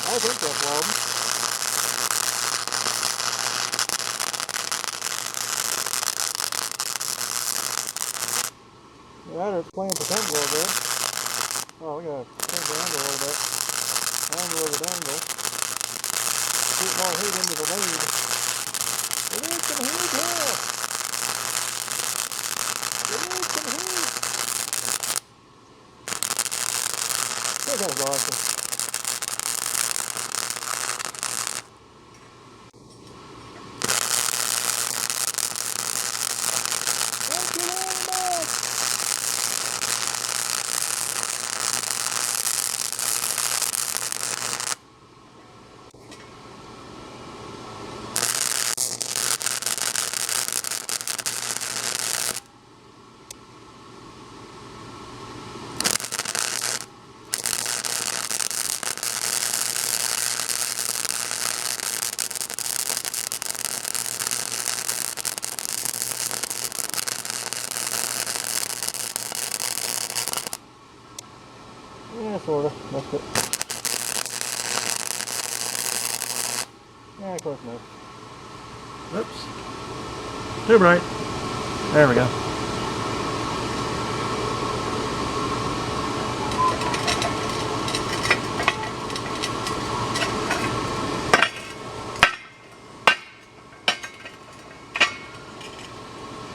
I think that's welding. That it's playing pretend a little bit. Oh, we gotta change the angle a little bit. Angle of the dangle. Keep more heat into the lead. We need some heat here. We need some heat. That was awesome. Yeah, sort of. That's it. Yeah, close enough. Oops. Too bright. There we go.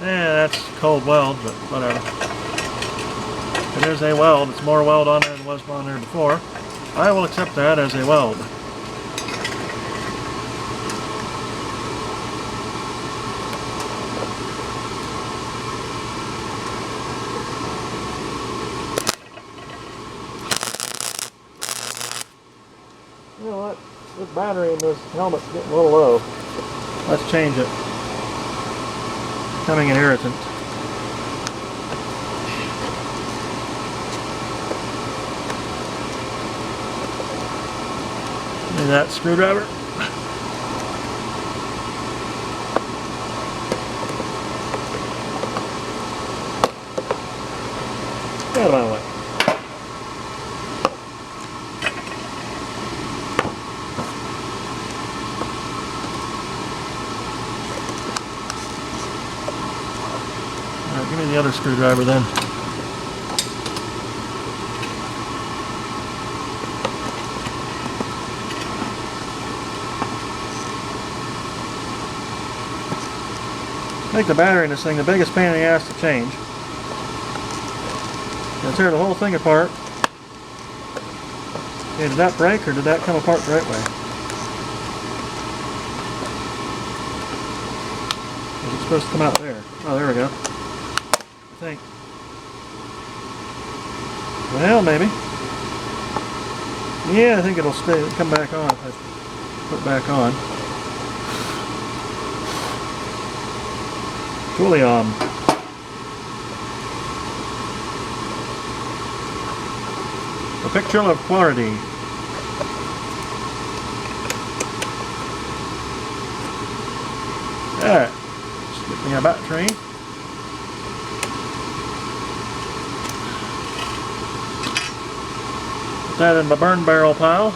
Yeah, that's cold weld, but whatever. It is a weld. It's more weld on there than was on there before. I will accept that as a weld. This battery in this helmet's getting a little low. Let's change it. Becoming an irritant. Give me that screwdriver. Get out of my way. Alright, give me the other screwdriver then. Make the battery in this thing the biggest pain in the ass to change. Gonna tear the whole thing apart. Okay, did that break or did that come apart the right way? Was it supposed to come out there? Oh, there we go. I think. Well, maybe. Yeah, I think it'll stay. Come back on if I put it back on. Julian. A picture of quality. Alright. Skipping a battery. Put that in the burn barrel pile.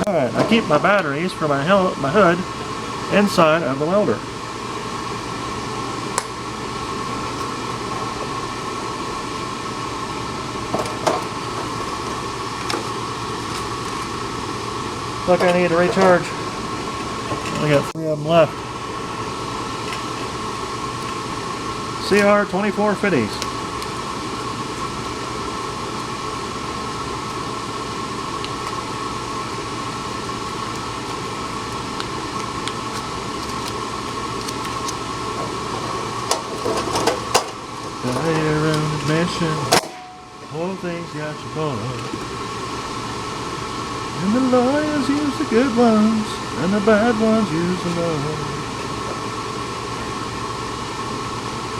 Alright, I keep my batteries for my hood inside of the welder. Look, I need to recharge. I got 3 of them left. CR 2450s. Whole thing's got you caught up. And the lawyers use the good ones, and the bad ones use the love.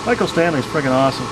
Michael Stanley's friggin' awesome.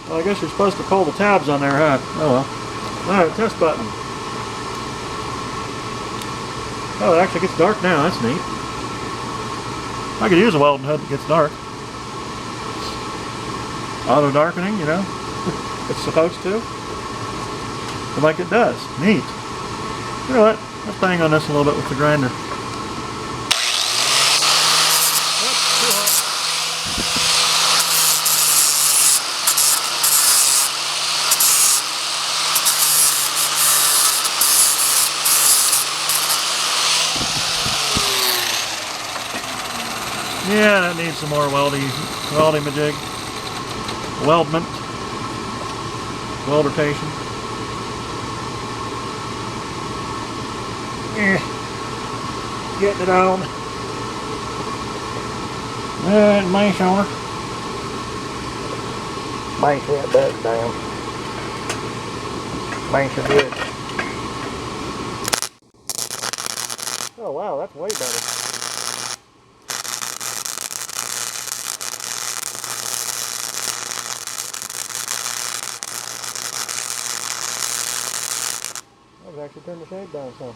Well, I guess you're supposed to pull the tabs on there, huh? Oh well. Alright, test button. Oh, it actually gets dark now. That's neat. I could use a welding hood that gets dark. Auto darkening, you know. It's supposed to. But like it does. Neat. You know what? Let's bang on this a little bit with the grinder. Yeah, that needs some more welding majig. Weldment. Weldertation. Getting it on. Alright, mash on her. Mash that button down. Mash her good. Oh wow, that's way better. I've actually turned the shade down some.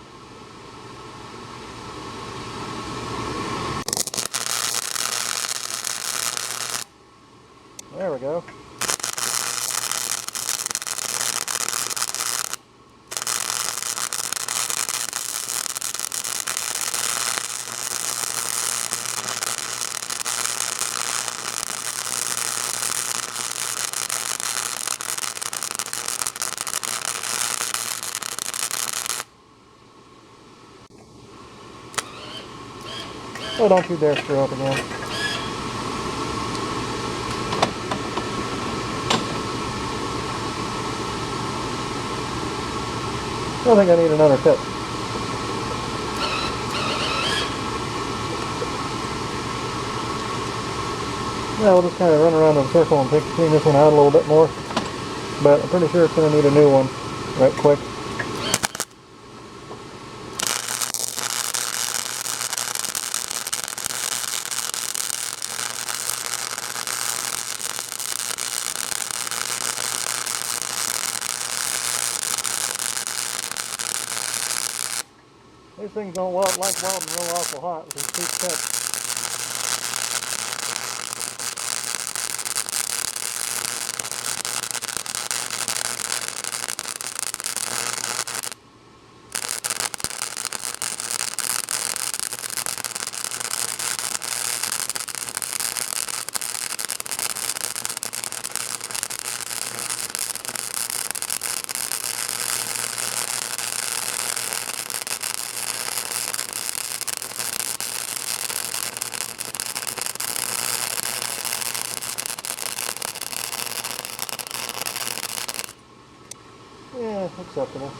There we go. Oh, don't you dare screw up again. I think I need another tip. Yeah, we'll just kind of run around in a circle and clean this one out a little bit more. But I'm pretty sure it's going to need a new one right quick. These things don't like welding real awful hot with these cheap tips. Yeah, acceptable.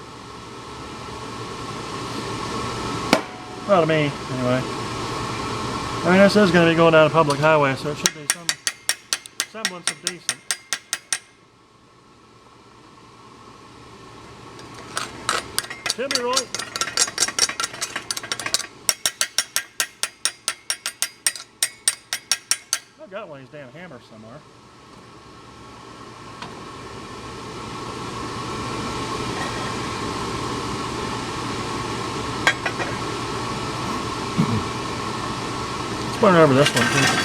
Well, to me, anyway. I mean, this is going to be going down a public highway, so it should be some semblance of decent. Should be right. I've got one of these damn hammers somewhere. Let's run over this one too.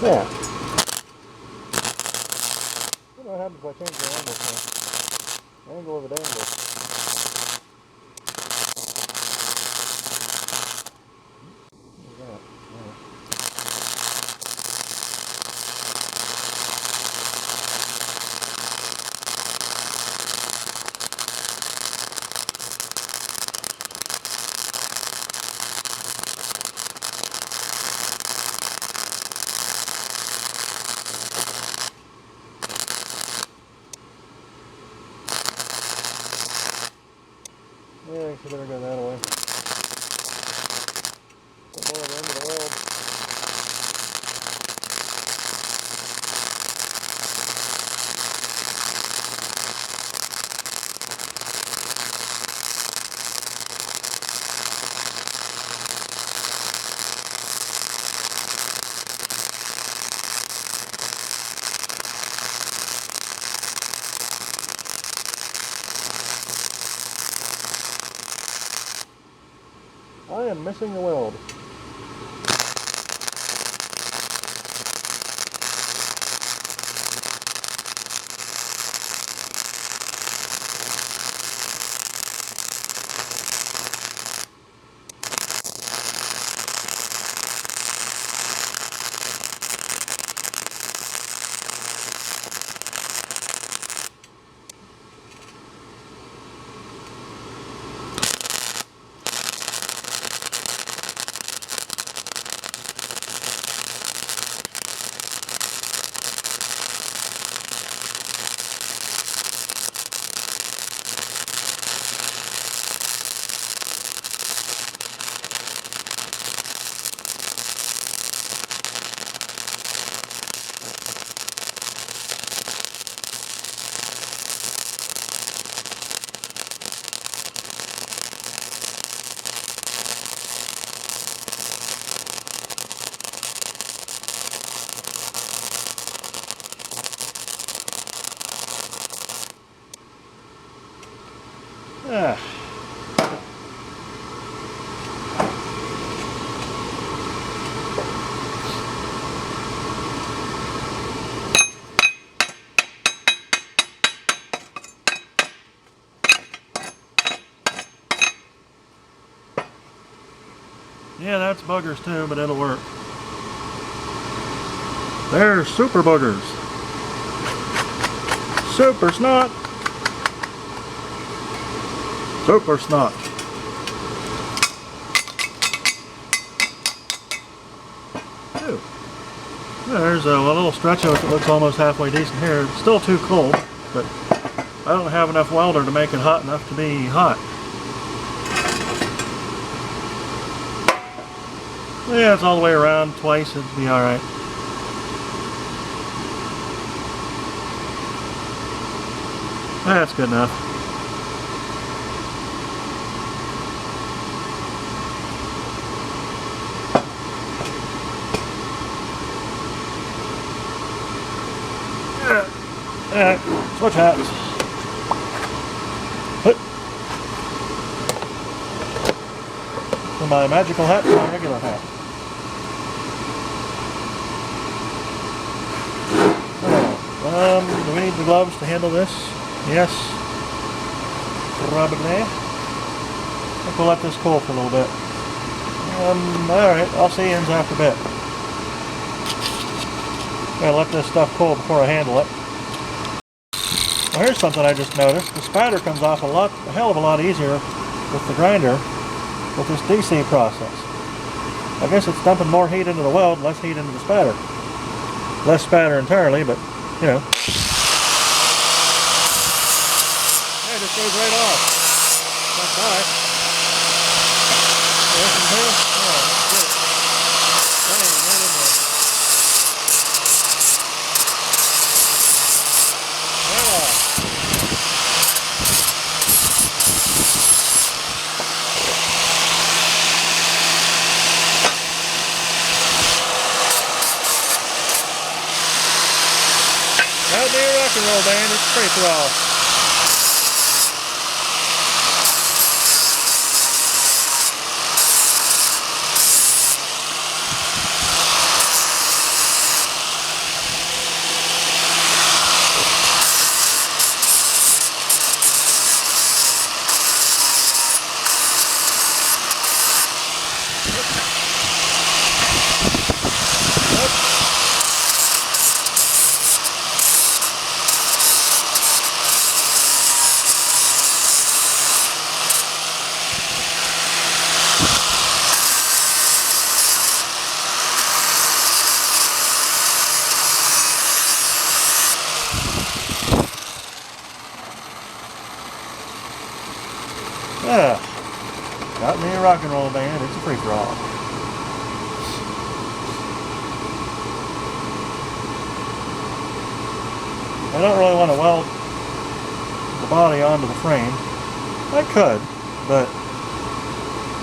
Yeah. You know what happens if I change the angle now? Angle of the angle. Look at that. Yeah. Yeah, I better go that way. Put more of the end of the weld. I am missing the weld. Yeah, that's boogers too, but it'll work. There's super boogers. Super snot. Super snot. Ooh. There's a little stretch of it that looks almost halfway decent here. It's still too cold, but I don't have enough welder to make it hot enough to be hot. Yeah, it's all the way around twice, it'd be alright. That's good enough. Switch hats. From my magical hat to my regular hat. Do we need the gloves to handle this? Yes. Probably. I think we'll let this cool for a little bit. Alright, I'll see you after a bit. Gotta let this stuff cool before I handle it. Well, here's something I just noticed. The spatter comes off a hell of a lot easier with the grinder with this DC process. I guess it's dumping more heat into the weld, less heat into the spatter. Less spatter entirely, but, you know. Yeah, it just goes right off. That's nice. There's some here. Oh, that's good. Dang, right in there. Right off. That'll be a rock and roll band. It's pretty raw. Yeah, got me a rock and roll band. It's a free-for-all. I don't really want to weld the body onto the frame. I could, but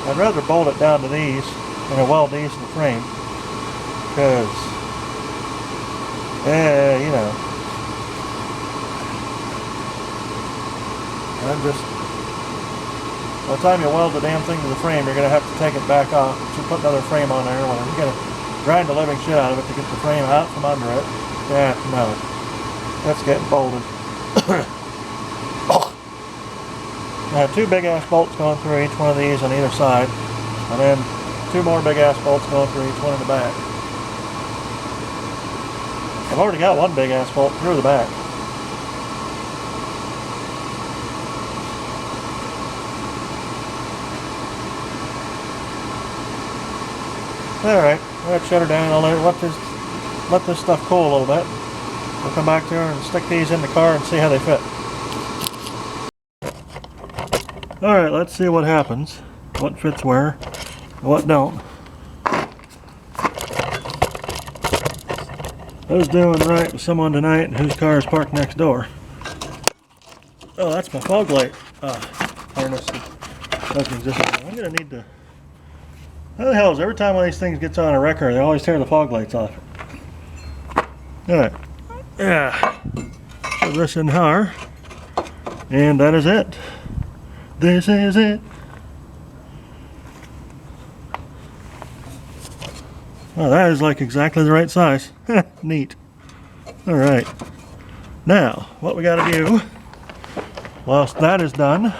I'd rather bolt it down to these than weld these to the frame, because, you know, I'm just, by the time you weld the damn thing to the frame, you're going to have to take it back off. You put another frame on there, whatever. You're going to grind the living shit out of it to get the frame out from under it. Yeah, no. That's getting bolted. I have two big ass bolts going through each one of these on either side, and then two more big ass bolts going through each one in the back. I've already got one big ass bolt through the back. Alright, let's shut her down. I'll let this stuff cool a little bit. We'll come back to her and stick these in the car and see how they fit. Alright, let's see what happens. What fits where, what don't. Who's doing right with someone tonight and whose car is parked next door? Oh, that's my fog light harness. I'm going to need to... How the hell is every time one of these things gets on a wrecker, they always tear the fog lights off it. Alright. Yeah. So this in here. And that is it. This is it. Well, that is like exactly the right size. Neat. Alright. Now, what we gotta do, whilst that is done,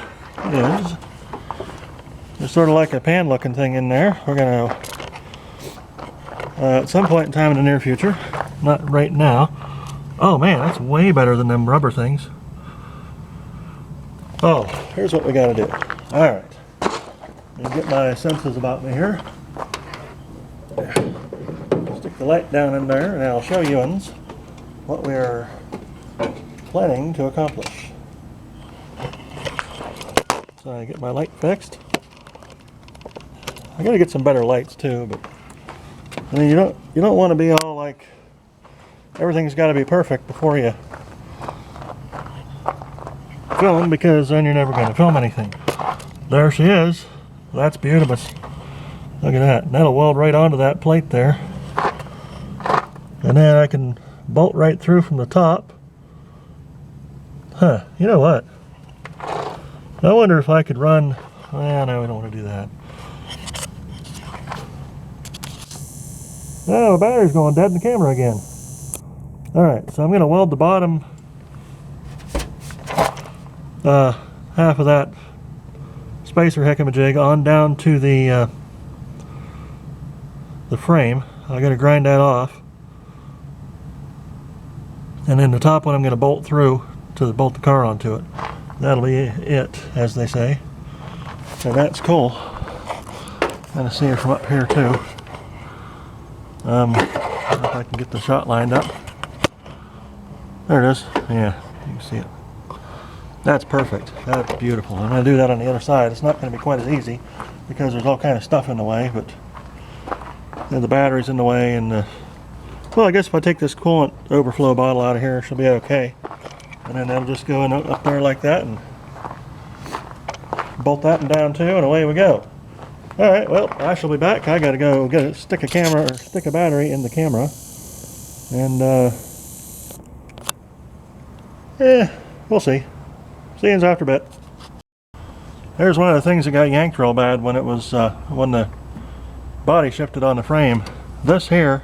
is There's sort of like a pan looking thing in there. We're going to, at some point in time in the near future, not right now. Oh man, that's way better than them rubber things. Oh, here's what we got to do. All right. Let me get my senses about me here. Stick the light down in there and I'll show you what we're planning to accomplish. So I get my light fixed. I gotta get some better lights too, but I mean you don't want to be all like everything's got to be perfect before you film, because then you're never going to film anything. There she is. That's beautiful. Look at that. That'll weld right onto that plate there. And then I can bolt right through from the top. Huh, you know what? I wonder if I could run... Well, no, we don't want to do that. Oh, the battery's going dead in the camera again. Alright, so I'm going to weld the bottom half of that spacer heckamajig on down to the frame. I got to grind that off. And then the top one I'm going to bolt through to bolt the car onto it. That'll be it, as they say. And that's cool. Kind of see her from up here too. I don't know if I can get the shot lined up. There it is. Yeah, you can see it. That's perfect. That's beautiful. I'm going to do that on the other side. It's not going to be quite as easy because there's all kind of stuff in the way, but the battery's in the way, and well, I guess if I take this coolant overflow bottle out of here, she'll be okay. And then that'll just go in up there like that and bolt that one down too, and away we go. Alright, well, I shall be back. I gotta go stick a battery in the camera. And we'll see. See you after a bit. There's one of the things that got yanked real bad when it was when the body shifted on the frame. This here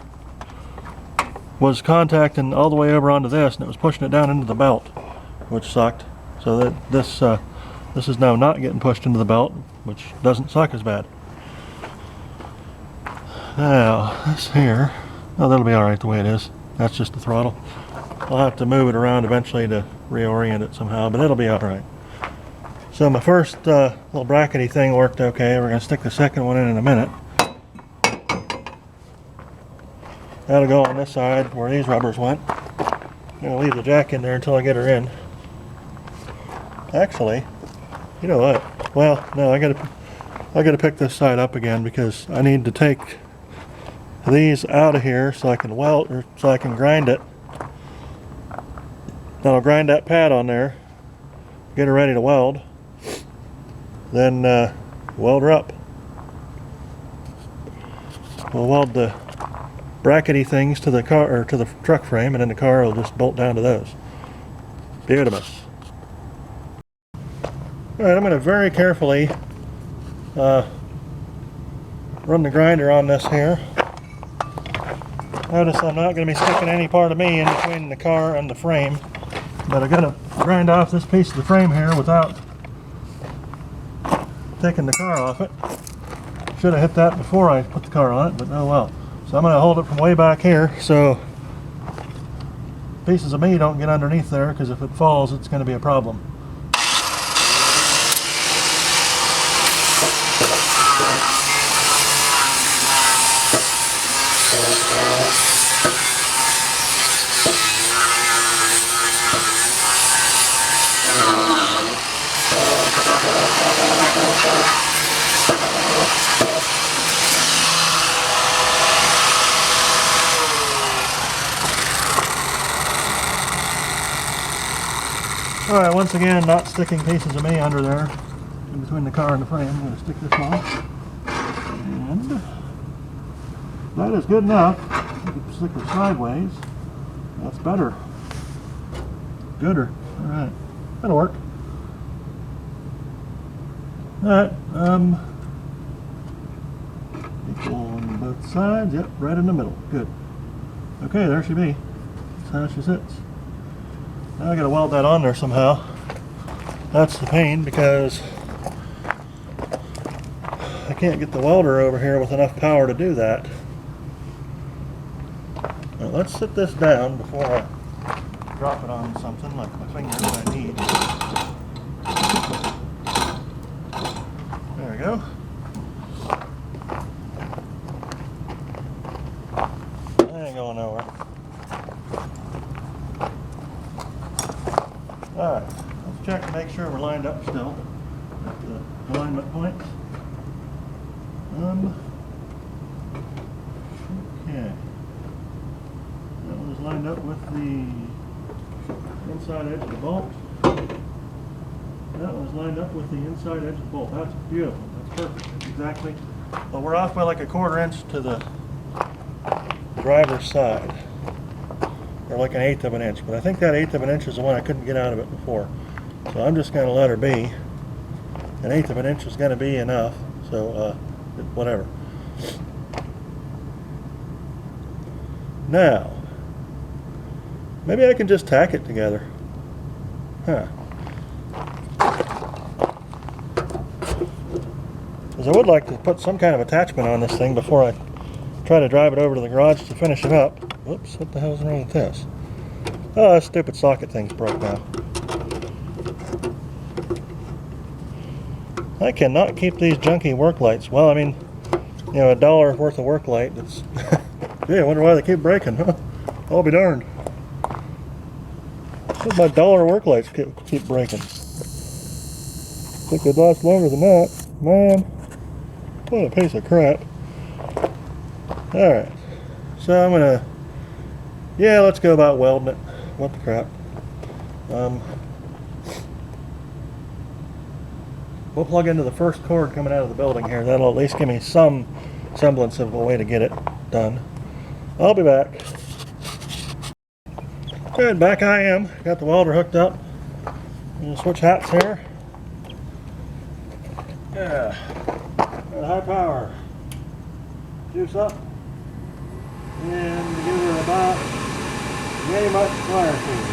was contacting all the way over onto this, and it was pushing it down into the belt, which sucked. So that this is now not getting pushed into the belt, which doesn't suck as bad. Now this here, oh, that'll be all right the way it is. That's just the throttle. I'll have to move it around eventually to reorient it somehow, but it'll be all right. So my first little brackety thing worked okay. We're going to stick the second one in a minute. That'll go on this side where these rubbers went. I'm going to leave the jack in there until I get her in. Actually, you know what? Well, no, I gotta pick this side up again because I need to take these out of here so I can weld, or so I can grind it. Then I'll grind that pad on there, get her ready to weld, then weld her up. We'll weld the brackety things to the car, or to the truck frame, and then the car will just bolt down to those. Beautiful. Alright, I'm going to very carefully run the grinder on this here. Notice I'm not going to be sticking any part of me in between the car and the frame, but I've got to grind off this piece of the frame here without taking the car off it. Should have hit that before I put the car on it, but oh well. So I'm going to hold it from way back here so pieces of me don't get underneath there, because if it falls it's going to be a problem. Alright, once again, not sticking pieces of me under there in between the car and the frame. I'm going to stick this on. And that is good enough. You can stick her sideways. That's better. Gooder. Alright, that'll work. Alright, equal on both sides. Yep, right in the middle. Good. Okay, there she be. That's how she sits. Now I gotta weld that on there somehow. That's the pain, because I can't get the welder over here with enough power to do that. Now let's sit this down before I drop it on something like my fingers I need. There we go. That ain't going nowhere. Alright, let's check to make sure we're lined up still at the alignment points. Okay. That one is lined up with the inside edge of the bolt. That one is lined up with the inside edge of the bolt. That's beautiful. That's perfect. That's exactly. Well, we're off by like a 1/4 inch to the driver's side. Or like 1/8 of an inch. But I think that 1/8 of an inch is the one I couldn't get out of it before. So I'm just going to let her be. 1/8 of an inch is going to be enough. So, whatever. Now, maybe I can just tack it together. Huh. Because I would like to put some kind of attachment on this thing before I try to drive it over to the garage to finish it up. Whoops, what the hell's wrong with this? Oh, that stupid socket thing's broke now. I cannot keep these junky work lights. Well, I mean, you know, $1 worth of work light. It's gee, I wonder why they keep breaking, huh? I'll be darned. My $1 work lights keep breaking. Think they'd last longer than that. Man, what a piece of crap. Alright, so I'm gonna, yeah, let's go about welding it. What the crap. We'll plug into the first cord coming out of the building here. That'll at least give me some semblance of a way to get it done. I'll be back. Good, back I am. Got the welder hooked up. I'm gonna switch hats here. Yeah. Got high power. Juice up. And give her about yay much wire feed.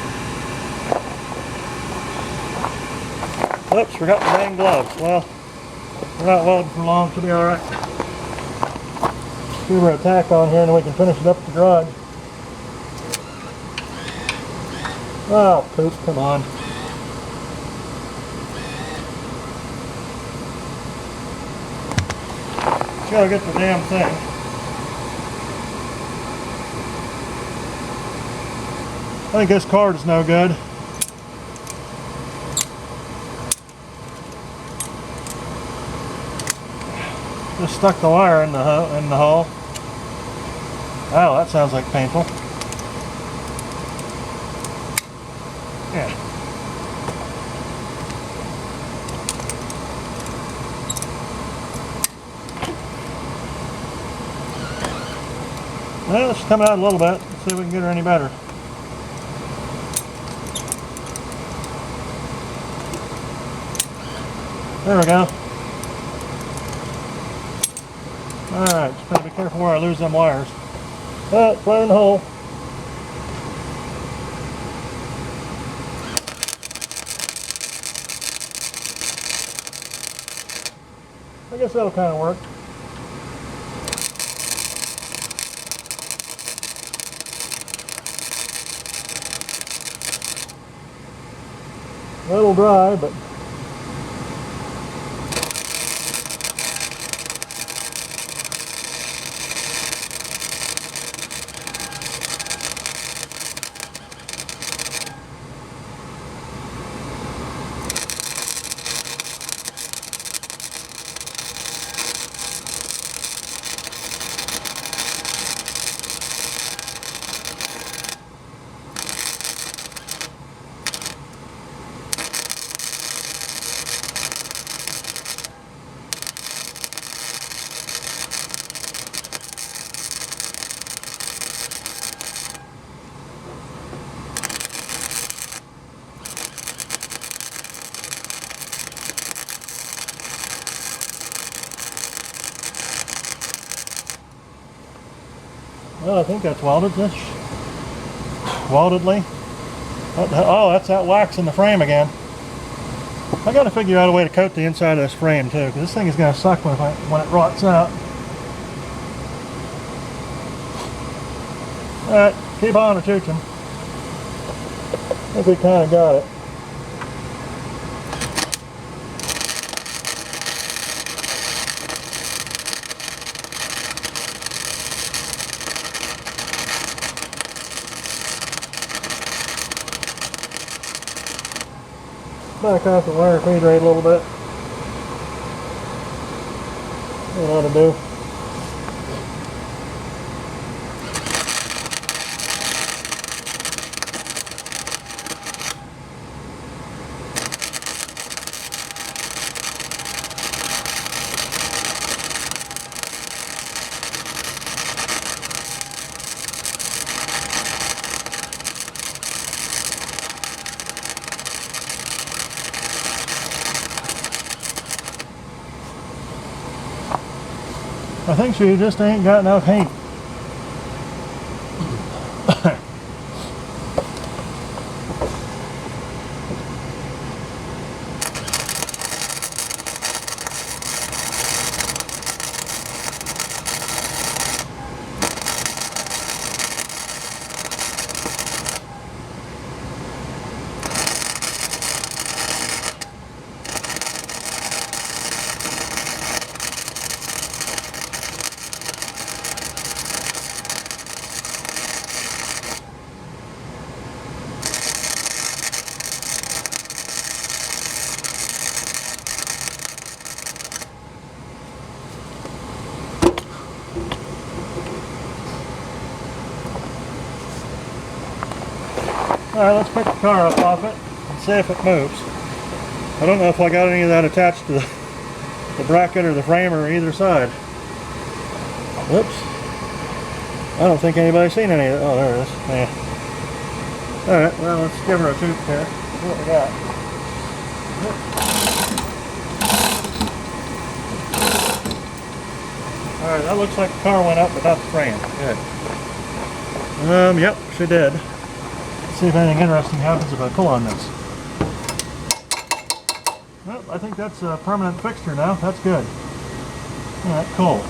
Oops, forgot the dang gloves. Well, we're not welding for long, should be alright. Give her a tack on here and then we can finish it up at the garage. Oh, poop, come on. Gotta get the damn thing. I think this card is no good. Just stuck the wire in the hole. Oh, that sounds like painful. Yeah. Well, let's come out a little bit. See if we can get her any better. There we go. Alright, just gotta be careful where I lose them wires. Oh, it's right in the hole. I guess that'll kind of work. A little dry, but well, I think that's welded-ish. Weldedly. Oh, that's that wax in the frame again. I got to figure out a way to coat the inside of this frame too, because this thing is going to suck when it rots out. Alright, keep on a chooching. I think we kind of got it. Back off the wire feed rate a little bit. What I ought to do. I think she just ain't got enough heat. Alright, let's pick the car up off it and see if it moves. I don't know if I got any of that attached to the bracket or the frame or either side. Whoops. I don't think anybody's seen any of it. Oh, there it is. Yeah. Alright, well, let's give her a tooth here. See what we got. Alright, that looks like the car went up, but not the frame. Good. Yep, she did. See if anything interesting happens if I pull on this. Well, I think that's a permanent fixture now. That's good. Alright, cool.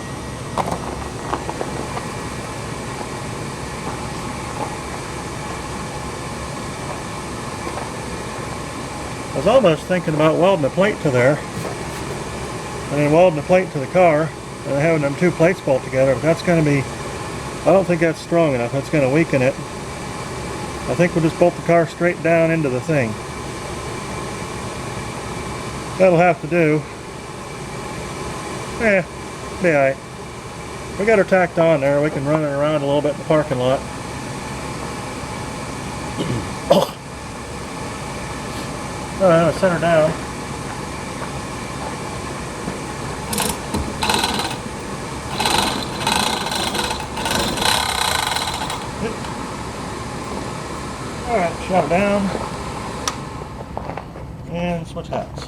I was almost thinking about welding a plate to there, and then welding a plate to the car, and having them two plates bolt together, but that's going to be, I don't think that's strong enough. That's going to weaken it. I think we'll just bolt the car straight down into the thing. That'll have to do. Yeah, be alright. We got her tacked on there. We can run it around a little bit in the parking lot. Alright, I'll set her down. Alright, shut her down. And switch hats.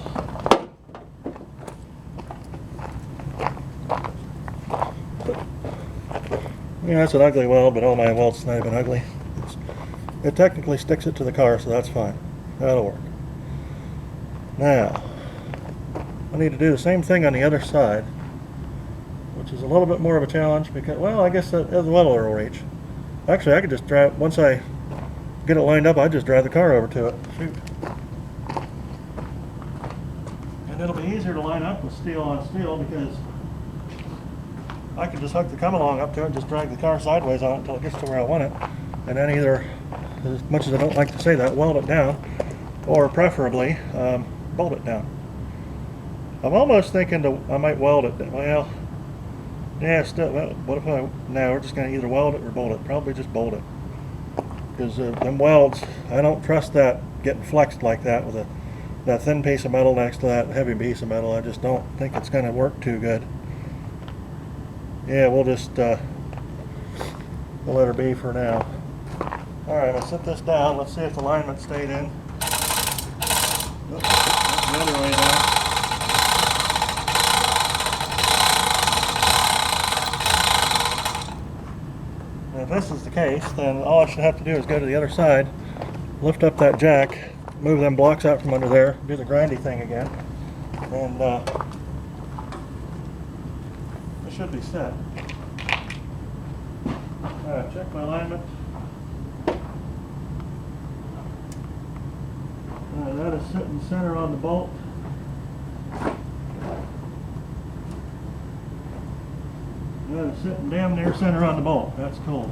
Yeah, that's an ugly weld, but all my welds not even ugly. It technically sticks it to the car, so that's fine. That'll work. Now, I need to do the same thing on the other side, which is a little bit more of a challenge because, well, I guess the welder will reach. Actually, I could just drive, once I get it lined up, I'd just drive the car over to it. Shoot. And it'll be easier to line up with steel on steel because I can just hook the come-along up to it and just drag the car sideways on it until it gets to where I want it. And then either, as much as I don't like to say that, weld it down, or preferably bolt it down. I'm almost thinking I might weld it. Well, yeah, still, well, what if no, we're just going to either weld it or bolt it. Probably just bolt it. Because them welds, I don't trust that getting flexed like that with that thin piece of metal next to that heavy piece of metal. I just don't think it's going to work too good. Yeah, we'll just we'll let her be for now. Alright, I'll set this down. Let's see if the alignment stayed in. Oops, the other way now. And if this is the case, then all I should have to do is go to the other side, lift up that jack, move them blocks out from under there, do the grindy thing again, and it should be set. Check my alignment. That is sitting center on the bolt. That is sitting damn near center on the bolt. That's cool.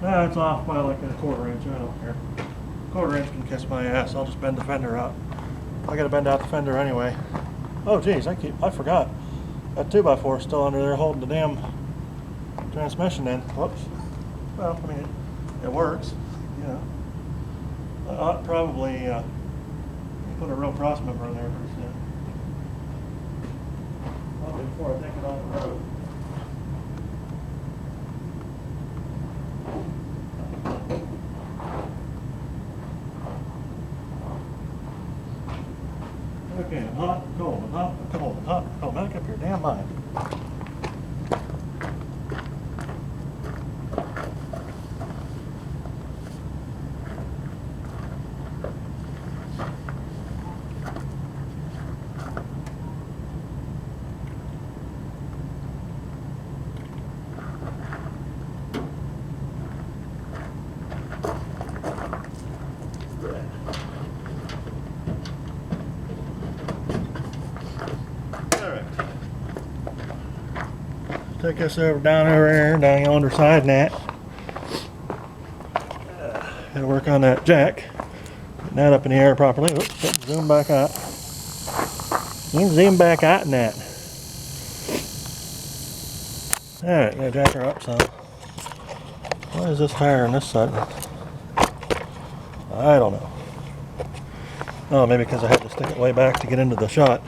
That's off by like a 1/4 inch. I don't care. 1/4 inch can kiss my ass. I'll just bend the fender out. I gotta bend out the fender anyway. Oh geez, I forgot. That 2x4 is still under there holding the damn transmission in. Whoops. Well, I mean, it works. You know. I ought probably put a real cross member in there pretty soon. Probably before I take it on the road. Okay, hot, cold, hot, cold, hot, cold. Make up your damn mind. Take us down over yonder side net. Gotta work on that jack. Getting that up in the air properly. Oops, zoom back out. You can zoom back out in that. Alright, gotta jack her up some. Why is this higher on this side? I don't know. Oh, maybe because I had to stick it way back to get into the shot.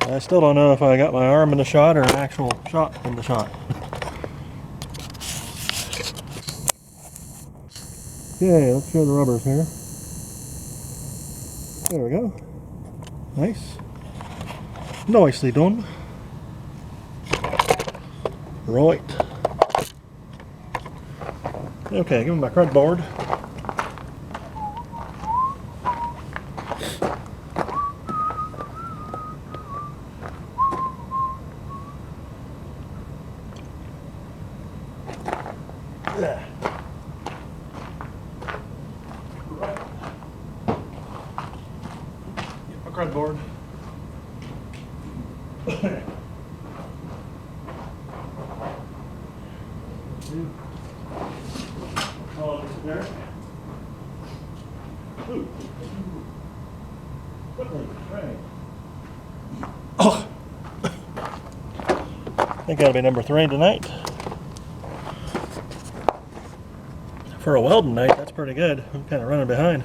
I still don't know if I got my arm in the shot or an actual shot in the shot. Okay, let's show the rubbers here. There we go. Nice. Nicely done. Right. Okay, give me my crud board. Yeah. Right. Get my crud board. Oh, it's there. Ooh. Quickly, right. Oh. I think that'll be number 3 tonight. For a welding night, that's pretty good. I'm kind of running behind.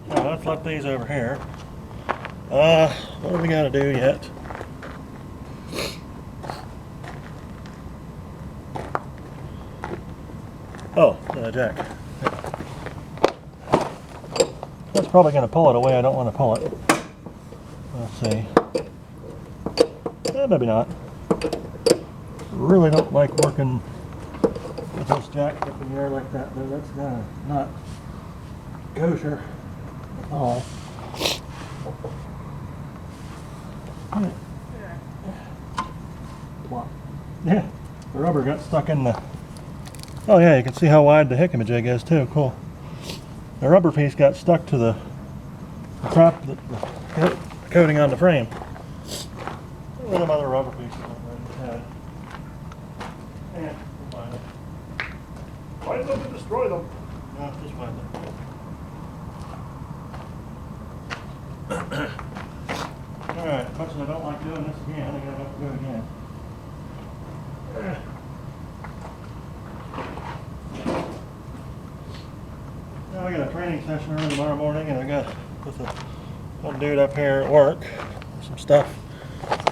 Now, let's let these over here. What do we got to do yet? Oh, jack. That's probably going to pull it away. I don't want to pull it. Let's see. Maybe not. Really don't like working with this jack up in the air like that, though. That's not kosher at all. Yeah, the rubber got stuck in the... Oh yeah, you can see how wide the hickey-majig is too. Cool. The rubber piece got stuck to the the coating on the frame. With them other rubber pieces I've had. And we'll find them. Find them and destroy them. No, just find them. Alright, as much as I don't like doing this again, I gotta have to do it again. Now I got a training session early tomorrow morning, and I got with one dude up here at work. Some stuff.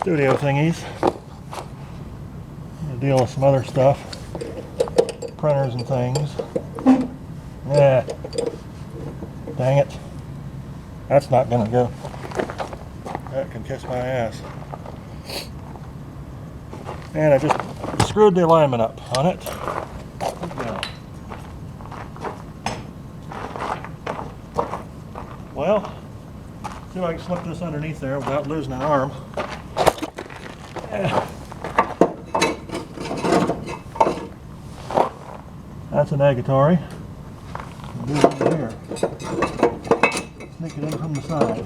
Studio thingies. I'm gonna deal with some other stuff. Printers and things. Yeah. Dang it. That's not gonna go. That can kiss my ass. And I just screwed the alignment up on it. Good to go. Well, see if I can slip this underneath there without losing an arm. Yeah. That's a negatory. Do it over here. Sneak it in from the side.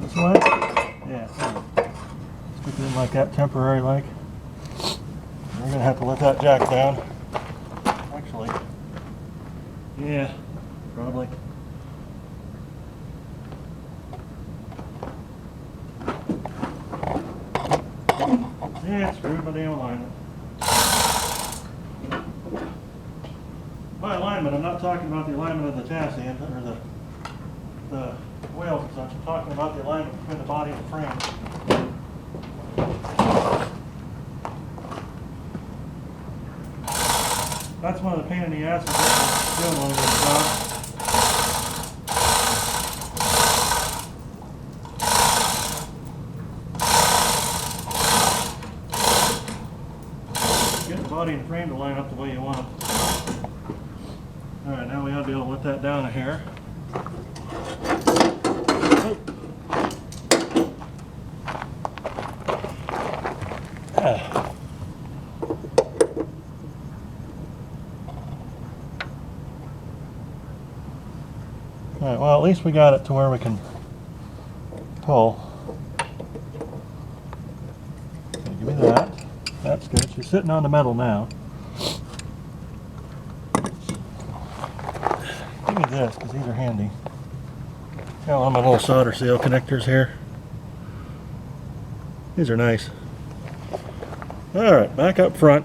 This way? Yeah. Stick it in like that, temporary like. We're gonna have to let that jack down. Actually, yeah, probably. Yeah, it's screwed my damn alignment. By alignment, I'm not talking about the alignment of the chassis or the wheels and such. I'm talking about the alignment between the body and the frame. That's one of the pain in the asses of doing one of these jobs. Get the body and the frame to line up the way you want. Alright, now we ought to be able to let that down a hair. Alright, well at least we got it to where we can pull. Okay, give me that. That's good. She's sitting on the metal now. Give me this, because these are handy. Got all my little solder seal connectors here. These are nice. Alright, back up front.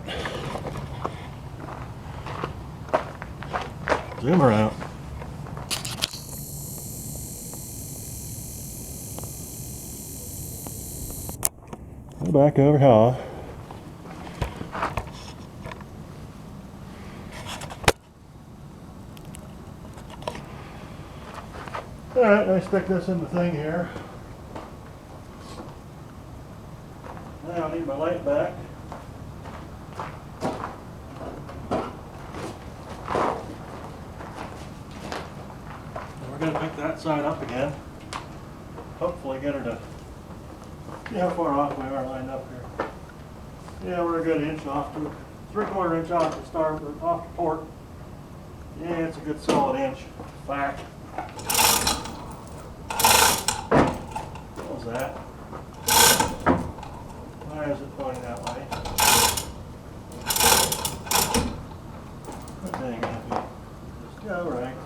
Zoom her out. Go back over here. Alright, let me stick this in the thing here. Now I need my light back. And we're going to pick that side up again. Hopefully get her to see how far off we are lined up here. Yeah, we're a good inch off to 3/4 inch off the start, off the port. Yeah, it's a good solid inch. Back. What was that? Why is it pointing that way? What dang happy. Just go right.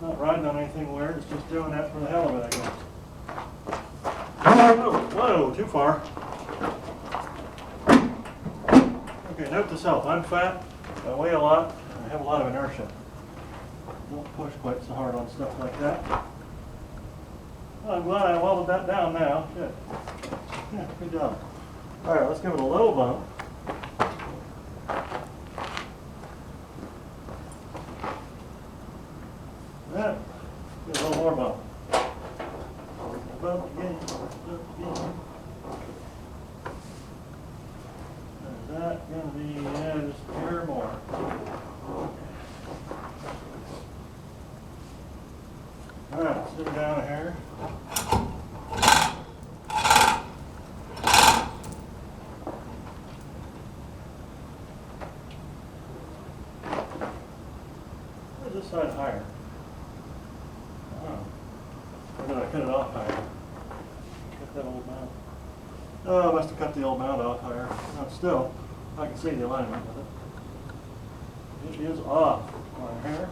Not riding on anything weird, it's just doing that for the hell of it, I guess. Oh, whoa, too far. Okay, note to self, I'm fat, I weigh a lot, and I have a lot of inertia. Don't push quite so hard on stuff like that. Well, I'm glad I welded that down now. Good. Yeah, good job. Alright, let's give it a little bump. That. Get a little more bump. Bump again. Bump again. Is that going to be, yeah, just a hair more. Alright, sit her down a hair. Where's this side higher? Or did I cut it off higher? Cut that old mount. Oh, I must have cut the old mount off higher. No, still, I can see the alignment with it. It is off on hair.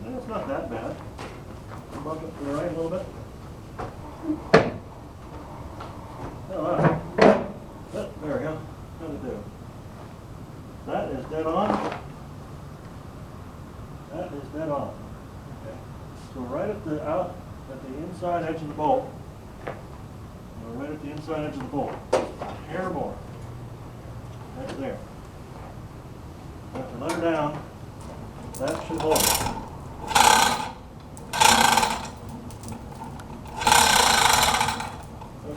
No, it's not that bad. Bump it to the right a little bit. Oh, all right. Oh, there we go. How'd it do? That is dead on. That is dead on. Okay. So right at the inside edge of the bolt. Right at the inside edge of the bolt. A hair more. Right there. Have to let her down. That should hold it.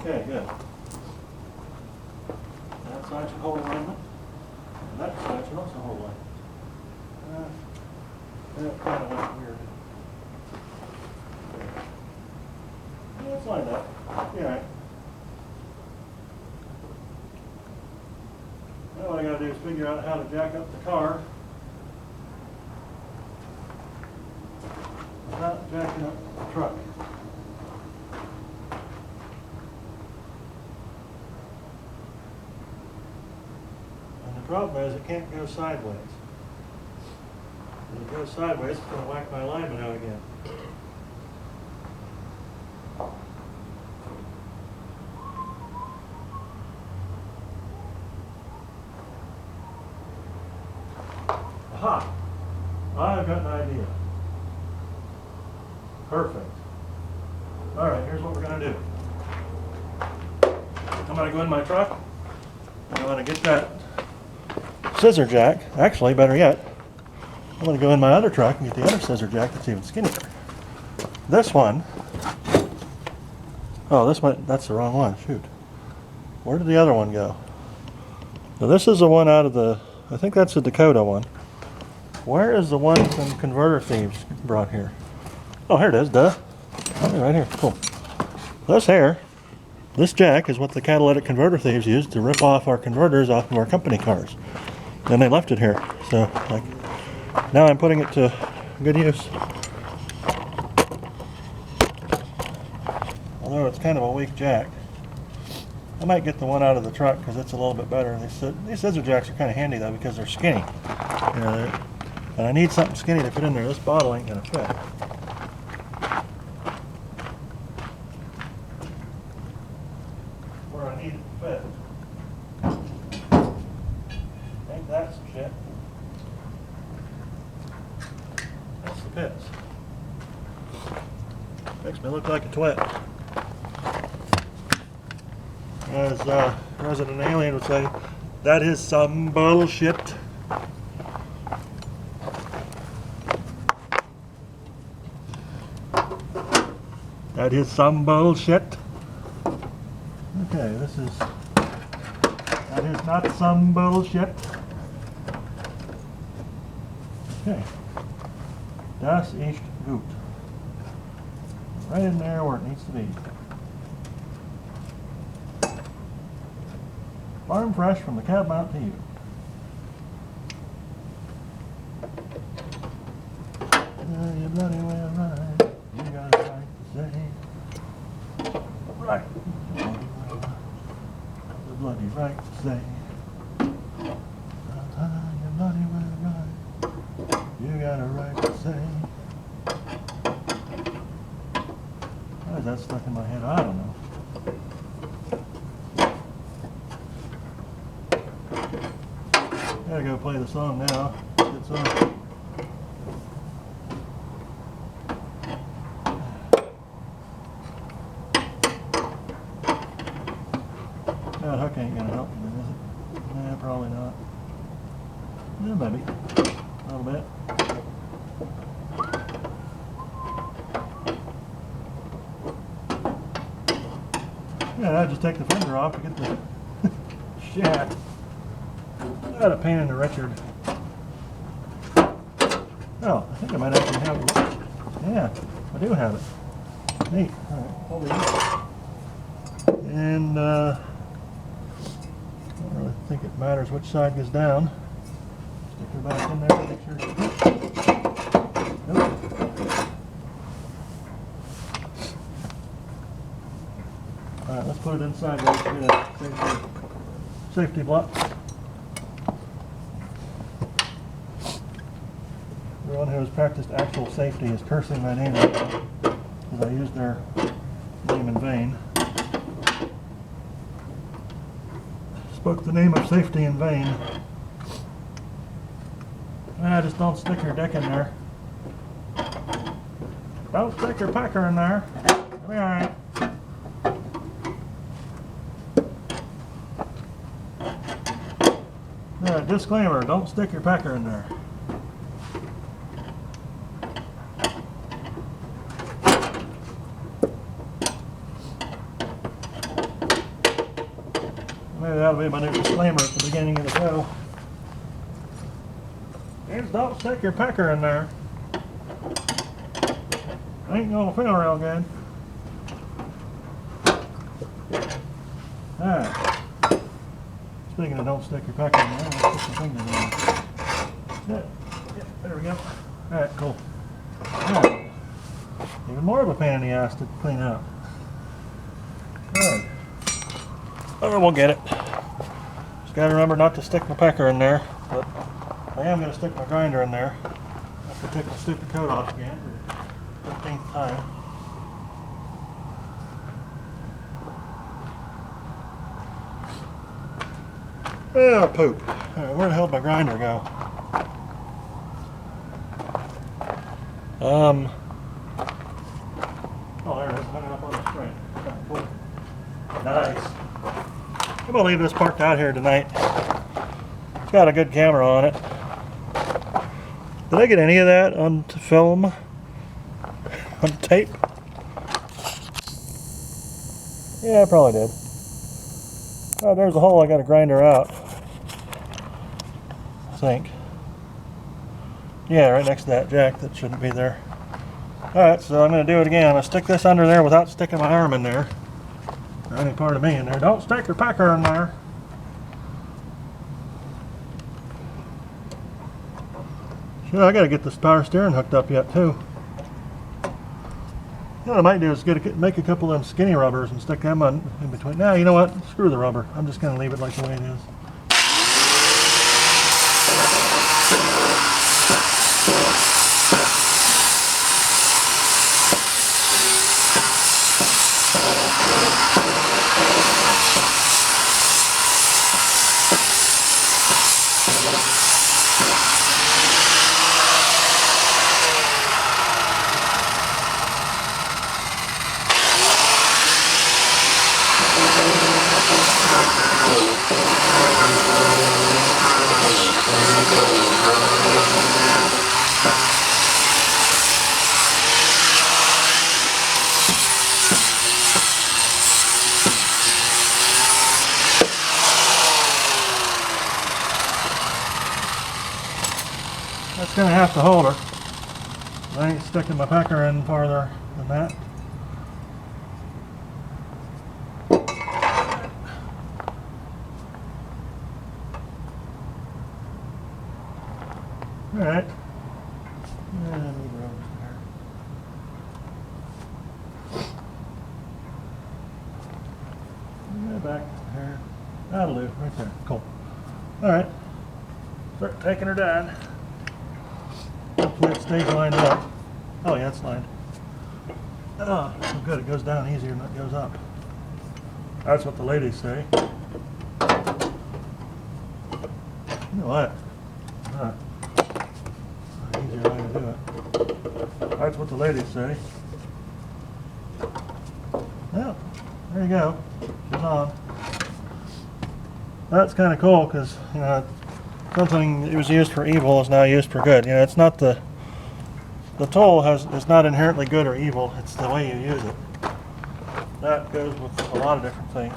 Okay, good. That side should hold alignment. And that side should also hold alignment. That kind of went weird. Yeah, it's lined up. Yeah. Now what I gotta do is figure out how to jack up the car without jacking up the truck. And the problem is it can't go sideways. If it goes sideways, it's gonna whack my alignment out again. Aha! I've got an idea. Perfect. All right, here's what we're going to do. I'm going to go in my truck. I'm going to get that scissor jack. Actually, better yet, I'm going to go in my other truck and get the other scissor jack that's even skinnier. This one, oh, this one, that's the wrong one. Shoot. Where did the other one go? So this is the one out of the, I think that's the Dakota one. Where is the one some converter thieves brought here? Oh, here it is, duh. Right here, cool. This jack is what the catalytic converter thieves used to rip off our converters off of our company cars. And they left it here. So, like, now I'm putting it to good use. Although it's kind of a weak jack. I might get the one out of the truck because it's a little bit better. These scissor jacks are kind of handy though because they're skinny. You know, and I need something skinny to fit in there. This bottle ain't gonna fit. Where I need it to fit. Ain't that some shit? That's the pits. Makes me look like a twit. As Resident Alien would say, that is some bullshit. That is some bullshit. Okay, that is not some bullshit. Okay. Das ist gut. Right in there where it needs to be. Farm fresh from the cab mount to you. You bloody well right. You got a right to say. Right. The bloody right to say. You bloody well right. You got a right to say. Why is that stuck in my head? I don't know. Gotta go play the song now. Good song. That hook ain't gonna help me, is it? Nah, probably not. Yeah, maybe. A little bit. Yeah, I just take the fender off to get the shaft. I got a pain in the Richard. Oh, I think I might actually have it. Yeah, I do have it. Neat. All right, hold it. And I don't really think it matters which side goes down. Stick her back in there to make sure. Nope. All right, let's put it inside. Let's get a safety block. Everyone who has practiced actual safety is cursing my name out because I used their name in vain. Spoke the name of safety in vain. Just don't stick your dick in there. Don't stick your pecker in there. It'll be alright. Disclaimer, don't stick your pecker in there. That'll be my new disclaimer at the beginning of the show. Kids, don't stick your pecker in there. Ain't gonna feel real good. Alright. Speaking of don't stick your pecker in there, let's stick my finger in there. Yeah, there we go. Alright, cool. Alright. Even more of a pain in the ass to clean up. Alright. Oh, we'll get it. Just gotta remember not to stick my pecker in there, but I am gonna stick my grinder in there. I have to take my stupid coat off again for the 15th time. Oh, poop. Alright, where the hell did my grinder go? Oh, there it is, hung up on the string. Cool. Nice. I'm gonna leave this parked out here tonight. It's got a good camera on it. Did I get any of that on film? On tape? Yeah, I probably did. Oh, there's a hole I gotta grinder out. I think. Yeah, right next to that jack that shouldn't be there. Alright, so I'm going to do it again. I'm going to stick this under there without sticking my arm in there. Or any part of me in there. Don't stick your pecker in there. Sure, I got to get this power steering hooked up yet too. You know what I might do is make a couple of them skinny rubbers and stick them on in between. Nah, you know what? Screw the rubber. I'm just going to leave it like the way it is. That's going to have to hold her. I ain't sticking my pecker in farther than that. Alright. And move her over there. Yeah, back there. That'll do, right there. Cool. Alright. Start taking her down. Hopefully it stays lined up. Oh yeah, it's lined. Oh, so good. It goes down easier than it goes up. That's what the ladies say. You know what? Easier way to do it. That's what the ladies say. Well, there you go. She's on. That's kind of cool because, you know, something that was used for evil is now used for good. You know, it's not the tool is not inherently good or evil. It's the way you use it. That goes with a lot of different things.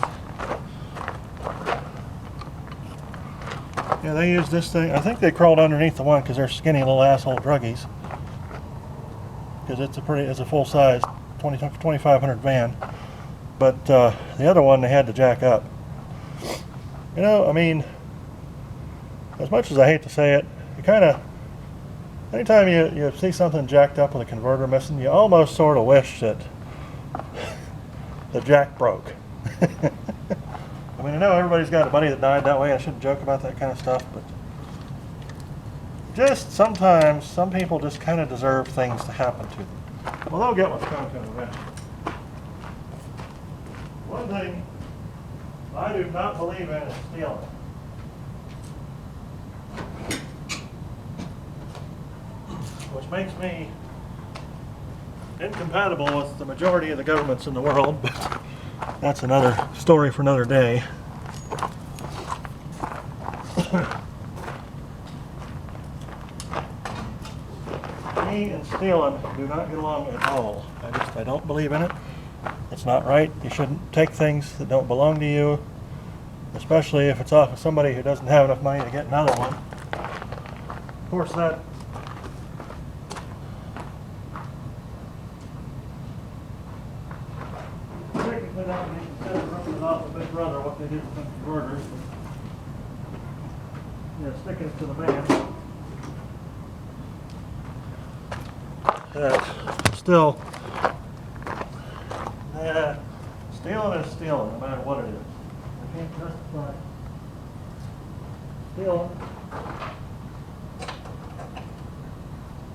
Yeah, they use this thing. I think they crawled underneath the one because they're skinny little asshole druggies. Because it's a full size 2500 van. But the other one they had to jack up. You know, I mean, as much as I hate to say it, you kind of, anytime you see something jacked up with a converter missing, you almost sort of wish that the jack broke. I mean, I know everybody's got a buddy that died that way. I shouldn't joke about that kind of stuff, but just sometimes some people just kind of deserve things to happen to them. Well, they'll get what's coming to them eventually. One thing I do not believe in is stealing. Which makes me incompatible with the majority of the governments in the world, but that's another story for another day. Me and stealing do not get along at all. I don't believe in it. It's not right. You shouldn't take things that don't belong to you. especially if it's off of somebody who doesn't have enough money to get another one. Of course, that technically that would be considered ripping it off of Big Brother, what they did with them converters. But, yeah, sticking it to the man. Still, stealing is stealing, no matter what it is. I can't justify stealing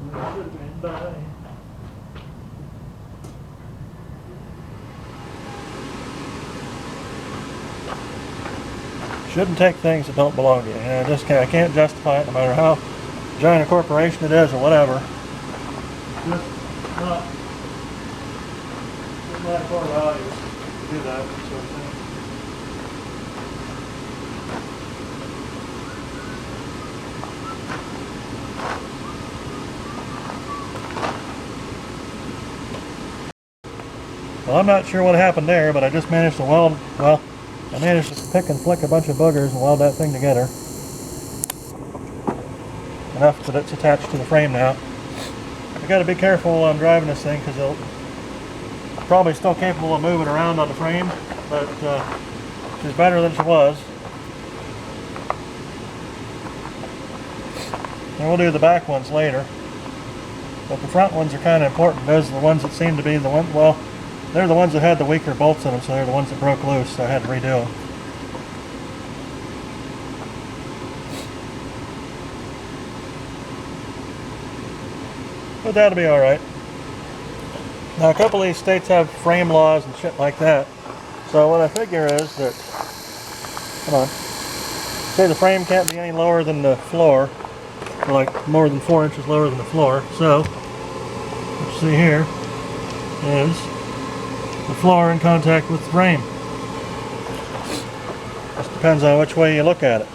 when it should be buying. Shouldn't take things that don't belong to you. I can't justify it, no matter how giant a corporation it is or whatever. Just not in my core values to do that sort of thing. Well, I'm not sure what happened there, but I just managed to I managed to pick and flick a bunch of boogers and weld that thing together. Enough that it's attached to the frame now. I got to be careful while I'm driving this thing because it'll probably still capable of moving around on the frame, but she's better than she was. And we'll do the back ones later, but the front ones are kind of important. Those are the ones that seem to be the one. Well, they're the ones that had the weaker bolts in them, so they're the ones that broke loose. So I had to redo them. But that'll be alright. Now a couple of these states have frame laws and shit like that. So what I figure is that, come on, say the frame can't be any lower than the floor, or like more than 4 inches lower than the floor. So, what you see here is the floor in contact with the frame. Just depends on which way you look at it.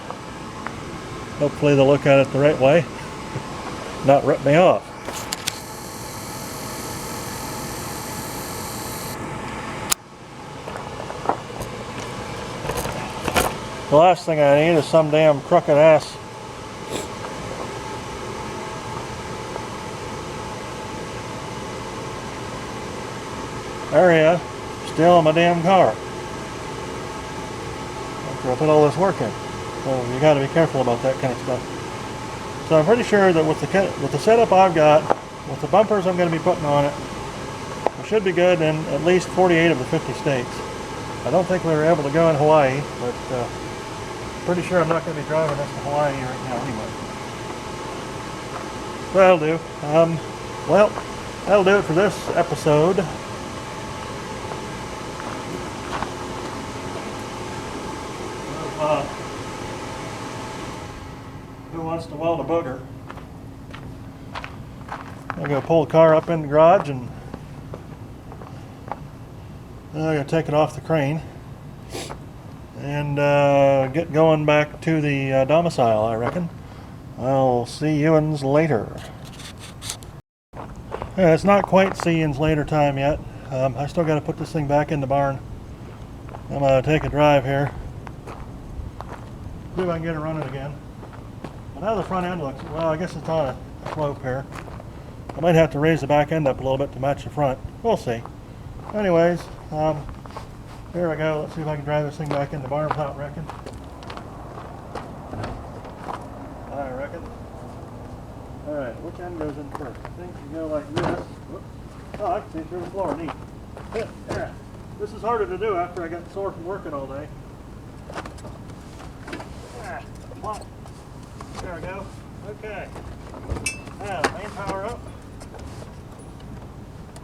Hopefully they'll look at it the right way, not rip me off. The last thing I need is some damn crooked ass area still in my damn car after I put all this work in. So you got to be careful about that kind of stuff. So I'm pretty sure that with the setup I've got, with the bumpers I'm going to be putting on it, we should be good in at least 48 of the 50 states. I don't think we were able to go in Hawaii, but pretty sure I'm not going to be driving this to Hawaii right now anyway. That'll do. Well, that'll do it for this episode. Who wants to weld a booger? I'm going to pull the car up in the garage and I'm going to take it off the crane and get going back to the domicile, I reckon. I'll see you later. Yeah, it's not quite see you later time yet. I still got to put this thing back in the barn. I'm going to take a drive here. See if I can get it running again. But now the front end looks, well, I guess it's on a slope here. I might have to raise the back end up a little bit to match the front. We'll see. Anyways, here we go. Let's see if I can drive this thing back in the barn without wrecking. I reckon. Alright, which end goes in first? I think you go like this. Whoops. Oh, I can see through the floor. Neat. Yeah. This is harder to do after I got sore from working all day. There we go. Okay. Now, main power up.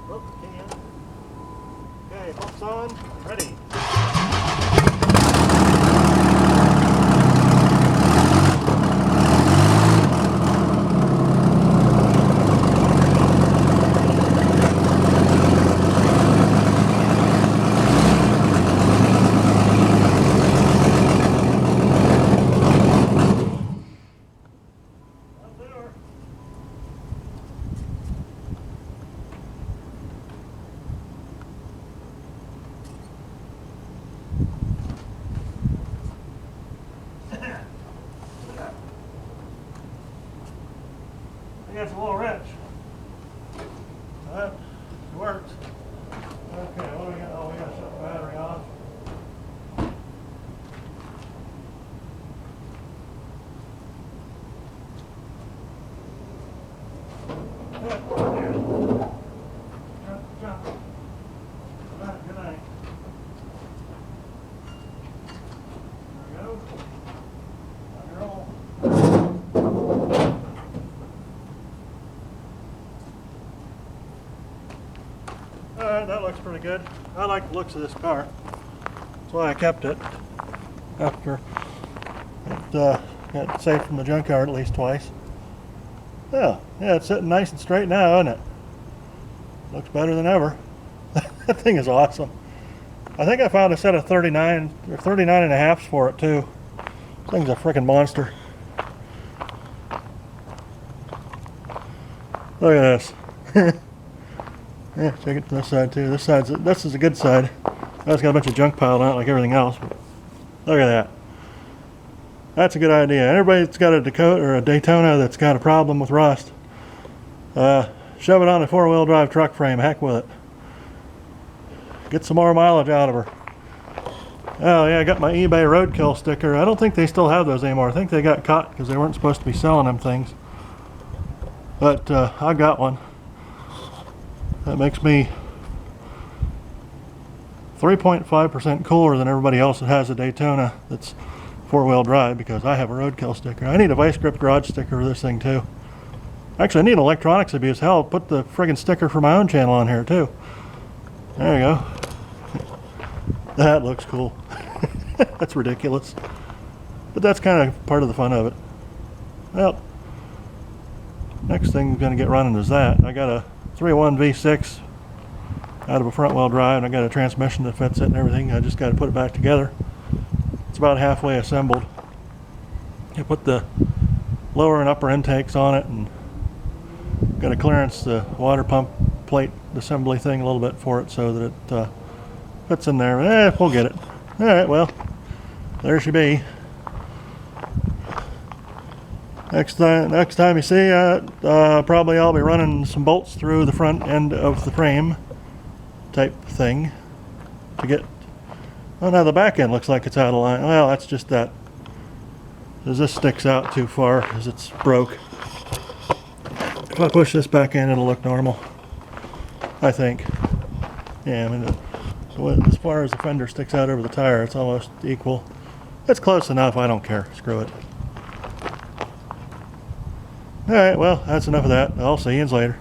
Whoop, can. Okay, pumps on. Ready. gets a little rich. That works. Okay, what do we got? Oh, we got to shut the battery off. Good night. There we go. Rock and roll. Alright, that looks pretty good. I like the looks of this car. That's why I kept it after it got saved from the junkyard at least twice. Yeah, it's sitting nice and straight now, isn't it? Looks better than ever. That thing is awesome. I think I found a set of 39 or 39 and a halves for it too. This thing's a freaking monster. Look at this. Yeah, check it to this side too. This is a good side. That's got a bunch of junk piled on it like everything else. But look at that. That's a good idea. Everybody that's got a Dakota or a Daytona that's got a problem with rust, shove it on a four-wheel drive truck frame. Heck with it. Get some more mileage out of her. Oh yeah, I got my eBay roadkill sticker. I don't think they still have those anymore. I think they got caught because they weren't supposed to be selling them things. But I got one. That makes me 3.5% cooler than everybody else that has a Daytona that's four-wheel drive because I have a roadkill sticker. I need a Vice Grip garage sticker for this thing too. Actually, I need electronics abuse. Hell, I'll put the friggin' sticker for my own channel on here too. There you go. That looks cool. That's ridiculous. But that's kind of part of the fun of it. Well, next thing I'm going to get running is that. I got a 3.1 V6 out of a front-wheel drive, and I got a transmission that fits it and everything. I just got to put it back together. It's about halfway assembled. I put the lower and upper intakes on it, and got to clearance the water pump plate assembly thing a little bit for it so that it fits in there. We'll get it. All right, well, there she be. Next time you see it, probably I'll be running some bolts through the front end of the frame type thing to get. Oh, now the back end looks like it's out of line. Well, that's just that. As this sticks out too far, as it's broke. If I push this back in, it'll look normal. I think. Yeah, I mean, as far as the fender sticks out over the tire, it's almost equal. It's close enough. I don't care. Screw it. All right. Well, that's enough of that. I'll see you later.